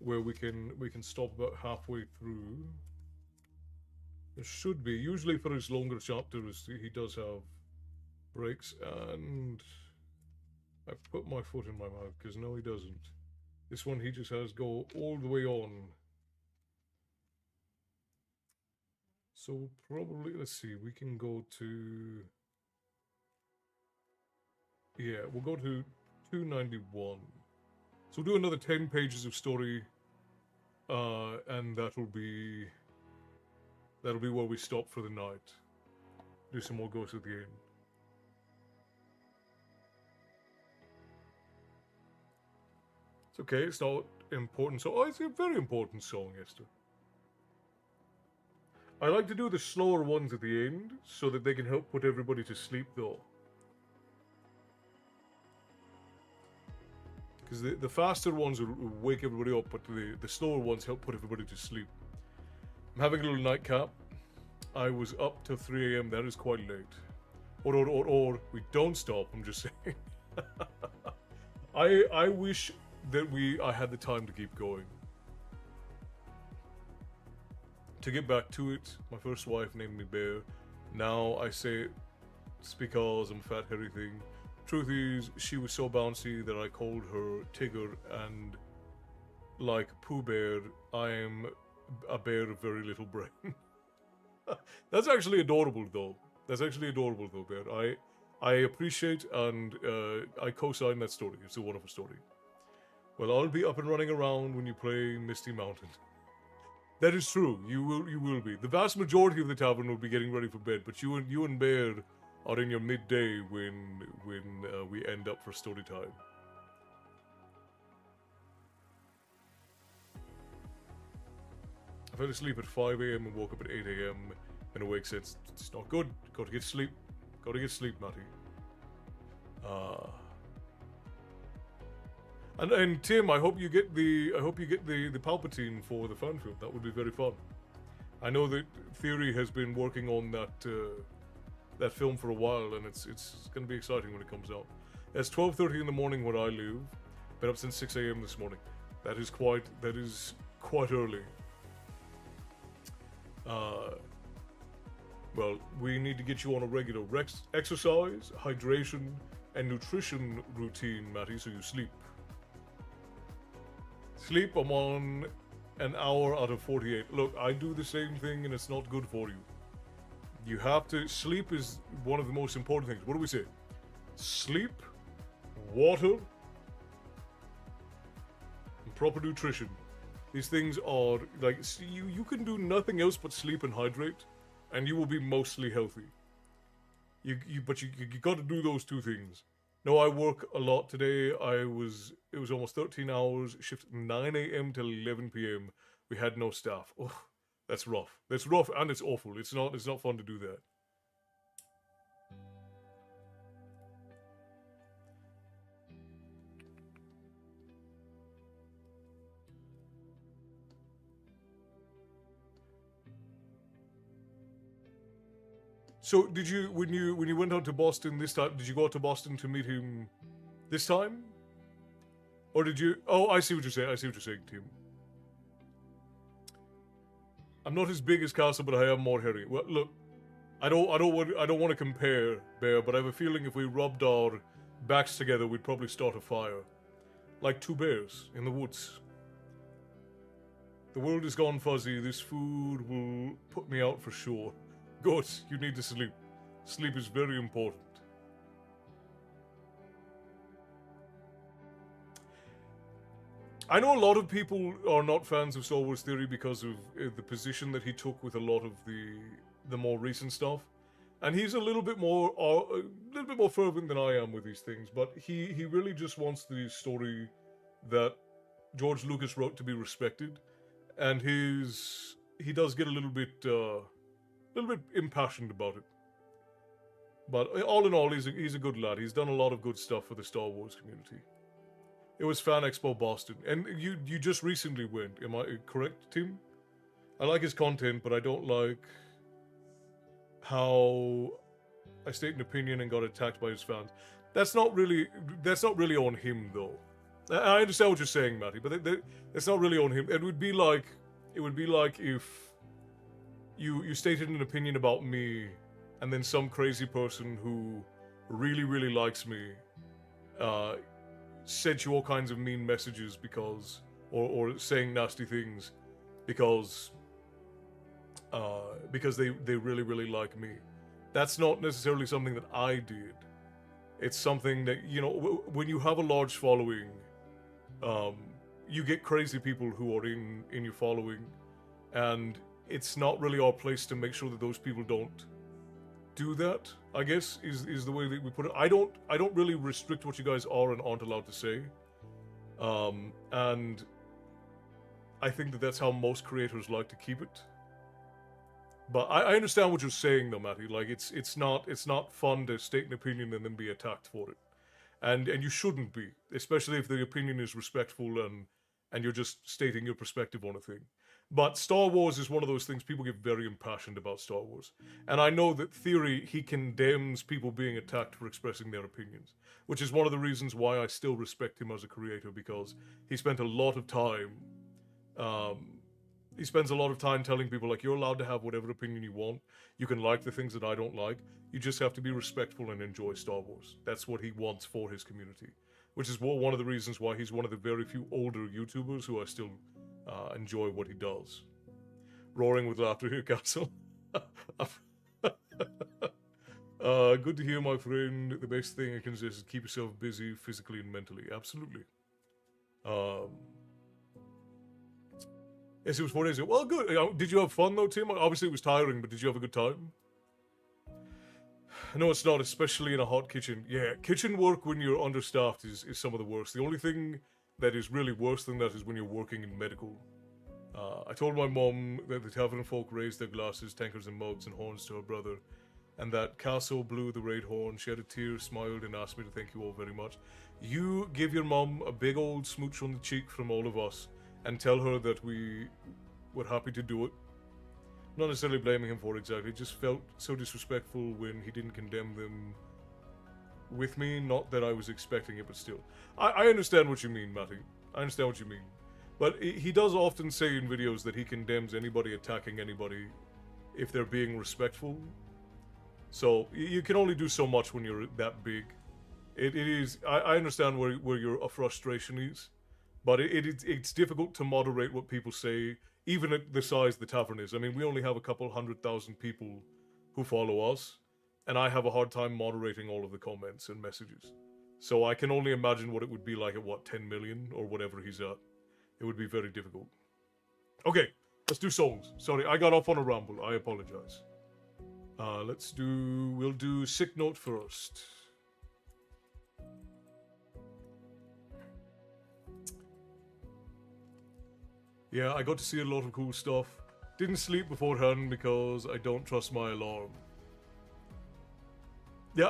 where we can stop about halfway through. There should be. Usually for his longer chapters, he does have breaks, and I put my foot in my mouth because no, he doesn't. This one he just has go all the way on. So probably, let's see, we can go to, yeah, we'll go to 291. So we'll do another 10 pages of story, and that'll be where we stop for the night. Do some more ghosts at the end. It's okay, it's not important. So, it's a very important song, Esther. I like to do the slower ones at the end so that they can help put everybody to sleep, though. Because the faster ones will wake everybody up, but the slower ones help put everybody to sleep. I'm having a little nightcap. I was up till 3 a.m. That is quite late. Or we don't stop. I'm just saying. I wish that I had the time to keep going. To get back to it, my first wife named me Bear. Now I say it's because I'm a fat hairy thing. Truth is, she was so bouncy that I called her Tigger, and like Pooh Bear, I am a bear of very little brain. That's actually adorable, though. Bear. I appreciate and I co-sign that story. It's a wonderful story. Well, I'll be up and running around when you play Misty Mountain. That is true. You will be. The vast majority of the tavern will be getting ready for bed, but you and Bear are in your midday when we end up for story time. I fell asleep at 5 a.m. and woke up at 8 a.m. and awake said, it's not good. Got to get sleep. Got to get sleep, Matty. And Tim, I hope you get the Palpatine for the fan film. That would be very fun. I know that Theory has been working on that film for a while, and it's going to be exciting when it comes out. It's 12:30 in the morning where I live. Been up since 6 a.m. this morning. That is quite early. Well, we need to get you on a regular exercise, hydration, and nutrition routine, Matty, so you sleep. Sleep, I'm on an hour out of 48. Look, I do the same thing and it's not good for you. You have to, sleep is one of the most important things. What do we say? Sleep, water, and proper nutrition. These things are, like, you can do nothing else but sleep and hydrate, and you will be mostly healthy. But you got to do those two things. No, I work a lot today. It was almost 13 hours, shift 9 a.m. till 11 p.m. We had no staff. Oh, that's rough. That's rough and it's awful. It's not fun to do that. So did you when you went out to Boston this time? Did you go out to Boston to meet him this time, or did you? Oh, I see what you're saying. I see what you're saying, Tim. I'm not as big as Castle, but I am more hairy. Well, look, I don't want to compare, Bear, but I have a feeling if we rubbed our backs together, we'd probably start a fire, like two bears in the woods. The world has gone fuzzy. This food will put me out for sure. Good, you need to sleep. Sleep is very important. I know a lot of people are not fans of Star Wars Theory because of the position that he took with a lot of the more recent stuff, and he's a little bit more fervent than I am with these things. But he really just wants the story that George Lucas wrote to be respected, and he does get a little bit impassioned about it. But all in all, he's a good lad. He's done a lot of good stuff for the Star Wars community. It was Fan Expo Boston, and you just recently went. Am I correct, Tim? I like his content, but I don't like how I state an opinion and got attacked by his fans. That's not really on him though. I understand what you're saying, Matty, but that's not really on him. It would be like if you stated an opinion about me, and then some crazy person who really likes me sent you all kinds of mean messages because, or saying nasty things because they really like me. That's not necessarily something that I did. It's something that, you know, when you have a large following, you get crazy people who are in your following, and it's not really our place to make sure that those people don't do that, I guess, is the way that we put it. I don't really restrict what you guys are and aren't allowed to say. And I think that that's how most creators like to keep it. But I understand what you're saying though, Matty. Like it's not fun to state an opinion and then be attacked for it. And you shouldn't be, especially if the opinion is respectful and you're just stating your perspective on a thing. But Star Wars is one of those things people get very impassioned about Star Wars. And I know that Theory, he condemns people being attacked for expressing their opinions, which is one of the reasons why I still respect him as a creator, because he spent a lot of time, he spends a lot of time telling people, like, you're allowed to have whatever opinion you want. You can like the things that I don't like. You just have to be respectful and enjoy Star Wars. That's what he wants for his community, which is one of the reasons why he's one of the very few older YouTubers who I still enjoy what he does. Roaring with laughter here, Castle. Good to hear, my friend. The best thing I can say is keep yourself busy physically and mentally. Absolutely. Yes, it was 4 days ago. Well, good. Did you have fun though, Tim? Obviously it was tiring, but did you have a good time? No, it's not, especially in a hot kitchen. Yeah, kitchen work when you're understaffed is some of the worst. The only thing that is really worse than that is when you're working in medical. I told my mom that the tavern folk raised their glasses, tankards and mugs and horns to her brother, and that Castle blew the raid horn, shed a tear, smiled, and asked me to thank you all very much. You give your mom a big old smooch on the cheek from all of us, and tell her that we were happy to do it. Not necessarily blaming him for it exactly, it just felt so disrespectful when he didn't condemn them with me. Not that I was expecting it, but still. I understand what you mean, Matty. I understand what you mean. But he does often say in videos that he condemns anybody attacking anybody if they're being respectful. So you can only do so much when you're that big. It is. I understand where your frustration is, but it's difficult to moderate what people say, even at the size the tavern is. I mean, we only have a couple 100,000 people who follow us, and I have a hard time moderating all of the comments and messages. So I can only imagine what it would be like at, what, 10 million or whatever he's at. It would be very difficult. Okay, let's do songs. Sorry, I got off on a ramble. I apologize. We'll do Sick Note first. Yeah, I got to see a lot of cool stuff. Didn't sleep beforehand because I don't trust my alarm. Yeah,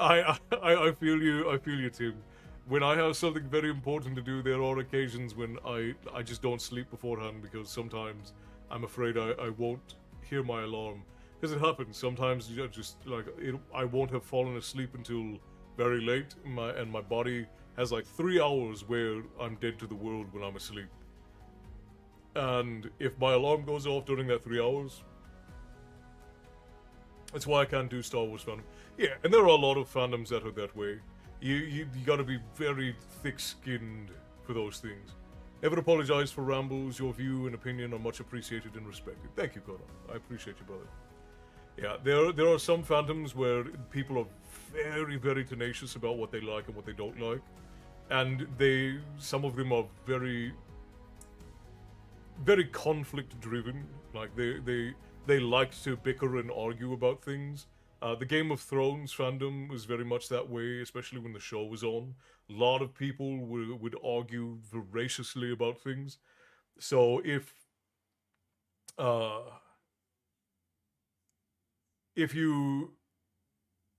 I feel you, Tim. When I have something very important to do, there are occasions when I just don't sleep beforehand because sometimes I'm afraid I won't hear my alarm. because it happens sometimes. You just like I won't have fallen asleep until very late. My body has like 3 hours where I'm dead to the world when I'm asleep. And if my alarm goes off during that 3 hours, that's why I can't do Star Wars fandom. Yeah, and there are a lot of fandoms that are that way. You got to be very thick-skinned for those things. Never apologize for rambles. Your view and opinion are much appreciated and respected. Thank you, Connor. I appreciate you, brother. Yeah, there are some fandoms where people are very, very tenacious about what they like and what they don't like, and some of them are very, very conflict driven. Like they like to bicker and argue about things. The Game of Thrones fandom was very much that way, especially when the show was on. A lot of people would argue voraciously about things. So uh, if you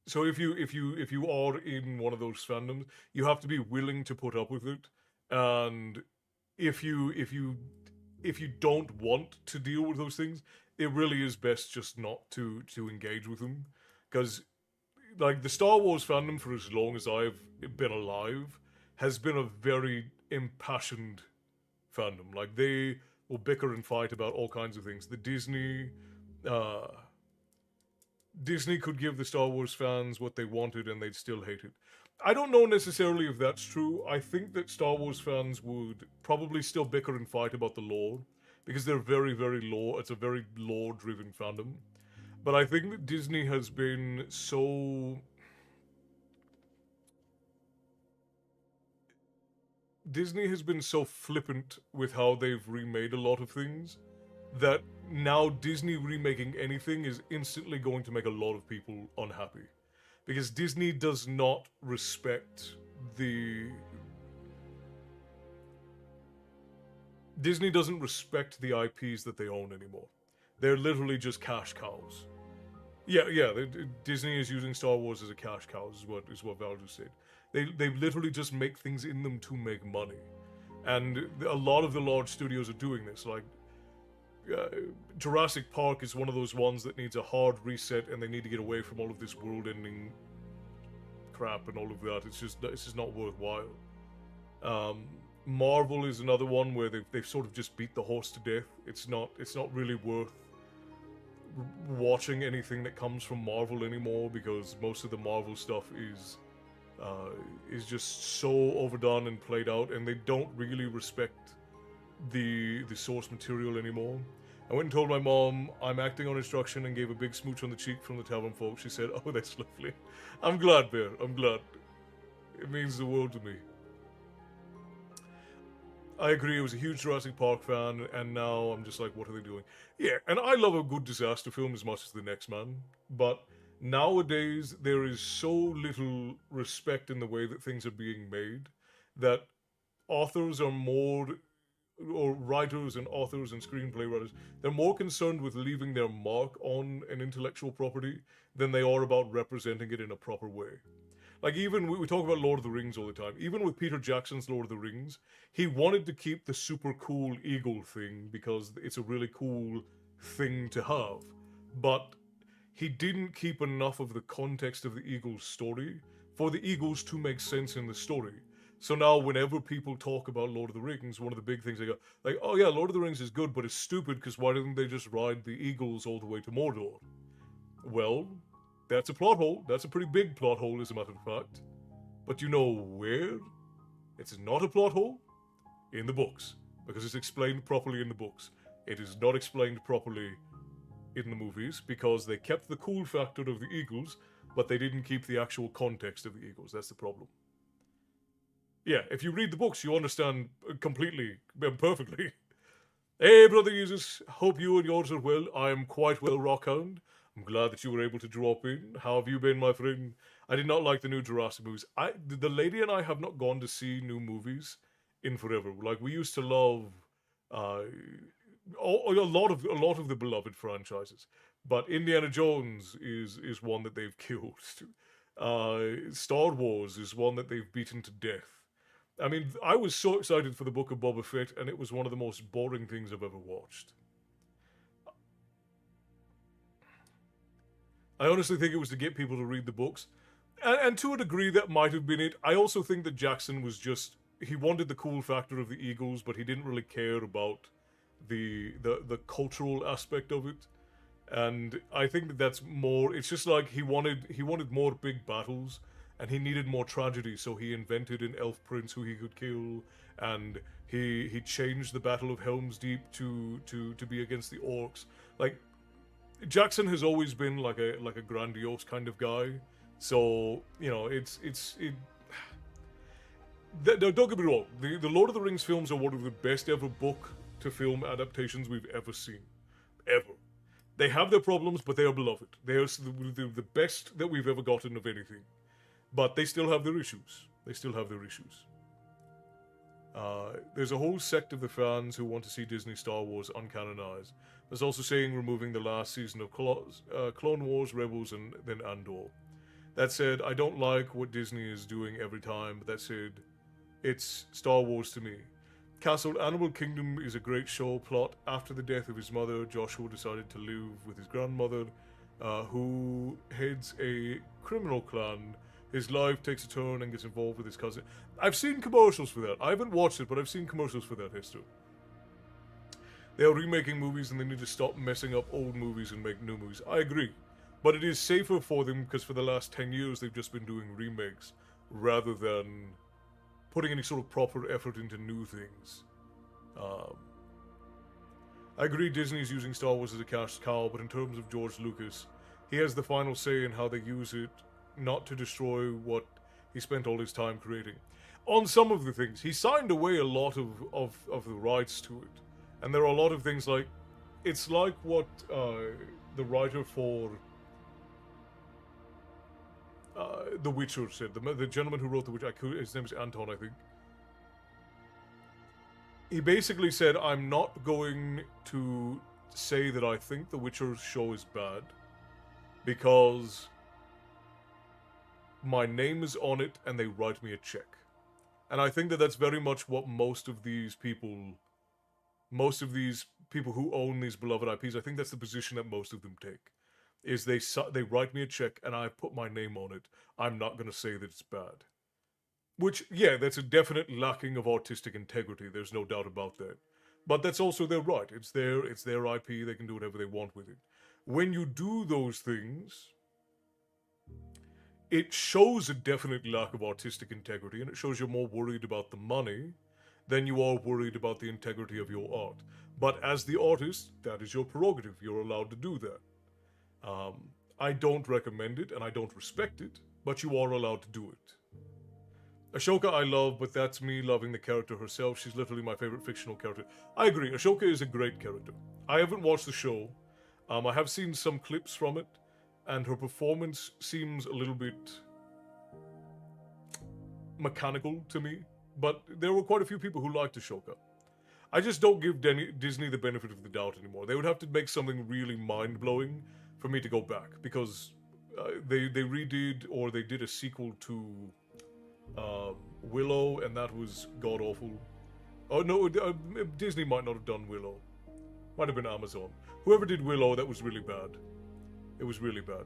if you are in one of those fandoms, you have to be willing to put up with it. And if you if you if you don't want to deal with those things, it really is best just not to engage with them, because like the Star Wars fandom for as long as I've been alive has been a very impassioned fandom. Like they will bicker and fight about all kinds of things. Uh, Disney could give the Star Wars fans what they wanted and they'd still hate it. I don't know necessarily if that's true. I think that Star Wars fans would probably still bicker and fight about the lore because they're very, very lore. It's a very lore-driven fandom. But I think that Disney has been so. Disney has been so flippant with how they've remade a lot of things that now Disney remaking anything is instantly going to make a lot of people unhappy. Because Disney does not respect the. Disney doesn't respect the IPs that they own anymore. They're literally just cash cows. Yeah. Disney is using Star Wars as a cash cow. Is what Val just said. They literally just make things in them to make money, and a lot of the large studios are doing this. Like uh, Jurassic Park is one of those ones that needs a hard reset, and they need to get away from all of this world-ending crap and all of that. It's just not worthwhile. Um, Marvel is another one where they've sort of just beat the horse to death. It's not really worth watching anything that comes from Marvel anymore because most of the Marvel stuff is just so overdone and played out, and they don't really respect the source material anymore. I went and told my mom I'm acting on instruction and gave a big smooch on the cheek from the tavern folks. She said, "Oh, that's lovely. I'm glad, Bear. I'm glad. It means the world to me." I agree. I was a huge Jurassic Park fan, and now I'm just like, what are they doing? Yeah, and I love a good disaster film as much as the next man, but nowadays there is so little respect in the way that things are being made that authors are more, or writers and authors and screenplay writers, they're more concerned with leaving their mark on an intellectual property than they are about representing it in a proper way. Like even we talk about Lord of the Rings all the time. Even with Peter Jackson's Lord of the Rings, he wanted to keep the super cool eagle thing because it's a really cool thing to have. But he didn't keep enough of the context of the eagle's story for the eagles to make sense in the story. So now whenever people talk about Lord of the Rings, one of the big things they go, like, oh yeah, Lord of the Rings is good, but it's stupid because why didn't they just ride the eagles all the way to Mordor? Well, that's a plot hole. That's a pretty big plot hole, as a matter of fact. But you know where? It's not a plot hole? In the books. Because it's explained properly in the books. It is not explained properly in the movies because they kept the cool factor of the eagles, but they didn't keep the actual context of the eagles. That's the problem. Yeah, if you read the books, you understand completely, perfectly. Hey, Brother Jesus, hope you and yours are well. I am quite well, Rockhound. I'm glad that you were able to drop in. How have you been, my friend? I did not like the new Jurassic movies. The lady and I have not gone to see new movies in forever. Like we used to love uh, a lot of the beloved franchises, but Indiana Jones is one that they've killed. Star Wars is one that they've beaten to death. I mean, I was so excited for the Book of Boba Fett, and it was one of the most boring things I've ever watched. I honestly think it was to get people to read the books. And to a degree, that might have been it. I also think that Jackson was just. He wanted the cool factor of the Eagles, but he didn't really care about the cultural aspect of it. And I think that that's more. It's just like he wanted more big battles, and he needed more tragedy. So he invented an elf prince who he could kill, and he changed the Battle of Helm's Deep to be against the orcs. Like Jackson has always been like a grandiose kind of guy. So don't get me wrong. The Lord of the Rings films are one of the best ever book to film adaptations we've ever seen, ever. They have their problems, but they are beloved. They are the best that we've ever gotten of anything. But they still have their issues. They still have their issues. There's a whole sect of the fans who want to see Disney Star Wars uncanonized. There's also saying removing the last season of Clone Wars, Rebels, and then Andor. That said, I don't like what Disney is doing every time, but that said, it's Star Wars to me. Castle Animal Kingdom is a great show plot. After the death of his mother, Joshua decided to live with his grandmother, who heads a criminal clan. His life takes a turn and gets involved with his cousin. I've seen commercials for that. I haven't watched it, but I've seen commercials for that, Hester. They are remaking movies and they need to stop messing up old movies and make new movies. I agree. But it is safer for them because for the last 10 years they've just been doing remakes rather than putting any sort of proper effort into new things. I agree Disney's using Star Wars as a cash cow, but in terms of George Lucas, he has the final say in how they use it, not to destroy what he spent all his time creating. On some of the things, he signed away a lot of the rights to it. And there are a lot of things like, it's like what the writer for The Witcher said. The gentleman who wrote The Witcher, his name is Anton, I think. He basically said, I'm not going to say that I think The Witcher show is bad, because my name is on it and they write me a check. And I think that that's very much what most of these people who own these beloved IPs, I think that's the position that most of them take. Is they write me a check and I put my name on it. I'm not going to say that it's bad. Which, yeah, that's a definite lacking of artistic integrity. There's no doubt about that. But that's also their right. It's their IP. They can do whatever they want with it. When you do those things, it shows a definite lack of artistic integrity, and it shows you're more worried about the money than you are worried about the integrity of your art. But as the artist, that is your prerogative. You're allowed to do that. I don't recommend it, and I don't respect it, but you are allowed to do it. Ashoka I love, but that's me loving the character herself. She's literally my favorite fictional character. I agree, Ashoka is a great character. I haven't watched the show. I have seen some clips from it, and her performance seems a little bit mechanical to me, but there were quite a few people who liked Ashoka. I just don't give Disney the benefit of the doubt anymore. They would have to make something really mind-blowing for me to go back, because they redid, or they did a sequel to Willow, and that was god-awful. Oh no, Disney might not have done Willow. Might have been Amazon. Whoever did Willow, that was really bad. It was really bad.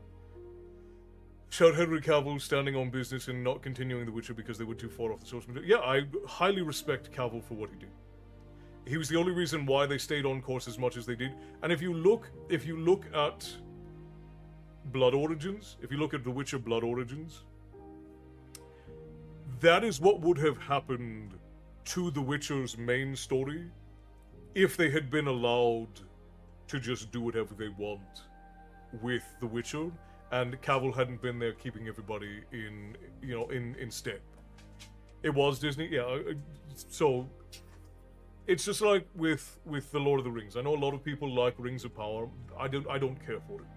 Shout Henry Cavill standing on business and not continuing The Witcher because they were too far off the source material. Yeah, I highly respect Cavill for what he did. He was the only reason why they stayed on course as much as they did. And if you look at Blood Origins, if you look at The Witcher Blood Origins, that is what would have happened to The Witcher's main story if they had been allowed to just do whatever they want with The Witcher, and Cavill hadn't been there keeping everybody in step. It was Disney, yeah. So it's just like with the Lord of the Rings. I know a lot of people like Rings of Power. I don't care for it.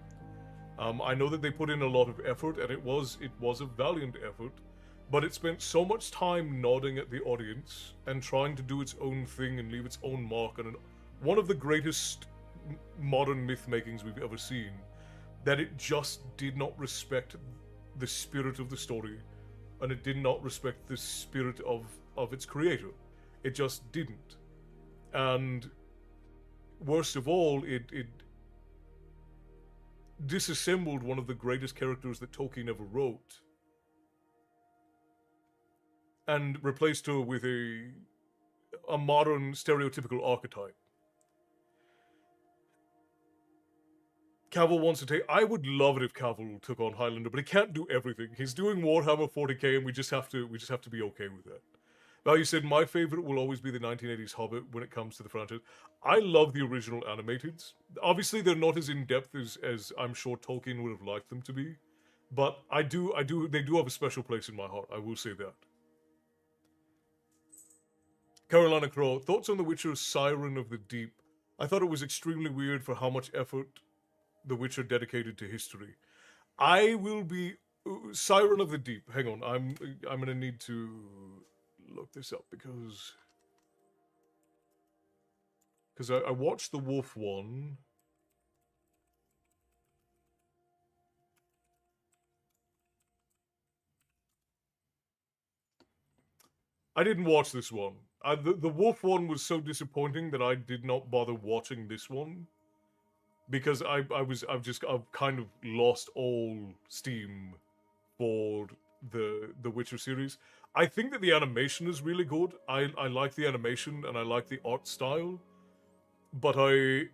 I know that they put in a lot of effort, and it was a valiant effort, but it spent so much time nodding at the audience and trying to do its own thing and leave its own mark on one of the greatest modern myth makings we've ever seen, that it just did not respect the spirit of the story, and it did not respect the spirit of its creator. It just didn't. And worst of all, disassembled one of the greatest characters that Tolkien ever wrote and replaced her with a modern stereotypical archetype. Cavill wants to take. I would love it if Cavill took on Highlander, but he can't do everything. He's doing Warhammer 40k, and we just have to be okay with that. Now, you said my favorite will always be the 1980s Hobbit when it comes to the franchise. I love the original animateds. Obviously, they're not as in depth as I'm sure Tolkien would have liked them to be, but they do have a special place in my heart. I will say that. Carolina Crow, thoughts on The Witcher's Siren of the Deep? I thought it was extremely weird for how much effort The Witcher dedicated to history. I will be Siren of the Deep. Hang on, I'm gonna need to look this up because I watched the Wolf one. I didn't watch this one. The Wolf one was so disappointing that I did not bother watching this one. Because I've kind of lost all steam for the Witcher series. I think that the animation is really good. I like the animation and I like the art style, but I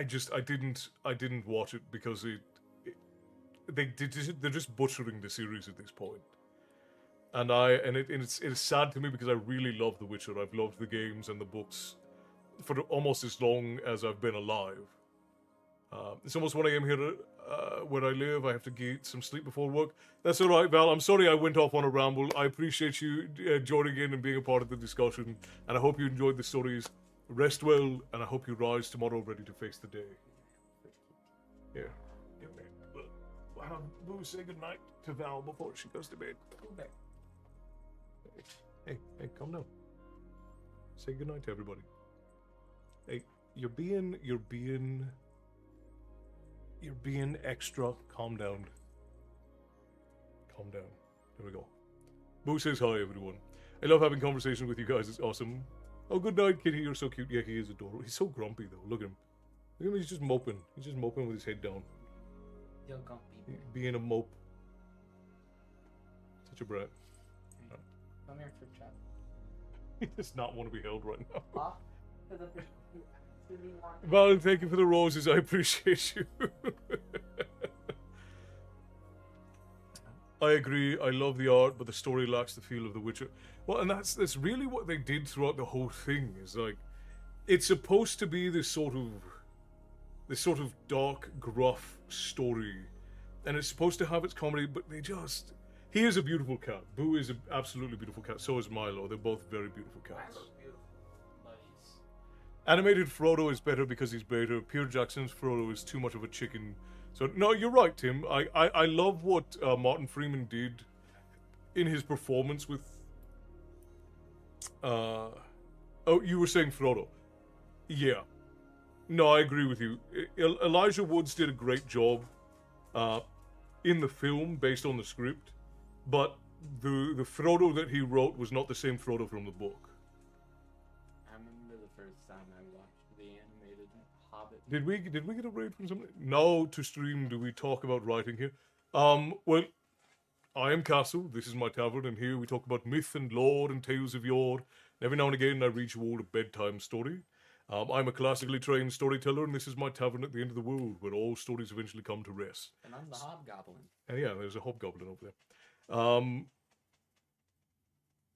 didn't watch it because they're just butchering the series at this point. And it's sad to me because I really love The Witcher. I've loved the games and the books for almost as long as I've been alive. It's almost 1 a.m. here where I live. I have to get some sleep before work. That's all right, Val. I'm sorry I went off on a ramble. I appreciate you joining in and being a part of the discussion. And I hope you enjoyed the stories. Rest well, and I hope you rise tomorrow ready to face the day. Yeah. Boo, say goodnight to Val before she goes to bed. Go back. Hey, calm down. Say goodnight to everybody. Hey, you're being extra. Calm down. Calm down. There we go. Boo says hi, everyone. I love having conversations with you guys. It's awesome. Oh, good night, kitty. You're so cute. Yeah, he is adorable. He's so grumpy, though. Look at him. Look at him. He's just moping. He's just moping with his head down. You're grumpy. Being a mope. Such a brat. Hey, come here for chat. He does not want to be held right now. Huh? Val, thank you for the roses. I appreciate you. I agree. I love the art, but the story lacks the feel of The Witcher. Well, and that's really what they did throughout the whole thing. Is like, it's supposed to be this sort of dark, gruff story, and it's supposed to have its comedy, but they just. He is a beautiful cat. Boo is an absolutely beautiful cat. So is Milo. They're both very beautiful cats. Animated Frodo is better because he's better. Peter Jackson's Frodo is too much of a chicken. So, no, you're right, Tim. I love what Martin Freeman did in his performance with... Oh, you were saying Frodo. Yeah. No, I agree with you. Elijah Woods did a great job in the film based on the script, but the Frodo that he wrote was not the same Frodo from the book. I remember the first time I watched the animated Hobbit. Did we get a raid from somebody? No, to stream do we talk about writing here? Well, I am Castle, this is my tavern, and here we talk about myth and lore and tales of yore. Every now and again I read you all a bedtime story. I'm a classically trained storyteller, and this is my tavern at the end of the world, where all stories eventually come to rest. And I'm the hobgoblin. And yeah, there's a hobgoblin over there.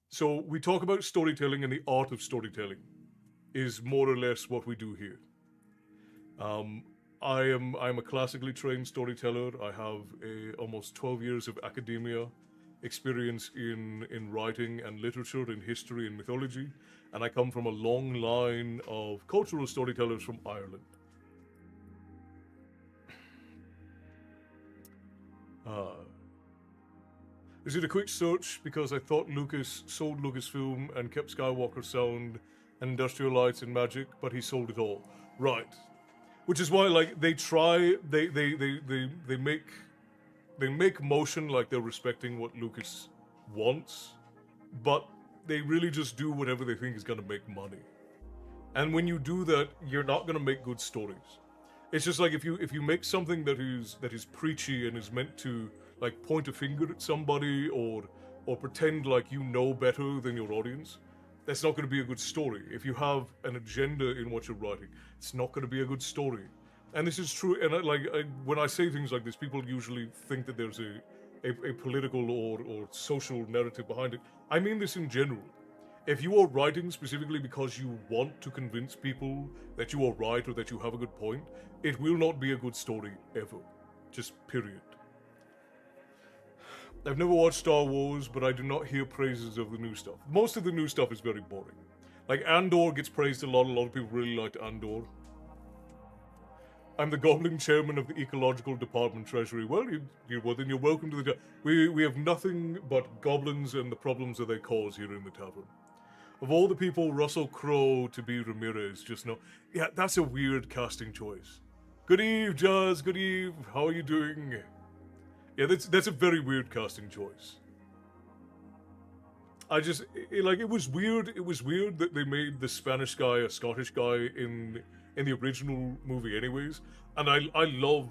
So we talk about storytelling, and the art of storytelling is more or less what we do here. I'm a classically trained storyteller. I have almost 12 years of academia experience in writing and literature, in history and mythology, and I come from a long line of cultural storytellers from Ireland. I did a quick search because I thought Lucas sold Lucasfilm and kept Skywalker Sound and Industrial Lights and Magic, but he sold it all. Right. Which is why, like, they make motion like they're respecting what Lucas wants, but they really just do whatever they think is going to make money. And when you do that, you're not going to make good stories. It's just like if you make something that is preachy and is meant to like point a finger at somebody or pretend like you know better than your audience, that's not going to be a good story. If you have an agenda in what you're writing, it's not going to be a good story. And this is true. And when I say things like this, people usually think that there's a political or social narrative behind it. I mean this in general. If you are writing specifically because you want to convince people that you are right or that you have a good point, it will not be a good story ever. Just period. I've never watched Star Wars, but I do not hear praises of the new stuff. Most of the new stuff is very boring. Like Andor gets praised a lot of people really liked Andor. I'm the Goblin Chairman of the Ecological Department Treasury. Well, then you're welcome to the... We have nothing but goblins and the problems that they cause here in the tavern. Of all the people, Russell Crowe to be Ramirez, just know... Yeah, that's a weird casting choice. Good eve, Jazz. Good eve. How are you doing? Yeah, that's a very weird casting choice. It was weird. It was weird that they made the Spanish guy a Scottish guy in the original movie anyways. And I love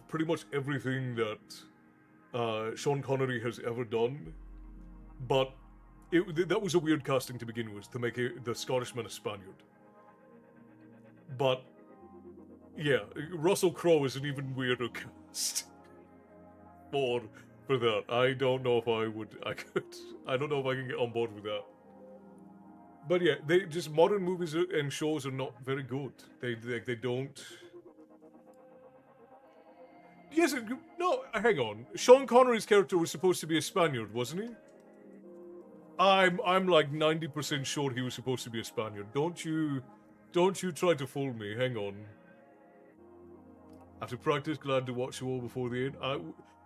pretty much everything that Sean Connery has ever done. But that was a weird casting to begin with, to make the Scottishman a Spaniard. But yeah, Russell Crowe is an even weirder cast for that. I don't know if I don't know if I can get on board with that. But yeah, modern movies and shows are not very good. They don't. Yes, no, hang on. Sean Connery's character was supposed to be a Spaniard, wasn't he? I'm like 90% sure he was supposed to be a Spaniard. Don't you try to fool me. Hang on. After practice, glad to watch you all before the end.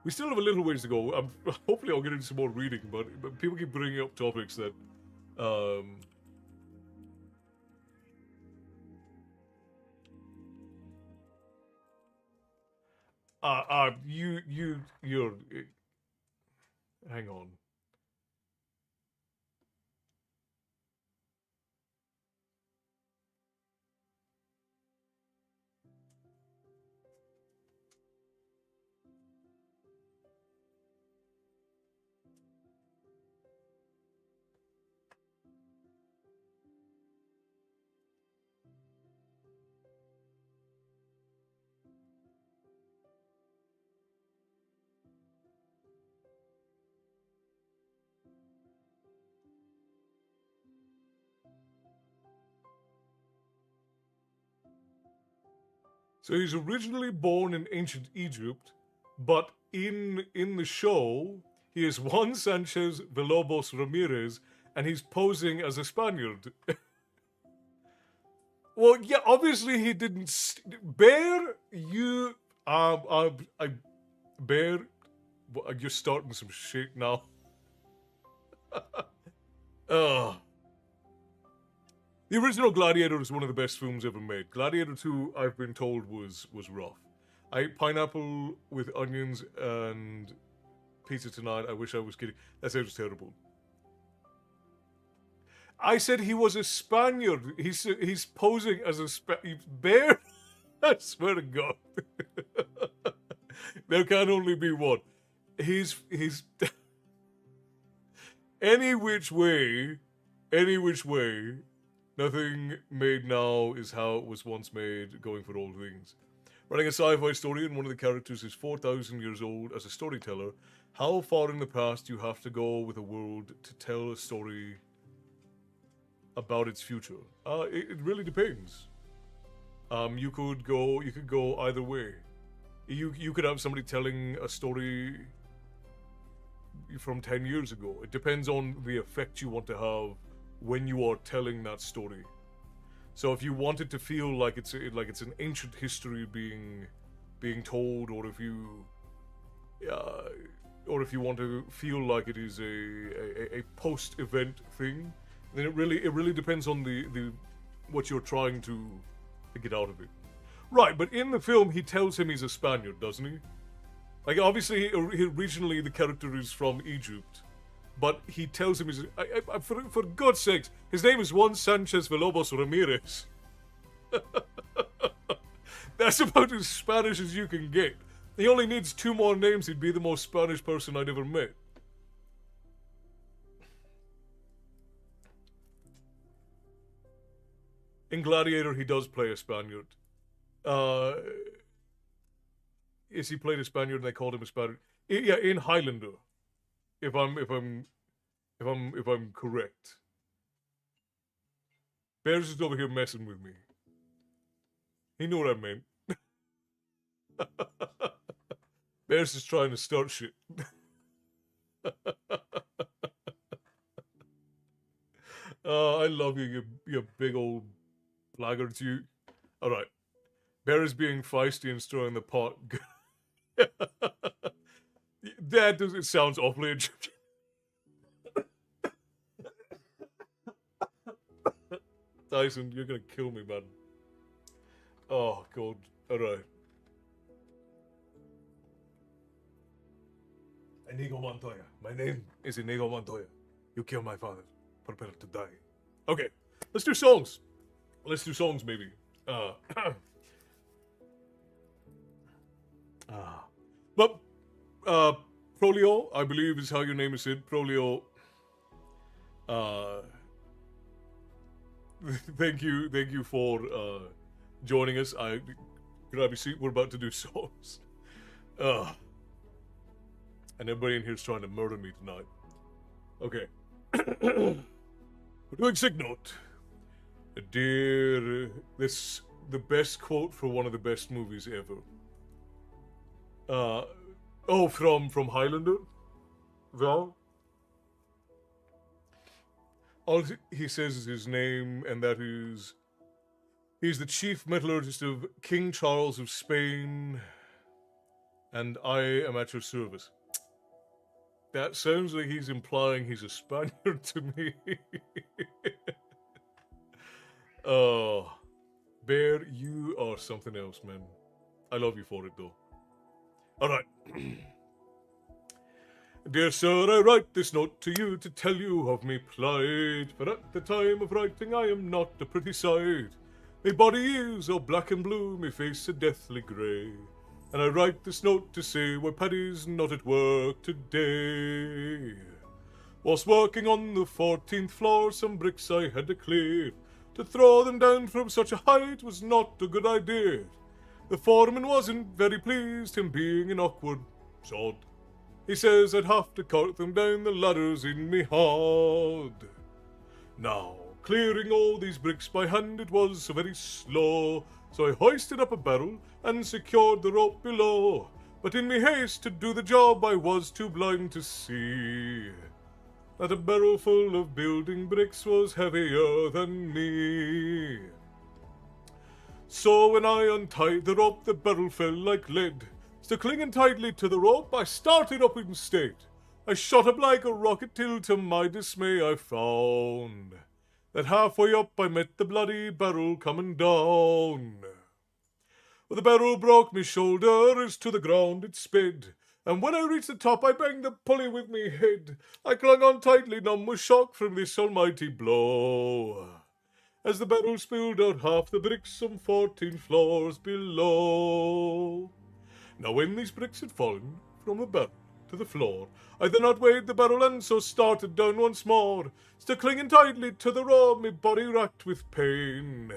We still have a little ways to go. Hopefully I'll get into some more reading, but people keep bringing up topics that you're hang on. So he's originally born in ancient Egypt, but in the show, he is Juan Sanchez Villalobos Ramirez, and he's posing as a Spaniard. Well, yeah, obviously he didn't. Bear, you, Bear, you're starting some shit now. The original Gladiator is one of the best films ever made. Gladiator 2, I've been told, was rough. I ate pineapple with onions and pizza tonight. I wish I was kidding. That sounds terrible. I said he was a Spaniard. He's posing as a Bear? I swear to God. There can only be one. He's any which way, nothing made now is how it was once made, going for all things. Writing a sci-fi story and one of the characters is 4,000 years old as a storyteller, how far in the past do you have to go with a world to tell a story about its future? It really depends. You could go either way. You could have somebody telling a story from 10 years ago. It depends on the effect you want to have when you are telling that story. So if you want it to feel like it's an ancient history being told, or if you want to feel like it is a post-event thing, then it really depends on the what you're trying to get out of it. Right, but in the film he tells him he's a Spaniard, doesn't he? Like, obviously originally the character is from Egypt, but he tells him for God's sakes, his name is Juan Sanchez Villalobos Ramirez. That's about as Spanish as you can get. He only needs 2 more names, he'd be the most Spanish person I'd ever met. In Gladiator, he does play a Spaniard. Is he played a Spaniard and they called him a Spaniard? Yeah, in Highlander. If I'm correct. Bears is over here messing with me. He knew what I meant. Bears is trying to start shit. I love you, you big old blackguards, you. Alright. Bears being feisty and stirring the pot. That does, it sounds awfully Egyptian. Tyson, you're gonna kill me, man. Oh, God. Alright. Inigo Montoya. My name is Inigo Montoya. You killed my father. Prepare to die. Okay. Let's do songs. Let's do songs, maybe. But, Prolio, I believe is how your name is said. Prolio. Thank you for joining us. Grab your seat. We're about to do songs. And everybody in here is trying to murder me tonight. Okay. We're doing Sick Note. Dear, this the best quote for one of the best movies ever. From Highlander? Val? All he says is his name, and that is... He's the chief metallurgist of King Charles of Spain, and I am at your service. That sounds like he's implying he's a Spaniard to me. Oh, Bear, you are something else, man. I love you for it, though. Alright. Dear sir, I write this note to you to tell you of me plight, for at the time of writing I am not a pretty sight. Me body is all black and blue, me face a deathly grey, and I write this note to say why Paddy's not at work today. Whilst working on the 14th floor, some bricks I had to clear. To throw them down from such a height was not a good idea. The foreman wasn't very pleased, him being an awkward sod. He says I'd have to cart them down the ladders in me hod. Now, clearing all these bricks by hand, it was so very slow, so I hoisted up a barrel and secured the rope below. But in me haste to do the job, I was too blind to see that a barrel full of building bricks was heavier than me. So when I untied the rope, the barrel fell like lead. Still clinging tightly to the rope, I started up instead. I shot up like a rocket till to my dismay I found that halfway up I met the bloody barrel coming down. Well, the barrel broke me shoulder as to the ground it sped, and when I reached the top I banged the pulley with me head. I clung on tightly, numb with shock from this almighty blow, as the barrel spilled out half the bricks some 14 floors below. Now when these bricks had fallen from the barrel to the floor, I then outweighed the barrel and so started down once more, still clinging tightly to the rope, me body racked with pain.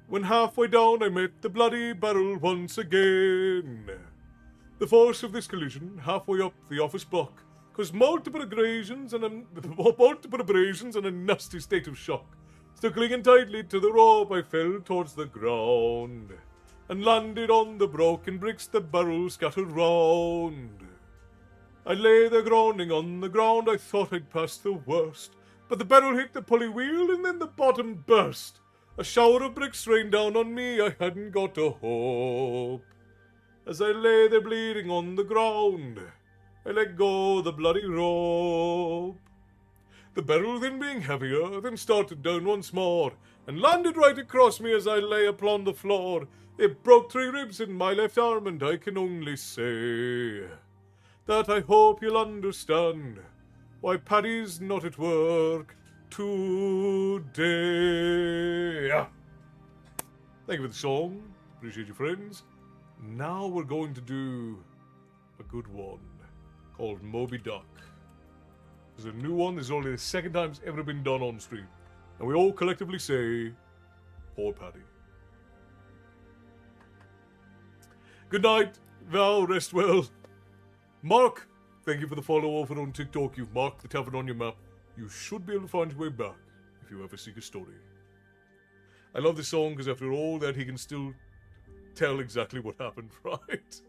When halfway down I met the bloody barrel once again. The force of this collision halfway up the office block caused multiple abrasions and a nasty state of shock. Still clinging tightly to the rope, I fell towards the ground and landed on the broken bricks the barrel scattered round. I lay there groaning on the ground, I thought I'd passed the worst, but the barrel hit the pulley wheel and then the bottom burst. A shower of bricks rained down on me, I hadn't got a hope. As I lay there bleeding on the ground, I let go the bloody rope. The barrel then being heavier, then started down once more, and landed right across me as I lay upon the floor. It broke 3 ribs in my left arm, and I can only say that I hope you'll understand why Paddy's not at work today. Thank you for the song. Appreciate you, friends. Now we're going to do a good one called Moby Duck. There's a new one. This is only the second time it's ever been done on stream. And we all collectively say, poor Paddy. Good night, Val, rest well. Mark, thank you for the follow over on TikTok. You've marked the tavern on your map. You should be able to find your way back if you ever seek a story. I love this song because after all that, he can still tell exactly what happened, right?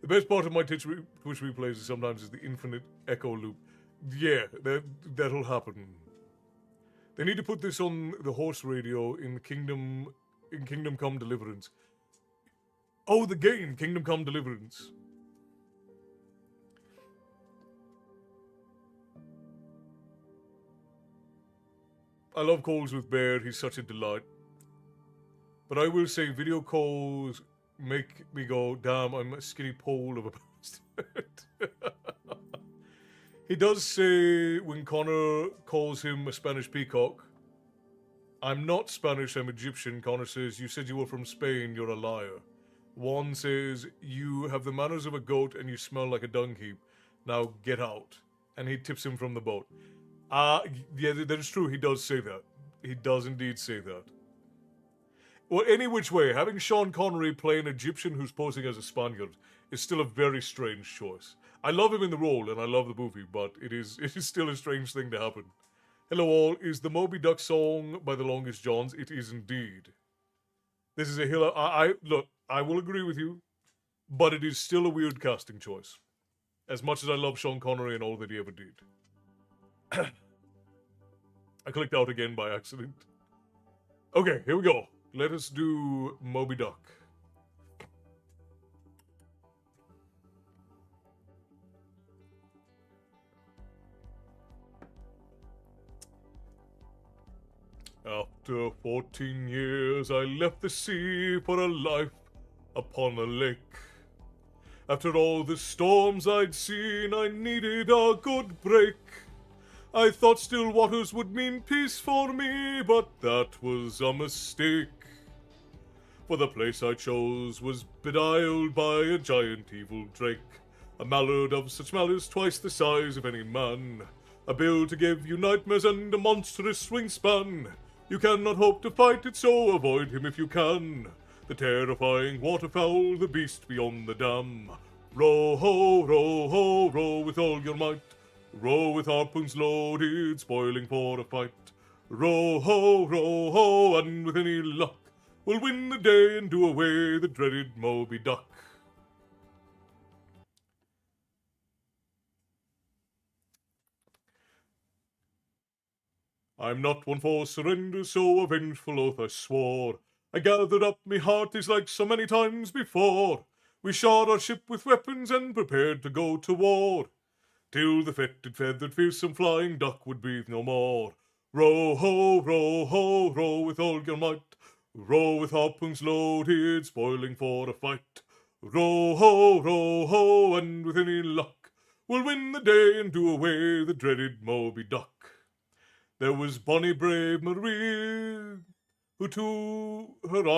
The best part of my Twitch replays is sometimes is the infinite echo loop. Yeah, that'll happen. They need to put this on the horse radio in Kingdom Come Deliverance. Oh, the game, Kingdom Come Deliverance. I love calls with Bear, he's such a delight. But I will say video calls make me go, damn, I'm a skinny pole of a bastard. He does say when Connor calls him a Spanish peacock, I'm not Spanish, I'm Egyptian. Connor says, you said you were from Spain, you're a liar. Juan says, you have the manners of a goat and you smell like a dung heap. Now get out. And he tips him from the boat. Yeah, that is true, he does say that. He does indeed say that. Well, any which way, having Sean Connery play an Egyptian who's posing as a Spaniard is still a very strange choice. I love him in the role and I love the movie, but it is still a strange thing to happen. Hello all, is the Moby Duck song by the Longest Johns? It is indeed. This is a hill. Look, I will agree with you, but it is still a weird casting choice. As much as I love Sean Connery and all that he ever did. I clicked out again by accident. Okay, here we go. Let us do Moby Duck. After 14 years, I left the sea for a life upon a lake. After all the storms I'd seen, I needed a good break. I thought still waters would mean peace for me, but that was a mistake. For the place I chose was beguiled by a giant evil drake, a mallard of such malice twice the size of any man, a bill to give you nightmares and a monstrous wingspan. You cannot hope to fight it, so avoid him if you can. The terrifying waterfowl, the beast beyond the dam. Row ho, row ho, row with all your might. Row with harpoons loaded, spoiling for a fight. Row ho, and with any luck, we'll win the day and do away the dreaded Moby Duck. I'm not one for surrender, so a vengeful oath I swore. I gathered up me hearties like so many times before. We shod our ship with weapons and prepared to go to war, till the fetid, feathered, fearsome flying duck would breathe no more. Row ho, row with all your might. Row with harpoons loaded, spoiling for a fight. Row ho, and with any luck, we'll win the day and do away the dreaded Moby Duck. There was bonny brave Marie, who to her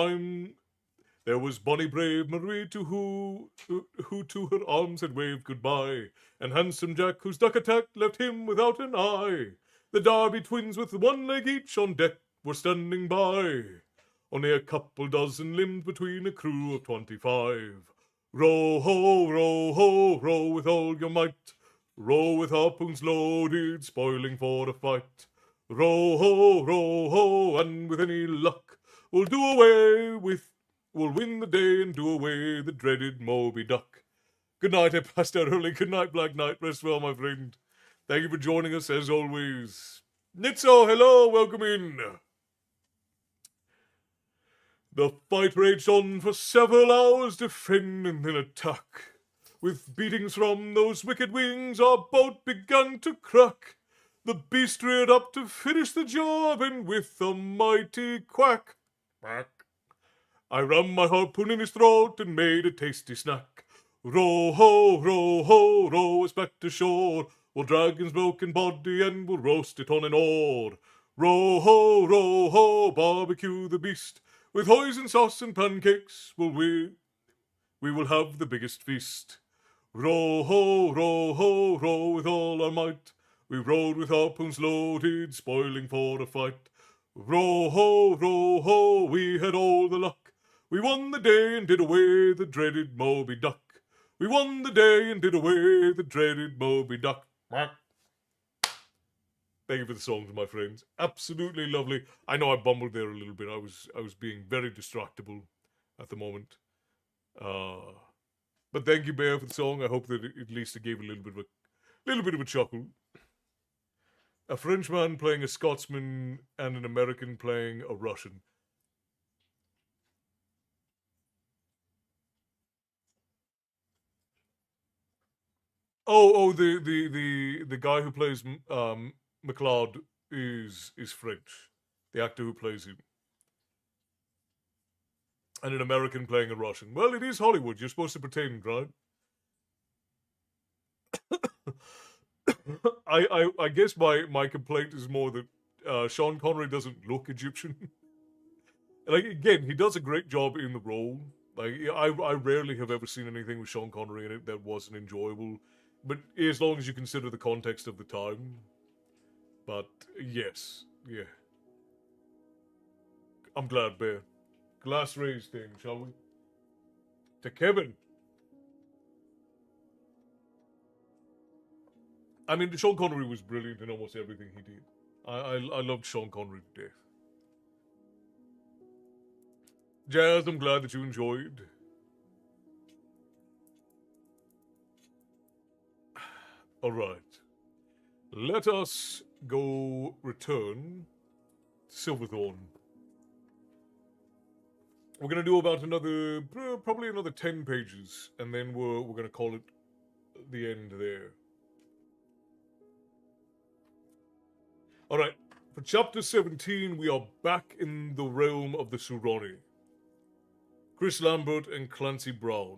arms had waved goodbye, and handsome Jack, whose duck attack left him without an eye. The Derby twins with one leg each on deck were standing by, only a couple dozen limbs between a crew of 25. Row ho, row with all your might. Row with harpoons loaded, spoiling for a fight. Row ho, and with any luck, we'll win the day and do away the dreaded Moby Duck. Good night, I passed out early. Good night, Black Knight. Rest well, my friend. Thank you for joining us, as always. Nitso, hello, welcome in. The fight raged on for several hours, defend and then attack. With beatings from those wicked wings, our boat began to crack. The beast reared up to finish the job, and with a mighty quack, I rammed my harpoon in his throat and made a tasty snack. Row ho, row us back to shore. We'll drag his broken body and we'll roast it on an oar. Row ho, barbecue the beast. With hoisin sauce and pancakes, we will have the biggest feast. Row ho, row with all our might. We rowed with harpoons loaded, spoiling for a fight. Row ho, we had all the luck. We won the day and did away the dreaded Moby Duck. We won the day and did away the dreaded Moby Duck. Thank you for the songs, my friends. Absolutely lovely. I know I bumbled there a little bit. I was being very distractible at the moment. But thank you, Bear, for the song. I hope that at least it gave a little bit of a chuckle. A Frenchman playing a Scotsman and an American playing a Russian. The guy who plays McLeod is French. The actor who plays him. And an American playing a Russian. Well, it is Hollywood. You're supposed to pretend, right? I guess my complaint is more that Sean Connery doesn't look Egyptian. Like, again, he does a great job in the role. Like, I rarely have ever seen anything with Sean Connery in it that wasn't enjoyable. But as long as you consider the context of the time. But yes, yeah. I'm glad, Bear. Glass raised thing, shall we? To Kevin. I mean, Sean Connery was brilliant in almost everything he did. I loved Sean Connery to death. Jazz, I'm glad that you enjoyed. All right. Let us go return to Silverthorn. We're going to do about probably another 10 pages, and then we're going to call it the end there. Alright, for chapter 17, we are back in the realm of the Surani. Chris Lambert and Clancy Brown.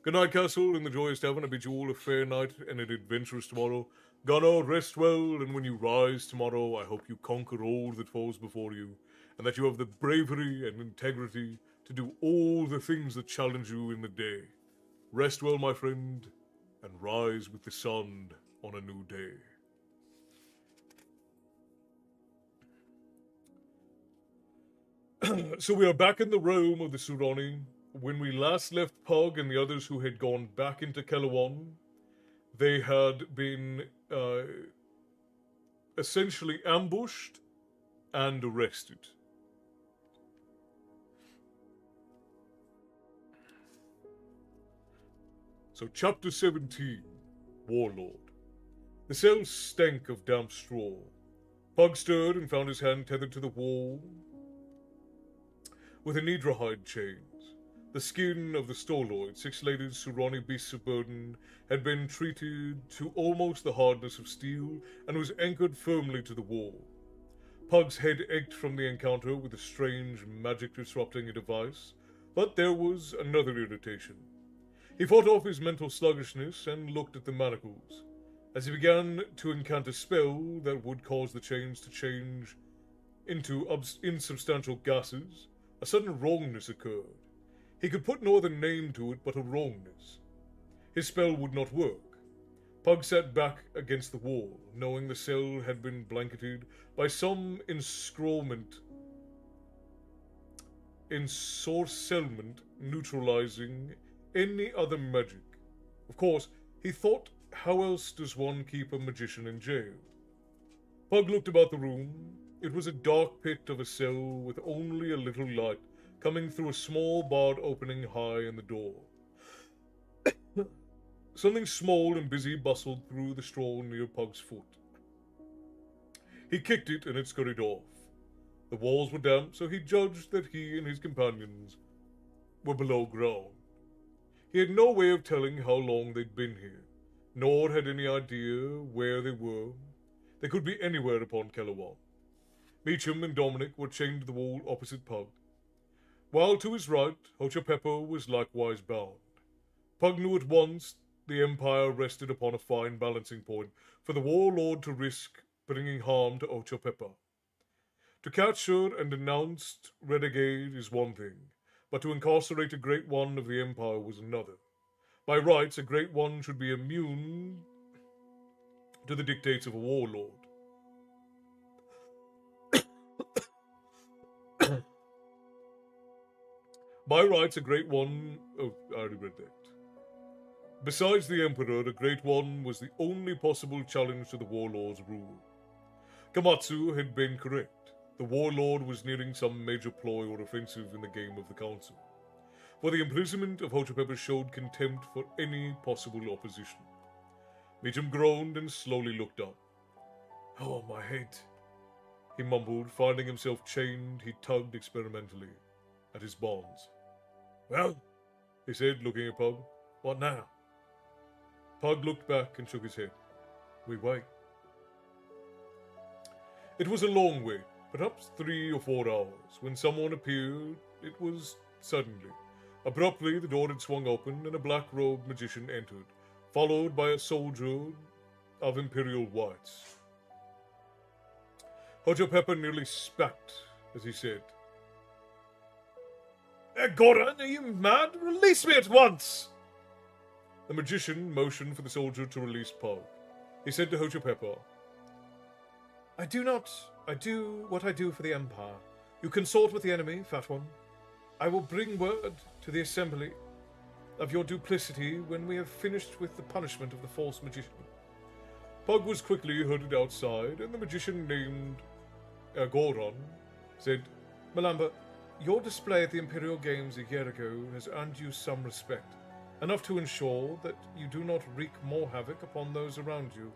Good night, Castle, in the Joyous Tavern. I bid you all a fair night and an adventurous tomorrow. Gunnar, rest well, and when you rise tomorrow, I hope you conquer all that falls before you, and that you have the bravery and integrity to do all the things that challenge you in the day. Rest well, my friend, and rise with the sun on a new day. So we are back in the realm of the Surani. When we last left Pug and the others who had gone back into Kelawon, they had been essentially ambushed and arrested. So chapter 17, Warlord. The cell stank of damp straw. Pug stirred and found his hand tethered to the wall with Anidra-hide chains. The skin of the stoloid, six-legged Surani beasts of burden, had been treated to almost the hardness of steel and was anchored firmly to the wall. Pug's head ached from the encounter with the strange magic disrupting a device, but there was another irritation. He fought off his mental sluggishness and looked at the manacles. As he began to incant a spell that would cause the chains to change into insubstantial gases, a sudden wrongness occurred. He could put no other name to it but a wrongness. His spell would not work. Pug sat back against the wall, knowing the cell had been blanketed by some ensorcelment neutralizing any other magic. Of course, he thought, how else does one keep a magician in jail? Pug looked about the room. It was a dark pit of a cell with only a little light coming through a small barred opening high in the door. Something small and busy bustled through the straw near Pug's foot. He kicked it and it scurried off. The walls were damp, so he judged that he and his companions were below ground. He had no way of telling how long they'd been here, nor had any idea where they were. They could be anywhere upon Kelawon. Meacham and Dominic were chained to the wall opposite Pug, while to his right, Hochapeppo was likewise bound. Pug knew at once the Empire rested upon a fine balancing point for the warlord to risk bringing harm to Hochapeppo. To capture and denounce renegade is one thing, but to incarcerate a great one of the Empire was another. By rights, a great one should be immune to the dictates of a warlord. By rights, a great one. Oh, I already read that. Besides the Emperor, a great one was the only possible challenge to the warlord's rule. Kamatsu had been correct. The warlord was nearing some major ploy or offensive in the game of the council. For the imprisonment of Hochepepper showed contempt for any possible opposition. Meacham groaned and slowly looked up. Oh, my head, he mumbled. Finding himself chained, he tugged experimentally at his bonds. Well, he said, looking at Pug, what now? Pug looked back and shook his head. We wait. It was a long wait, perhaps 3 or 4 hours. When someone appeared, it was suddenly. Abruptly, the door had swung open and a black-robed magician entered, followed by a soldier of Imperial whites. Hochepepper nearly spat as he said, Goran, are you mad? Release me at once! The magician motioned for the soldier to release Pug. He said to Hochepepper, I do what I do for the Empire. You consort with the enemy, Fat One. I will bring word to the Assembly of your duplicity when we have finished with the punishment of the false magician. Pug was quickly herded outside, and the magician named Goron said, Malamba, your display at the Imperial Games a year ago has earned you some respect, enough to ensure that you do not wreak more havoc upon those around you.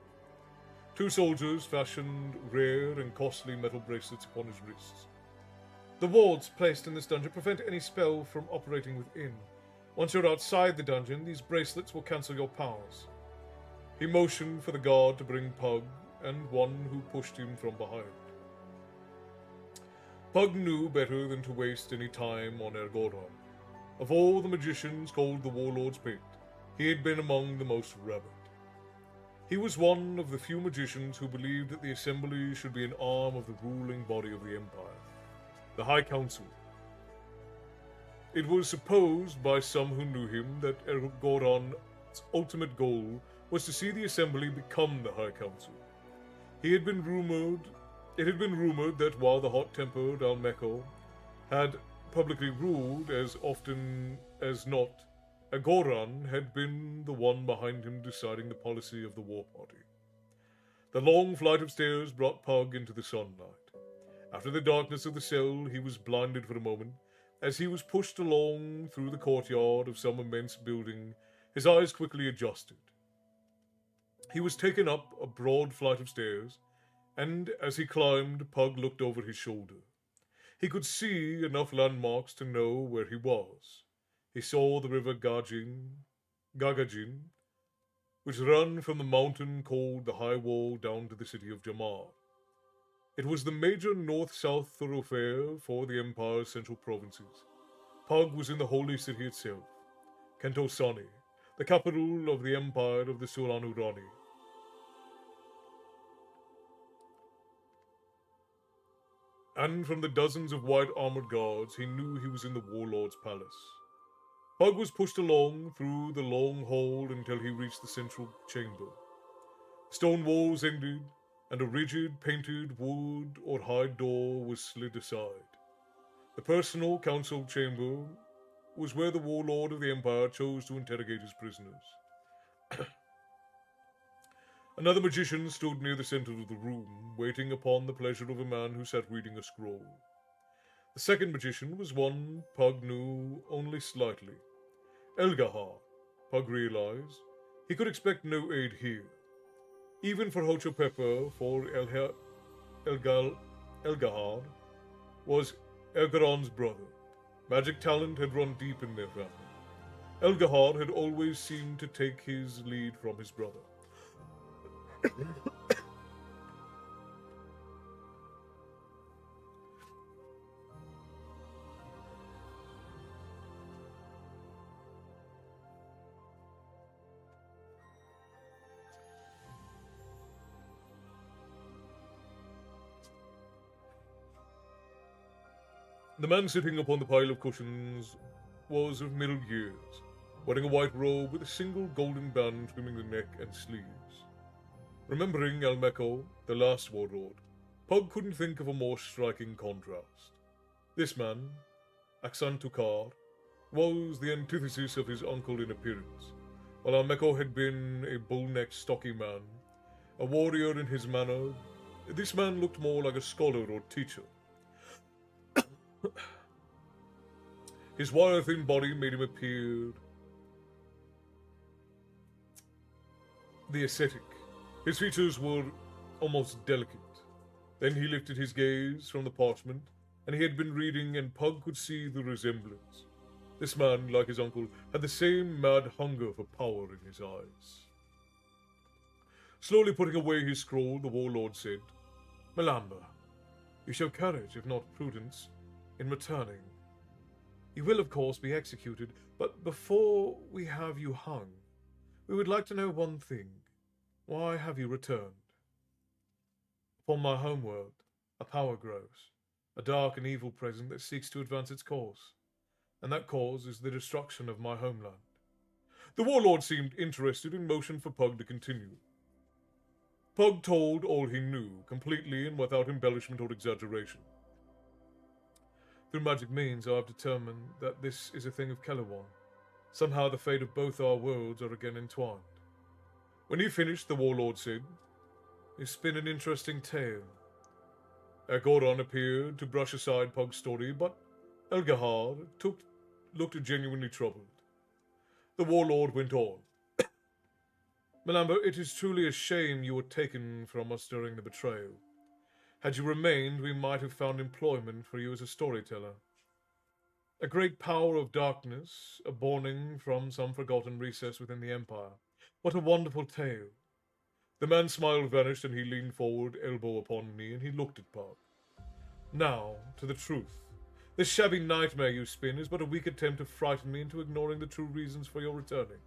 2 soldiers fashioned rare and costly metal bracelets upon his wrists. The wards placed in this dungeon prevent any spell from operating within. Once you're outside the dungeon, these bracelets will cancel your powers. He motioned for the guard to bring Pug and one who pushed him from behind. Pug knew better than to waste any time on Ergoron. Of all the magicians called the Warlord's Pit, he had been among the most reverent. He was one of the few magicians who believed that the Assembly should be an arm of the ruling body of the Empire, the High Council. It was supposed by some who knew him that Ergoron's ultimate goal was to see the Assembly become the High Council. It had been rumored that while the hot-tempered Almeko had publicly ruled as often as not, Agoran had been the one behind him deciding the policy of the war party. The long flight of stairs brought Pug into the sunlight. After the darkness of the cell, he was blinded for a moment. As he was pushed along through the courtyard of some immense building, his eyes quickly adjusted. He was taken up a broad flight of stairs, and as he climbed, Pug looked over his shoulder. He could see enough landmarks to know where he was. He saw the river Gagajin, which ran from the mountain called the High Wall down to the city of Jamar. It was the major north-south thoroughfare for the Empire's central provinces. Pug was in the holy city itself, Kentosani, the capital of the Empire of the Sulanurani. And from the dozens of white armored guards, he knew he was in the warlord's palace. Pug was pushed along through the long hall until he reached the central chamber. Stone walls ended, and a rigid, painted wood or hide door was slid aside. The personal council chamber was where the warlord of the Empire chose to interrogate his prisoners. Another magician stood near the center of the room, waiting upon the pleasure of a man who sat reading a scroll. The second magician was one Pug knew only slightly. Elgahar, Pug realized. He could expect no aid here. Even for Hochepepper, for Elgahar was Elgaron's brother. Magic talent had run deep in their family. Elgahar had always seemed to take his lead from his brother. The man sitting upon the pile of cushions was of middle years, wearing a white robe with a single golden band trimming the neck and sleeves. Remembering Almeco, the last warlord, Pug couldn't think of a more striking contrast. This man, Aksan Tukar, was the antithesis of his uncle in appearance. While Almeco had been a bull-necked, stocky man, a warrior in his manner, this man looked more like a scholar or teacher. His wire-thin body made him appear the ascetic. His features were almost delicate. Then he lifted his gaze from the parchment, and he had been reading, and Pug could see the resemblance. This man, like his uncle, had the same mad hunger for power in his eyes. Slowly putting away his scroll, the warlord said, "Malamba, you show courage, if not prudence, in returning. You will, of course, be executed, but before we have you hung, we would like to know one thing. Why have you returned? Upon my homeworld, a power grows, a dark and evil presence that seeks to advance its cause, and that cause is the destruction of my homeland." The warlord seemed interested and motioned for Pug to continue. Pug told all he knew, completely and without embellishment or exaggeration. "Through magic means, I have determined that this is a thing of Kellerwan. Somehow the fate of both our worlds are again entwined." When he finished, the warlord said, "You spin an interesting tale." Goron appeared to brush aside Pug's story, but Elgahar looked genuinely troubled. The warlord went on. "Melamber, it is truly a shame you were taken from us during the betrayal. Had you remained, we might have found employment for you as a storyteller. A great power of darkness, a borning from some forgotten recess within the Empire. What a wonderful tale." The man's smile vanished, and he leaned forward, elbow upon knee, and he looked at Pug. "Now, to the truth. This shabby nightmare you spin is but a weak attempt to frighten me into ignoring the true reasons for your returning.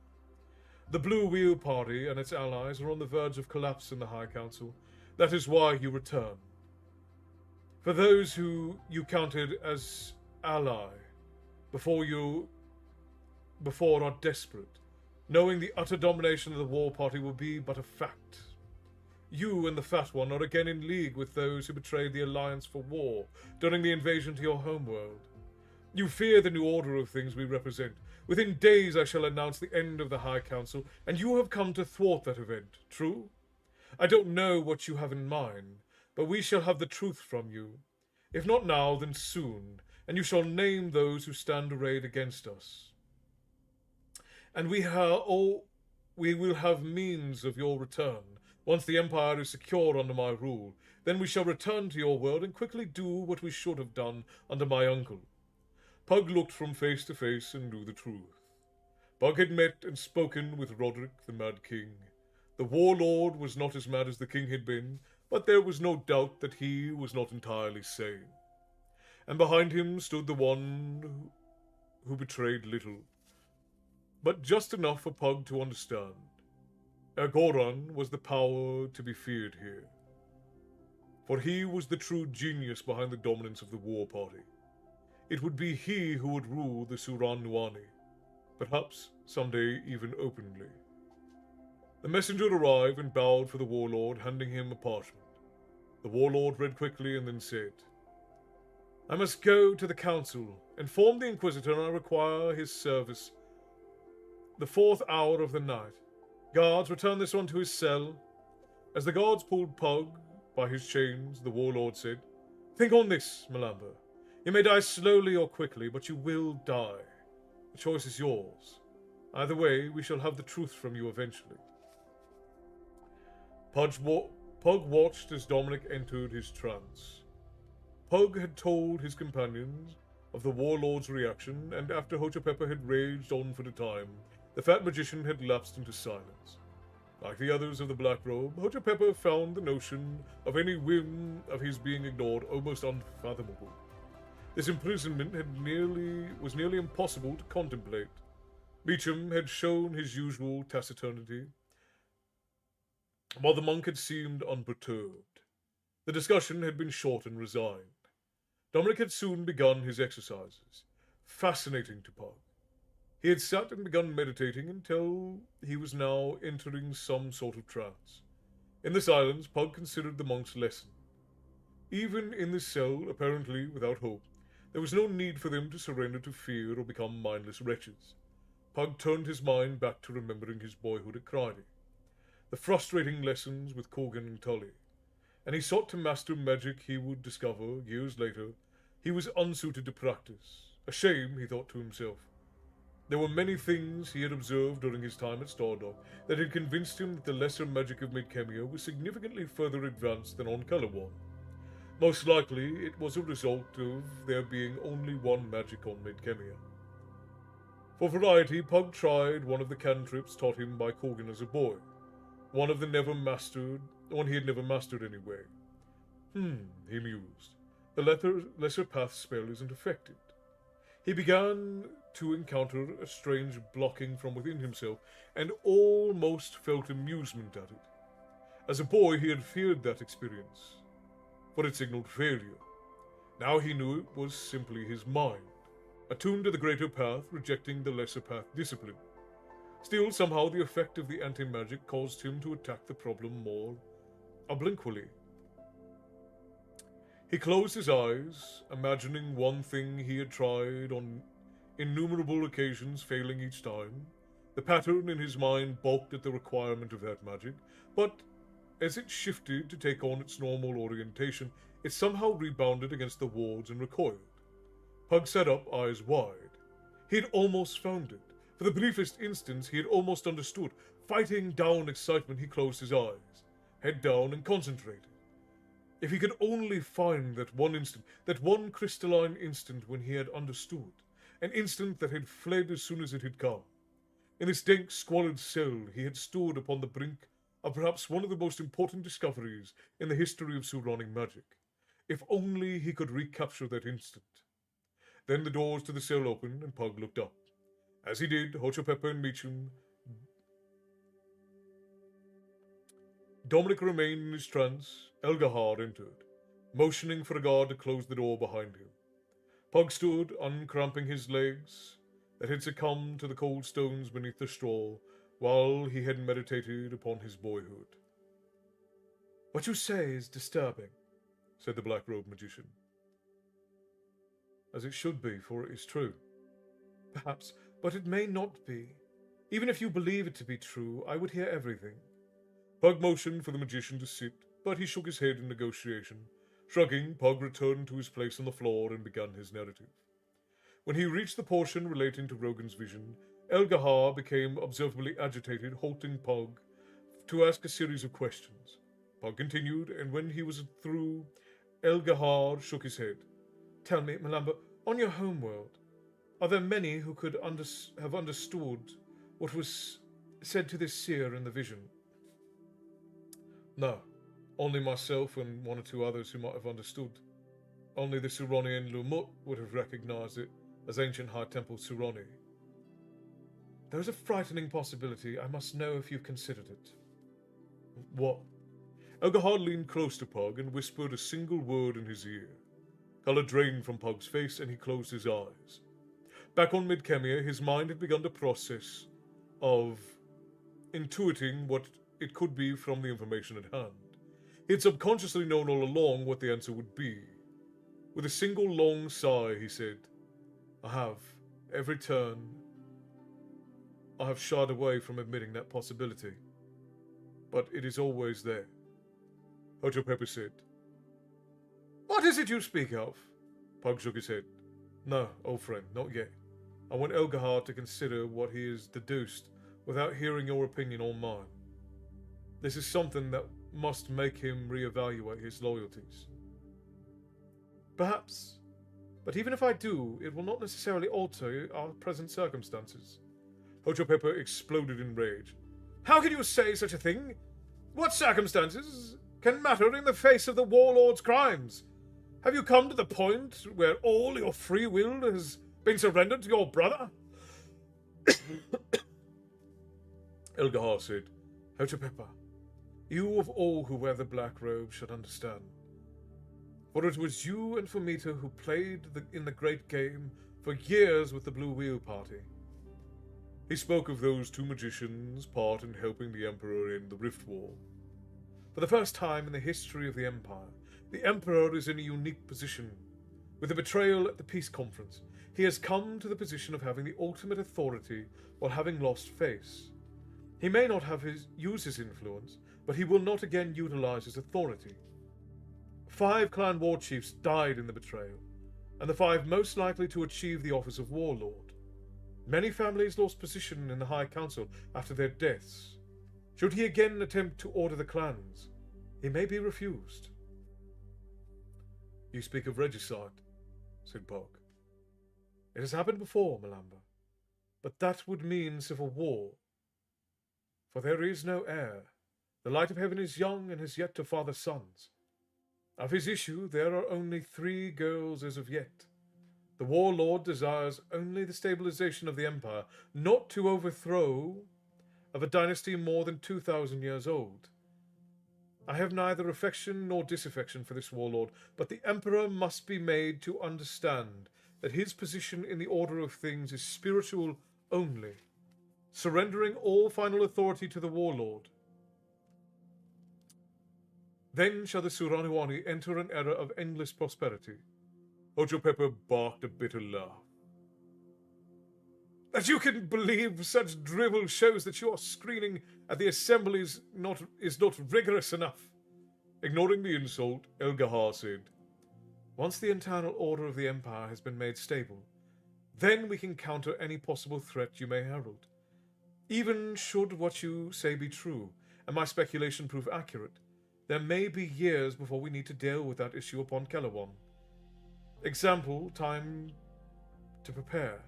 The Blue Wheel Party and its allies are on the verge of collapse in the High Council. That is why you return. For those who you counted as ally before are desperate, knowing the utter domination of the War Party will be but a fact. You and the Fat One are again in league with those who betrayed the Alliance for war during the invasion to your homeworld. You fear the new order of things we represent. Within days I shall announce the end of the High Council, and you have come to thwart that event, true? I don't know what you have in mind, but we shall have the truth from you. If not now, then soon, and you shall name those who stand arrayed against us. And we will have means of your return. Once the Empire is secure under my rule, then we shall return to your world and quickly do what we should have done under my uncle." Pug looked from face to face and knew the truth. Pug had met and spoken with Roderick, the Mad King. The warlord was not as mad as the king had been, but there was no doubt that he was not entirely sane. And behind him stood the one who betrayed little, but just enough for Pug to understand. Goron was the power to be feared here, for he was the true genius behind the dominance of the War Party. It would be he who would rule the Suran Nuani, perhaps someday even openly. The messenger arrived and bowed for the warlord, handing him a parchment. The warlord read quickly and then said, "I must go to the council. Inform the Inquisitor I require his service the 4th hour of the night. Guards, return this one to his cell." As the guards pulled Pug by his chains, the warlord said, "Think on this, Malamba. You may die slowly or quickly, but you will die. The choice is yours. Either way, we shall have the truth from you eventually." Pug watched as Dominic entered his trance. Pug had told his companions of the warlord's reaction, and after Hochapeppa had raged on for a time, the fat magician had lapsed into silence. Like the others of the Black Robe, Hochapeppa found the notion of any whim of his being ignored almost unfathomable. This imprisonment was nearly impossible to contemplate. Beecham had shown his usual taciturnity, while the monk had seemed unperturbed. The discussion had been short and resigned. Dominic had soon begun his exercises, fascinating to Pug. He had sat and begun meditating until he was now entering some sort of trance. In the silence, Pug considered the monk's lesson. Even in this cell, apparently without hope, there was no need for them to surrender to fear or become mindless wretches. Pug turned his mind back to remembering his boyhood at Criday, the frustrating lessons with Corgan and Tully, and he sought to master magic he would discover, years later, he was unsuited to practice. A shame, he thought to himself. There were many things he had observed during his time at Stardock that had convinced him that the lesser magic of Midkemia was significantly further advanced than on Calawan. Most likely, it was a result of there being only one magic on Midkemia. For variety, Pug tried one of the cantrips taught him by Corgan as a boy. One he had never mastered anyway. He mused. The lesser path spell isn't effective. He began to encounter a strange blocking from within himself, and almost felt amusement at it. As a boy, he had feared that experience, for it signaled failure. Now he knew it was simply his mind, attuned to the greater path, rejecting the lesser path discipline. Still, somehow the effect of the anti-magic caused him to attack the problem more obliquely. He closed his eyes, imagining one thing he had tried on innumerable occasions, failing each time. The pattern in his mind balked at the requirement of that magic, but as it shifted to take on its normal orientation, it somehow rebounded against the wards and recoiled. Pug sat up, eyes wide. He had almost found it. For the briefest instance, he had almost understood. Fighting down excitement, he closed his eyes, head down, and concentrated. If he could only find that one instant, that one crystalline instant when he had understood, an instant that had fled as soon as it had come. In this dank, squalid cell, he had stood upon the brink of perhaps one of the most important discoveries in the history of Suronic magic. If only he could recapture that instant. Then the doors to the cell opened, and Pug looked up. As he did, Hochopepper and Meacham. Dominic remained in his trance. Elgahar entered, motioning for a guard to close the door behind him. Pug stood, uncramping his legs that had succumbed to the cold stones beneath the straw, while he had meditated upon his boyhood. "What you say is disturbing," said the black-robed magician. "As it should be, for it is true." "Perhaps, but it may not be. Even if you believe it to be true, I would hear everything." Pug motioned for the magician to sit, but he shook his head in negotiation. Shrugging, Pug returned to his place on the floor and began his narrative. When he reached the portion relating to Rogan's vision, Elgahar became observably agitated, halting Pug to ask a series of questions. Pug continued, and when he was through, Elgahar shook his head. "Tell me, Malamba, on your homeworld, are there many who could have understood what was said to this seer in the vision?" "No. Only myself and one or two others who might have understood. Only the Suronian Lumut would have recognized it as ancient High Temple Suroni." "There is a frightening possibility. I must know if you've considered it." "What?" Elgahar leaned close to Pug and whispered a single word in his ear. Color drained from Pug's face, and he closed his eyes. Back on Midkemia, his mind had begun the process of intuiting what it could be from the information at hand. He had subconsciously known all along what the answer would be. With a single long sigh, he said, "I have, every turn, I have shied away from admitting that possibility. But it is always there." Hochopepper said, "What is it you speak of?" Pug shook his head. "No, old friend, not yet. I want Elgahar to consider what he has deduced without hearing your opinion or mine. This is something that must make him reevaluate his loyalties." "Perhaps. But even if I do, it will not necessarily alter our present circumstances." Hochopepper exploded in rage. "How can you say such a thing? What circumstances can matter in the face of the warlord's crimes? Have you come to the point where all your free will has been surrendered to your brother?" Elgahar said, "Hochopepper, you of all who wear the black robe should understand. For it was you and Fumita who played in the great game for years with the Blue Wheel Party. He spoke of those two magicians' part in helping the Emperor end the Rift War. For the first time in the history of the Empire, the Emperor is in a unique position. With the betrayal at the peace conference, he has come to the position of having the ultimate authority while having lost face. He may not use his influence, but he will not again utilize his authority. 5 clan war chiefs died in the betrayal, and the 5 most likely to achieve the office of warlord. Many families lost position in the High Council after their deaths. Should he again attempt to order the clans, he may be refused. You speak of regicide, said Pog. It has happened before, Malamba, but that would mean civil war. For there is no heir. The light of heaven is young and has yet to father sons. Of his issue, there are only 3 girls as of yet. The warlord desires only the stabilization of the empire, not to overthrow of a dynasty more than 2,000 years old. I have neither affection nor disaffection for this warlord, but the emperor must be made to understand that his position in the order of things is spiritual only, surrendering all final authority to the warlord. Then shall the Suranuani enter an era of endless prosperity. Ocho Pepper barked a bitter laugh. That you can believe such drivel shows that your screening at the assembly is not rigorous enough. Ignoring the insult, Elgahar said, Once the internal order of the Empire has been made stable, then we can counter any possible threat you may herald. Even should what you say be true, and my speculation prove accurate, there may be years before we need to deal with that issue upon Kelawon. Example, time to prepare.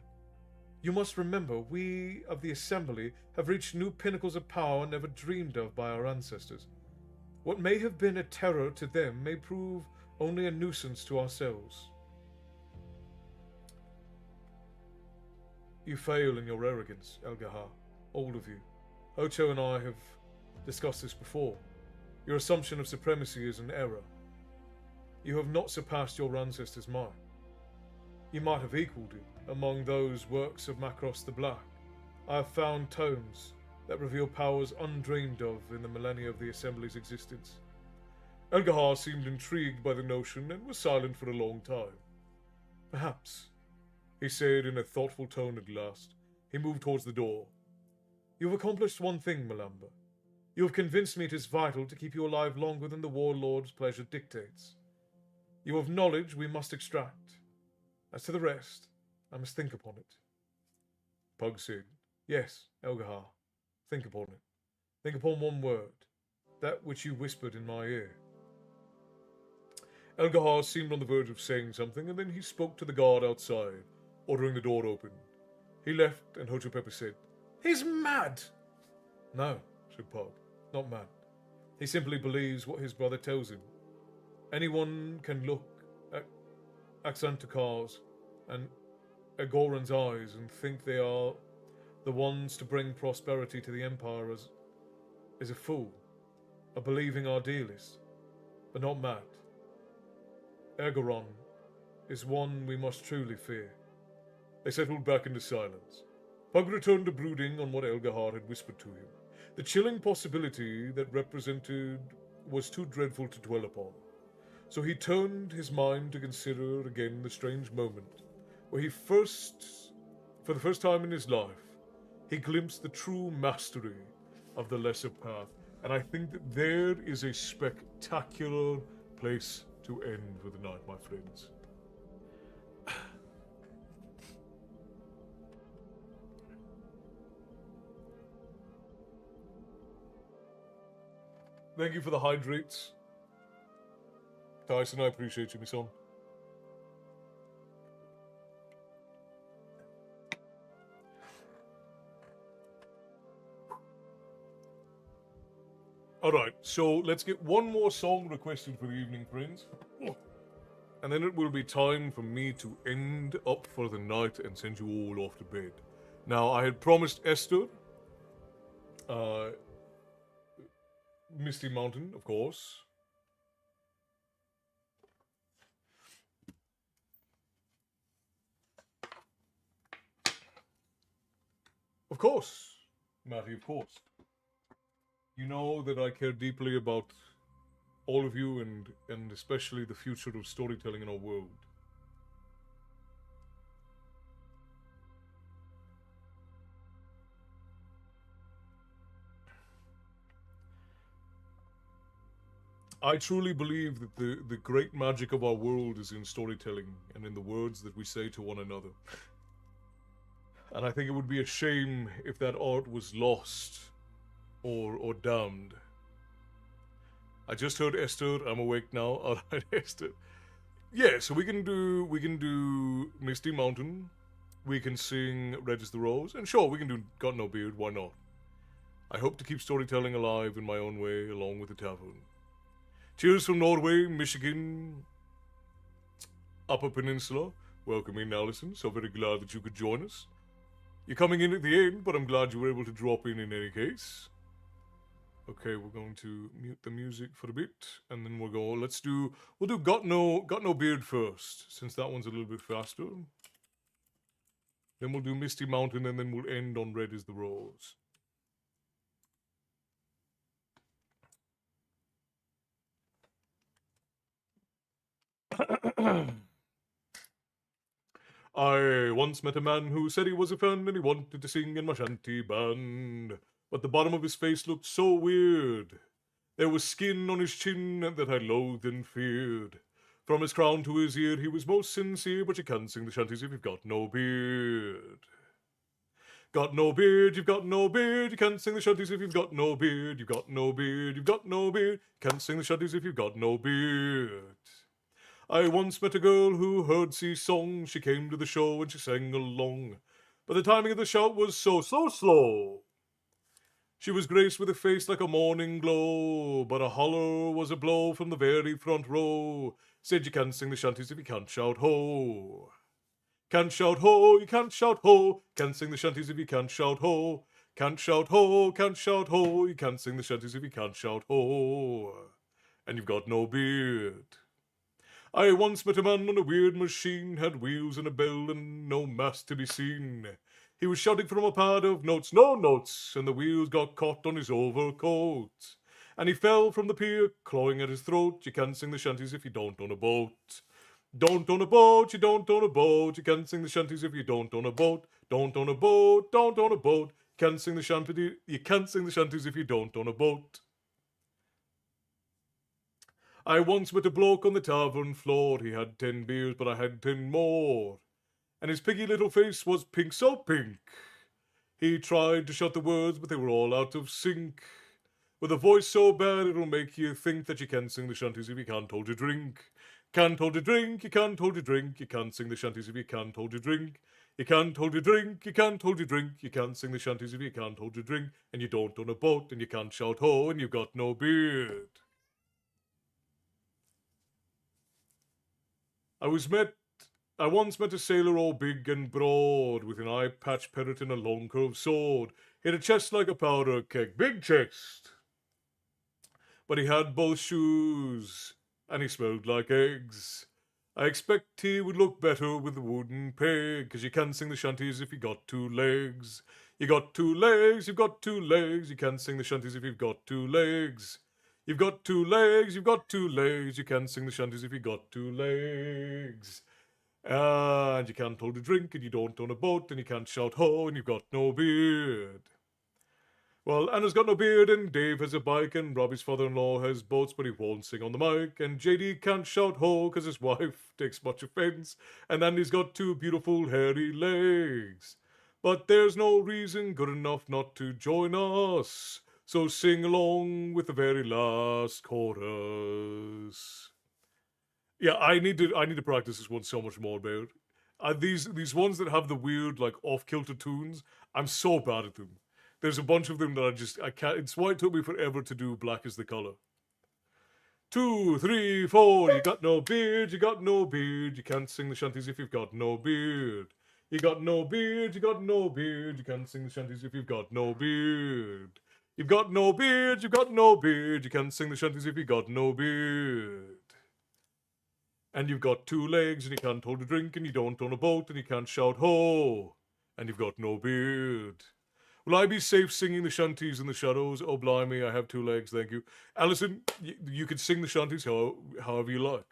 You must remember, we of the Assembly have reached new pinnacles of power never dreamed of by our ancestors. What may have been a terror to them may prove only a nuisance to ourselves. You fail in your arrogance, Elgahar, all of you. Ocho and I have discussed this before. Your assumption of supremacy is an error. You have not surpassed your ancestors' might. You might have equaled it among those works of Macross the Black. I have found tomes that reveal powers undreamed of in the millennia of the Assembly's existence. Elgahar seemed intrigued by the notion and was silent for a long time. Perhaps, he said in a thoughtful tone at last. He moved towards the door. You have accomplished one thing, Malamba. You have convinced me it is vital to keep you alive longer than the warlord's pleasure dictates. You have knowledge we must extract. As to the rest, I must think upon it. Pug said, Yes, Elgahar, think upon it. Think upon one word, that which you whispered in my ear. Elgahar seemed on the verge of saying something, and then he spoke to the guard outside, ordering the door open. He left, and Hochopepa said, He's mad! No, said Pug, not mad. He simply believes what his brother tells him. Anyone can look at Aksantakar's and Agoran's eyes and think they are the ones to bring prosperity to the Empire as a fool, a believing idealist, but not mad. Agoran is one we must truly fear. They settled back into silence. Pug returned to brooding on what Elgahar had whispered to him. The chilling possibility that represented was too dreadful to dwell upon. So he turned his mind to consider again the strange moment where for the first time in his life, he glimpsed the true mastery of the lesser path. And I think that there is a spectacular place to end for the night, my friends. Thank you for the hydrates. Tyson, I appreciate you, my son. Alright, so let's get one more song requested for the evening, friends. And then it will be time for me to end up for the night and send you all off to bed. Now, I had promised Esther, Misty Mountain, of course. Of course, Matty, of course. You know that I care deeply about all of you and especially the future of storytelling in our world. I truly believe that the great magic of our world is in storytelling and in the words that we say to one another. And I think it would be a shame if that art was lost or damned. I just heard Esther. I'm awake now. All right, Esther. Yeah, so we can do Misty Mountain. We can sing Red as the Rose, and sure, we can do Got No Beard. Why not? I hope to keep storytelling alive in my own way, along with the tavern. Cheers from Norway, Michigan, Upper Peninsula. Welcome in, Allison. So very glad that you could join us. You're coming in at the end, but I'm glad you were able to drop in any case. Okay, we're going to mute the music for a bit, and then we'll do Got No Beard first, since that one's a little bit faster. Then we'll do Misty Mountain, and then we'll end on Red is the Rose. I once met a man who said he was a fan and he wanted to sing in my shanty band. But the bottom of his face looked so weird. There was skin on his chin that I loathed and feared. From his crown to his ear he was most sincere, but you can't sing the shanties if you've got no beard. Got no beard, you've got no beard, you can't sing the shanties if you've got no beard. You've got no beard, you've got no beard, can't sing the shanties if you've got no beard. I once met a girl who heard C song. She came to the show and she sang along. But the timing of the shout was so slow. She was graced with a face like a morning glow, but a holler was a blow from the very front row. Said you can't sing the shanties if you can't shout ho. Can't shout ho, you can't shout ho. Can't sing the shanties if you can't shout ho. Can't shout ho, can't shout ho. You can't sing the shanties if you can't shout ho. And you've got no beard. I once met a man on a weird machine, had wheels and a bell and no mast to be seen. He was shouting from a pad of notes, no notes, and the wheels got caught on his overcoat. And he fell from the pier, clawing at his throat. You can't sing the shanties if you don't own a boat. Don't own a boat, you don't own a boat. You can't sing the shanties if you don't own a boat. Don't own a boat, don't own a boat. You can't sing the shanties if you don't own a boat. I once met a bloke on the tavern floor. He had 10 beers, but I had 10 more. And his piggy little face was pink, so pink. He tried to shout the words, but they were all out of sync. With a voice so bad it'll make you think that you can't sing the shanties if you can't hold your drink. Can't hold your drink, you can't hold your drink. You can't sing the shanties if you can't hold your drink. You can't hold your drink, you can't hold your drink. You can't sing the shanties if you can't hold your drink. And you don't own a boat, and you can't shout ho, and you've got no beard. I once met a sailor all big and broad, with an eye-patch parrot and a long curved sword. He had a chest like a powder keg, big chest. But he had both shoes, and he smelled like eggs. I expect he would look better with a wooden peg, 'cause you can't sing the shanties if you got 2 legs. You got 2 legs, you've got 2 legs. You can't sing the shanties if you've got 2 legs. You've got 2 legs, you've got 2 legs. You can't sing the shanties if you got 2 legs. And you can't hold a drink, and you don't own a boat, and you can't shout ho, and you've got no beard. Well, Anna's got no beard, and Dave has a bike, and Robbie's father-in-law has boats, but he won't sing on the mic, and JD can't shout ho, 'cause his wife takes much offense, and Andy's got 2 beautiful hairy legs. But there's no reason good enough not to join us, so sing along with the very last chorus. Yeah, I need to practice this one so much more, Bear. These ones that have the weird, like, off-kilter tunes, I'm so bad at them. There's a bunch of them that I can't. It's why it took me forever to do Black is the Color. 2, 3, 4. You got no beard, you got no beard. You can't sing the shanties if you've got no beard. You got no beard, you got no beard. You can't sing the shanties if you've got no beard. You've got no beard, you've got no beard. You can't sing the shanties if you've got no beard. And you've got 2 legs, and you can't hold a drink, and you don't own a boat, and you can't shout ho, and you've got no beard. Will I be safe singing the shanties in the shadows? Oh, blimey, I have 2 legs, thank you. Alison, you can sing the shanties however you like,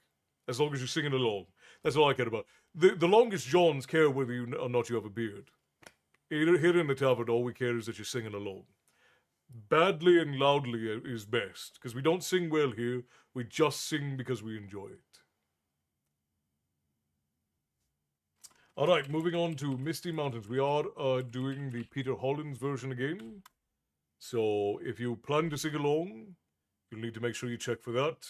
as long as you're singing along. That's all I care about. The longest Johns care whether you or not you have a beard. Here in the tavern, all we care is that you're singing along. Badly and loudly is best, because we don't sing well here, we just sing because we enjoy it. Alright, moving on to Misty Mountains. We are doing the Peter Hollins version again. So if you plan to sing along, you'll need to make sure you check for that.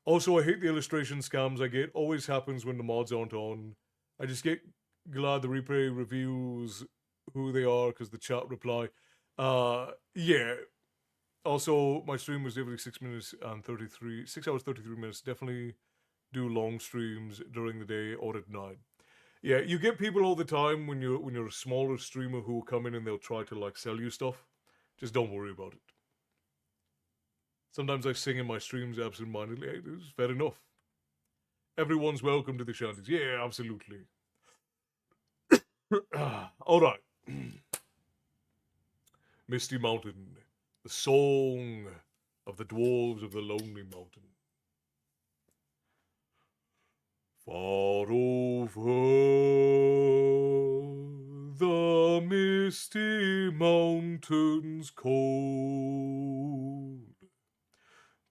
Also, I hate the illustration scams I get. Always happens when the mods aren't on. I just get glad the replay reviews who they are because the chat reply. Yeah. Also, my stream was every 6 minutes and 6 hours 33 minutes. Definitely do long streams during the day or at night. Yeah, you get people all the time when you're a smaller streamer who will come in and they'll try to like sell you stuff. Just don't worry about it. Sometimes I sing in my streams absentmindedly. Hey, this is fair enough. Everyone's welcome to the shanties. Yeah, absolutely. All right. Misty Mountain, the song of the dwarves of the Lonely Mountain. Far over the misty mountains cold,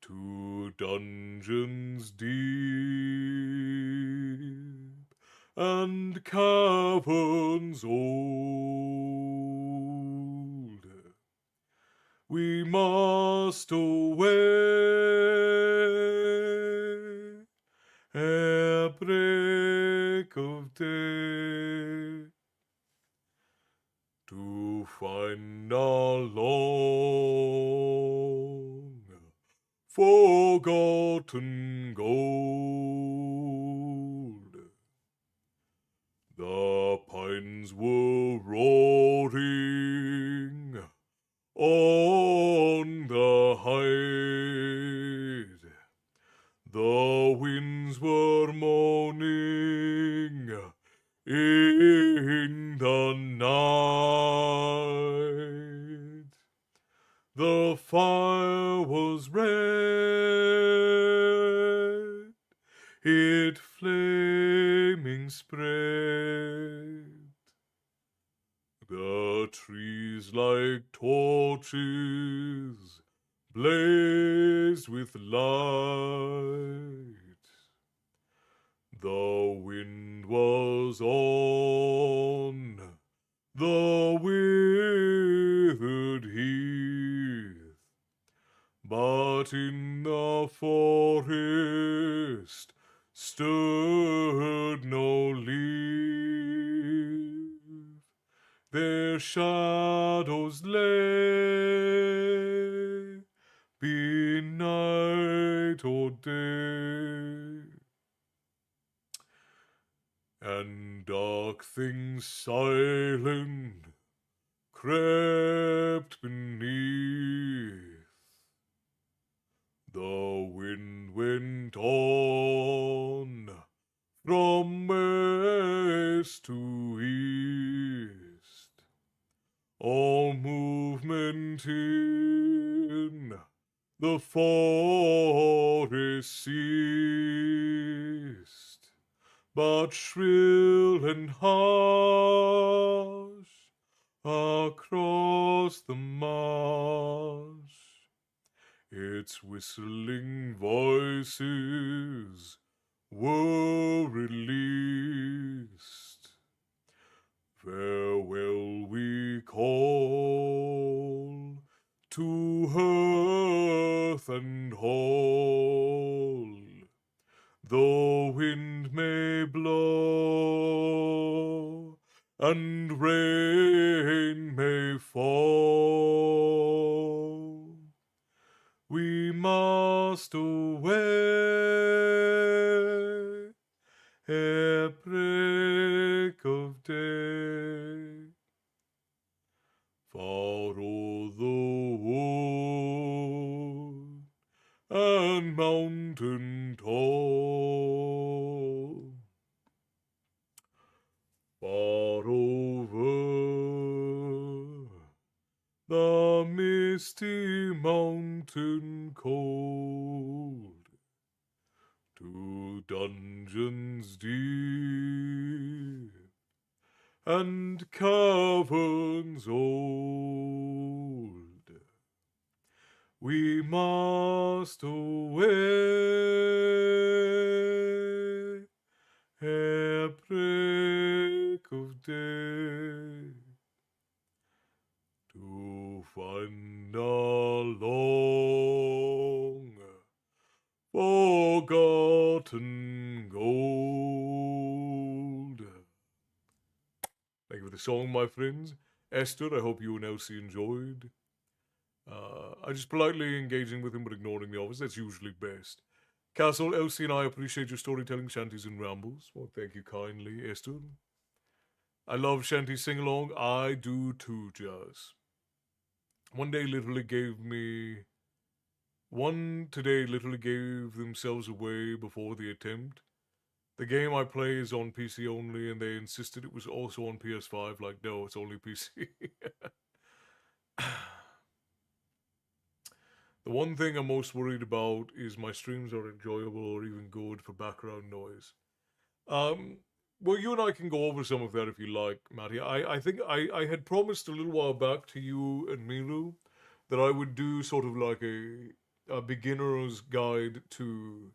to dungeons deep and caverns old, we must away ere break of day, to find our long forgotten gold. The pines were roaring on the height, the winds were moaning in the night. The fire was red, it flaming spread. The trees like torches blazed with light. The wind was on the withered heath, but in the forest stirred no leaf. Their shadows lay, be night or day, and dark things silent crept beneath. The wind went on from west to east, all movement in the forest ceased, but shrill and harsh across the marsh, its whistling voices were released. Farewell we call to hearth and hall. The wind may blow and rain may fall, we must away ere break of day, far o'er the wood and mountain tall, far over misty mountain cold, to dungeons deep and caverns old, we must away ere break of day, to find our long forgotten gold. Thank you for the song, my friends. Esther, I hope you and Elsie enjoyed. I just politely engaging with him but ignoring the office. That's usually best. Castle, Elsie, and I appreciate your storytelling, shanties, and rambles. Well, thank you kindly, Esther. I love shanty sing along. I do too, Jazz. One today literally gave themselves away before the attempt. The game I play is on PC only, and they insisted it was also on PS5. Like, no, it's only PC. The one thing I'm most worried about is my streams are enjoyable or even good for background noise. Well, you and I can go over some of that if you like, Matty. I think I had promised a little while back to you and Milu that I would do sort of like a beginner's guide to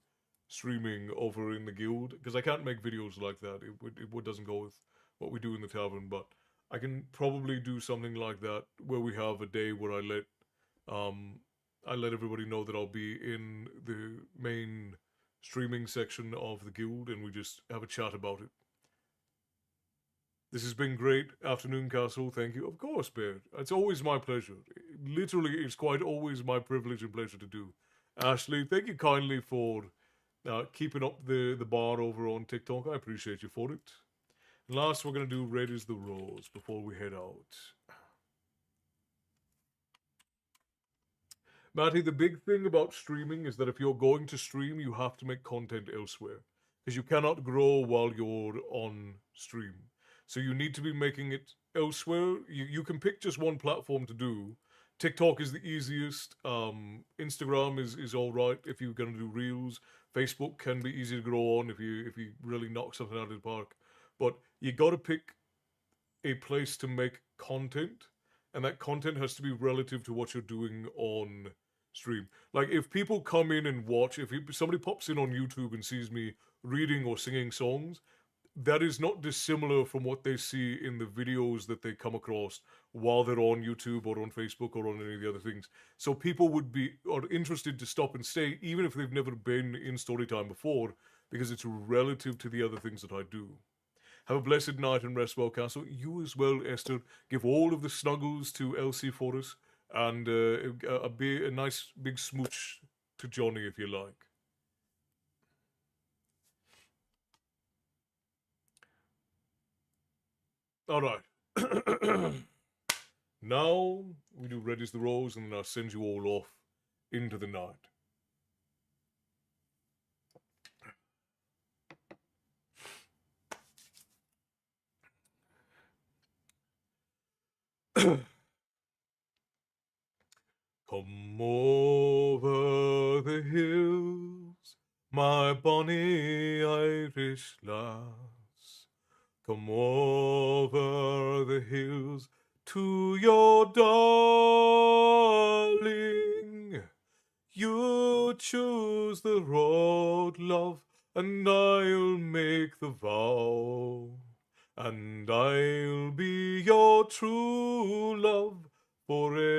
streaming over in the guild, because I can't make videos like that. It doesn't go with what we do in the tavern, but I can probably do something like that where we have a day where I let everybody know that I'll be in the main streaming section of the guild and we just have a chat about it. This has been great. Afternoon, Castle. Thank you. Of course, Bear. It's always my pleasure. Literally, it's quite always my privilege and pleasure to do. Ashley, thank you kindly for keeping up the bar over on TikTok. I appreciate you for it. And last, we're going to do Red is the Rose before we head out. Matty, the big thing about streaming is that if you're going to stream, you have to make content elsewhere. Because you cannot grow while you're on stream. So you need to be making it elsewhere. You can pick just one platform to do. TikTok is the easiest. Instagram is all right if you're going to do reels. Facebook can be easy to grow on if you really knock something out of the park. But you got to pick a place to make content, and that content has to be relative to what you're doing on stream. Like if people come in and watch, if somebody pops in on YouTube and sees me reading or singing songs, that is not dissimilar from what they see in the videos that they come across while they're on YouTube or on Facebook or on any of the other things. So people are interested to stop and stay, even if they've never been in Storytime before, because it's relative to the other things that I do. Have a blessed night and rest well, Castle. You as well, Esther. Give all of the snuggles to Elsie for us, and a nice big smooch to Johnny if you like. All right. Now we do Red is the Rose, and then I'll send you all off into the night. Come over the hills, my bonny Irish lass. Come over the hills to your darling. You choose the road, love, and I'll make the vow. And I'll be your true love forever.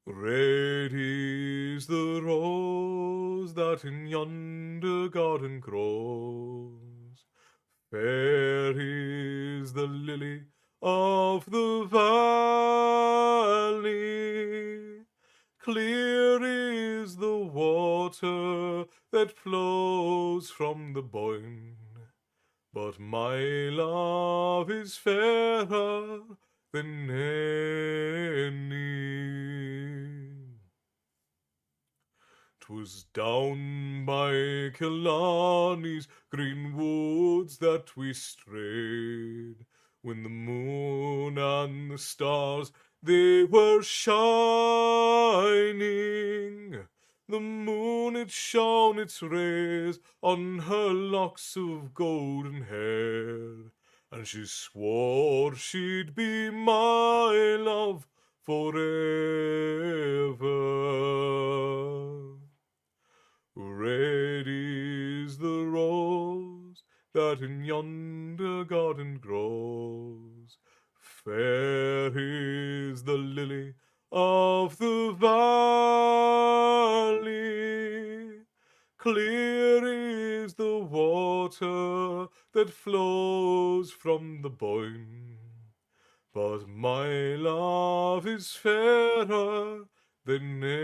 Red is the rose that in yonder garden grows. Fair is the lily of the valley. Clear is the water that flows from the Boyne. But my love is fairer than any. 'Twas down by Killarney's green woods that we strayed, when the moon and the stars they were shining. The moon it shone its rays on her locks of golden hair, and she swore she'd be my love forever. Red is the rose that in yonder garden grows. Fair is the lily of the valley. Clear is the water that flows from the Boyne. But my love is fairer than any.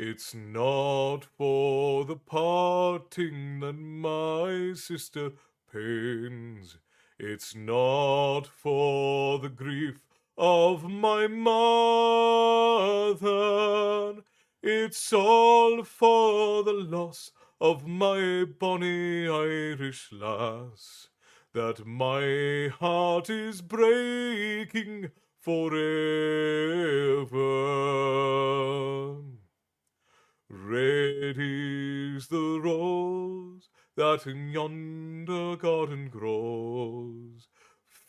It's not for the parting that my sister pains. It's not for the grief of my mother. It's all for the loss of my bonny Irish lass, that my heart is breaking forever. Red is the rose that in yonder garden grows.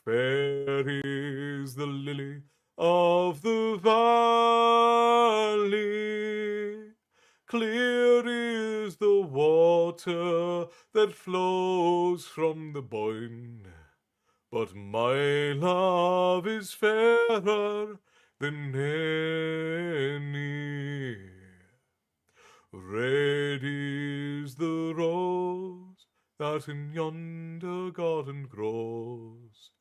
Fair is the lily of the valley. Clear is the water that flows from the Boyne. But my love is fairer than any. Red is the rose that in yonder garden grows.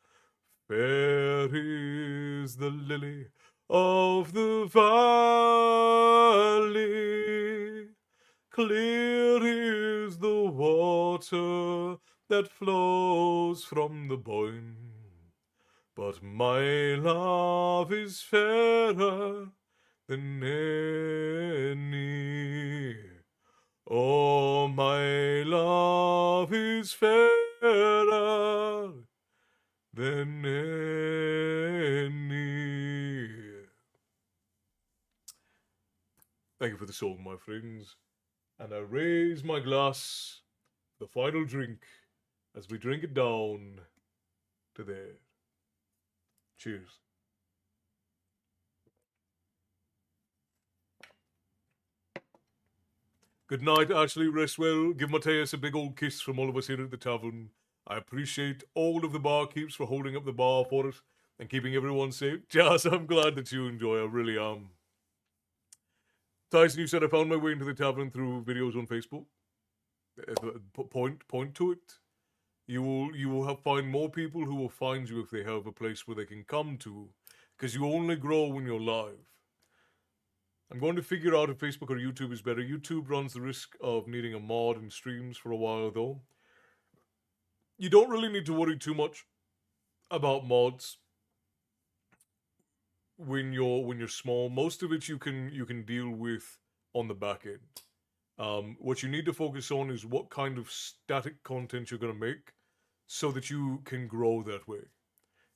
Fair is the lily of the valley. Clear is the water that flows from the Boyne. But my love is fairer than any. Oh, my love is fairer than any. Thank you for the song, my friends. And I raise my glass, the final drink, as we drink it down to there. Cheers. Good night, Ashley. Rest well. Give Mateus a big old kiss from all of us here at the tavern. I appreciate all of the barkeeps for holding up the bar for us and keeping everyone safe. Jazz, I'm glad that you enjoy. I really am. Tyson, you said I found my way into the tavern through videos on Facebook. Point to it. You will find more people who will find you if they have a place where they can come to, because you only grow when you're live. I'm going to figure out if Facebook or YouTube is better. YouTube runs the risk of needing a mod in streams for a while, though. You don't really need to worry too much about mods when you're small. Most of it you can deal with on the back end. What you need to focus on is what kind of static content you're going to make, so that you can grow that way.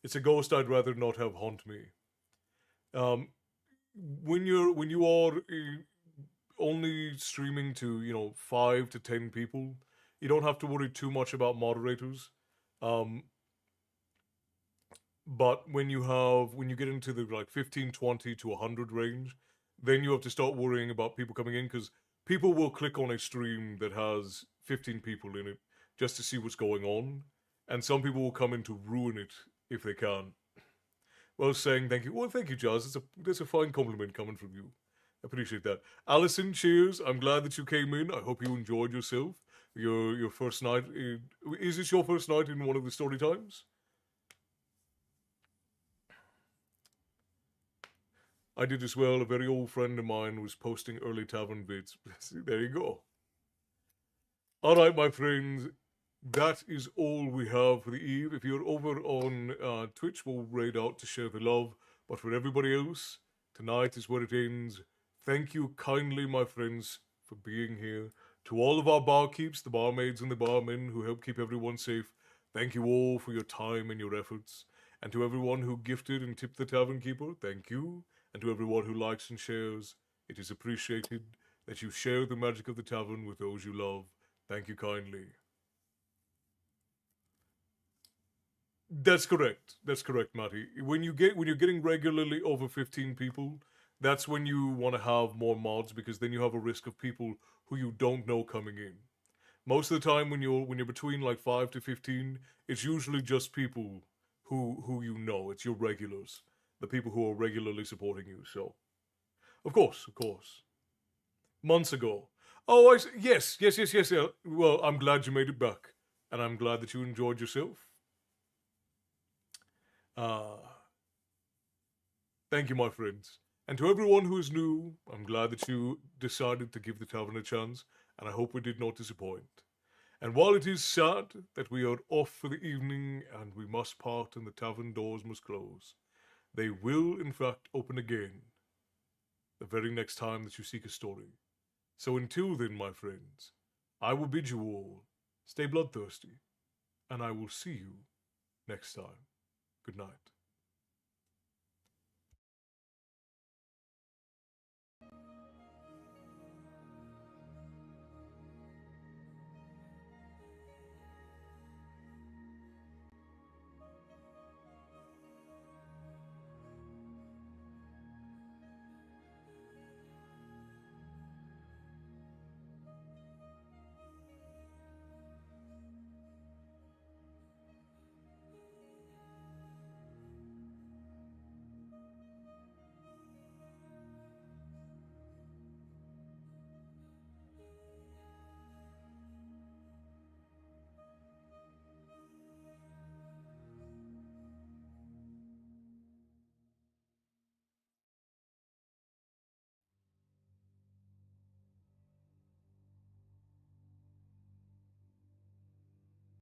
It's a ghost I'd rather not have haunt me. When you are only streaming to 5 to 10 people, you don't have to worry too much about moderators. But when you get into the like 15, 20 to 100 range, then you have to start worrying about people coming in, because people will click on a stream that has 15 people in it just to see what's going on, and some people will come in to ruin it if they can. Well, saying thank you. Well, thank you, Jazz. That's a fine compliment coming from you. I appreciate that. Allison, cheers. I'm glad that you came in. I hope you enjoyed yourself. Your first night. Is this your first night in one of the story times? I did as well. A very old friend of mine was posting early tavern vids. There you go. All right, my friends. That is all we have for the eve. If you're over on Twitch, we'll raid out to share the love. But for everybody else, tonight is where it ends. Thank you kindly, my friends, for being here. To all of our barkeeps, the barmaids, and the barmen who help keep everyone safe, thank you all for your time and your efforts. And to everyone who gifted and tipped the tavern keeper, thank you. And to everyone who likes and shares, it is appreciated that you share the magic of the tavern with those you love. Thank you kindly. That's correct. That's correct, Matty. When you're getting regularly over 15 people, that's when you want to have more mods because then you have a risk of people who you don't know coming in. Most of the time when you're between like 5 to 15, it's usually just people who you know. It's your regulars, the people who are regularly supporting you. So, of course. Months ago. Oh, yes. Yeah. Well, I'm glad you made it back, and I'm glad that you enjoyed yourself. Uh, Thank you, my friends. And to everyone who is new, I'm glad that you decided to give the tavern a chance, and I hope we did not disappoint. And while it is sad that we are off for the evening and we must part and the tavern doors must close, they will in fact open again the very next time that you seek a story. So until then, my friends, I will bid you all stay bloodthirsty, and I will see you next time. Good night.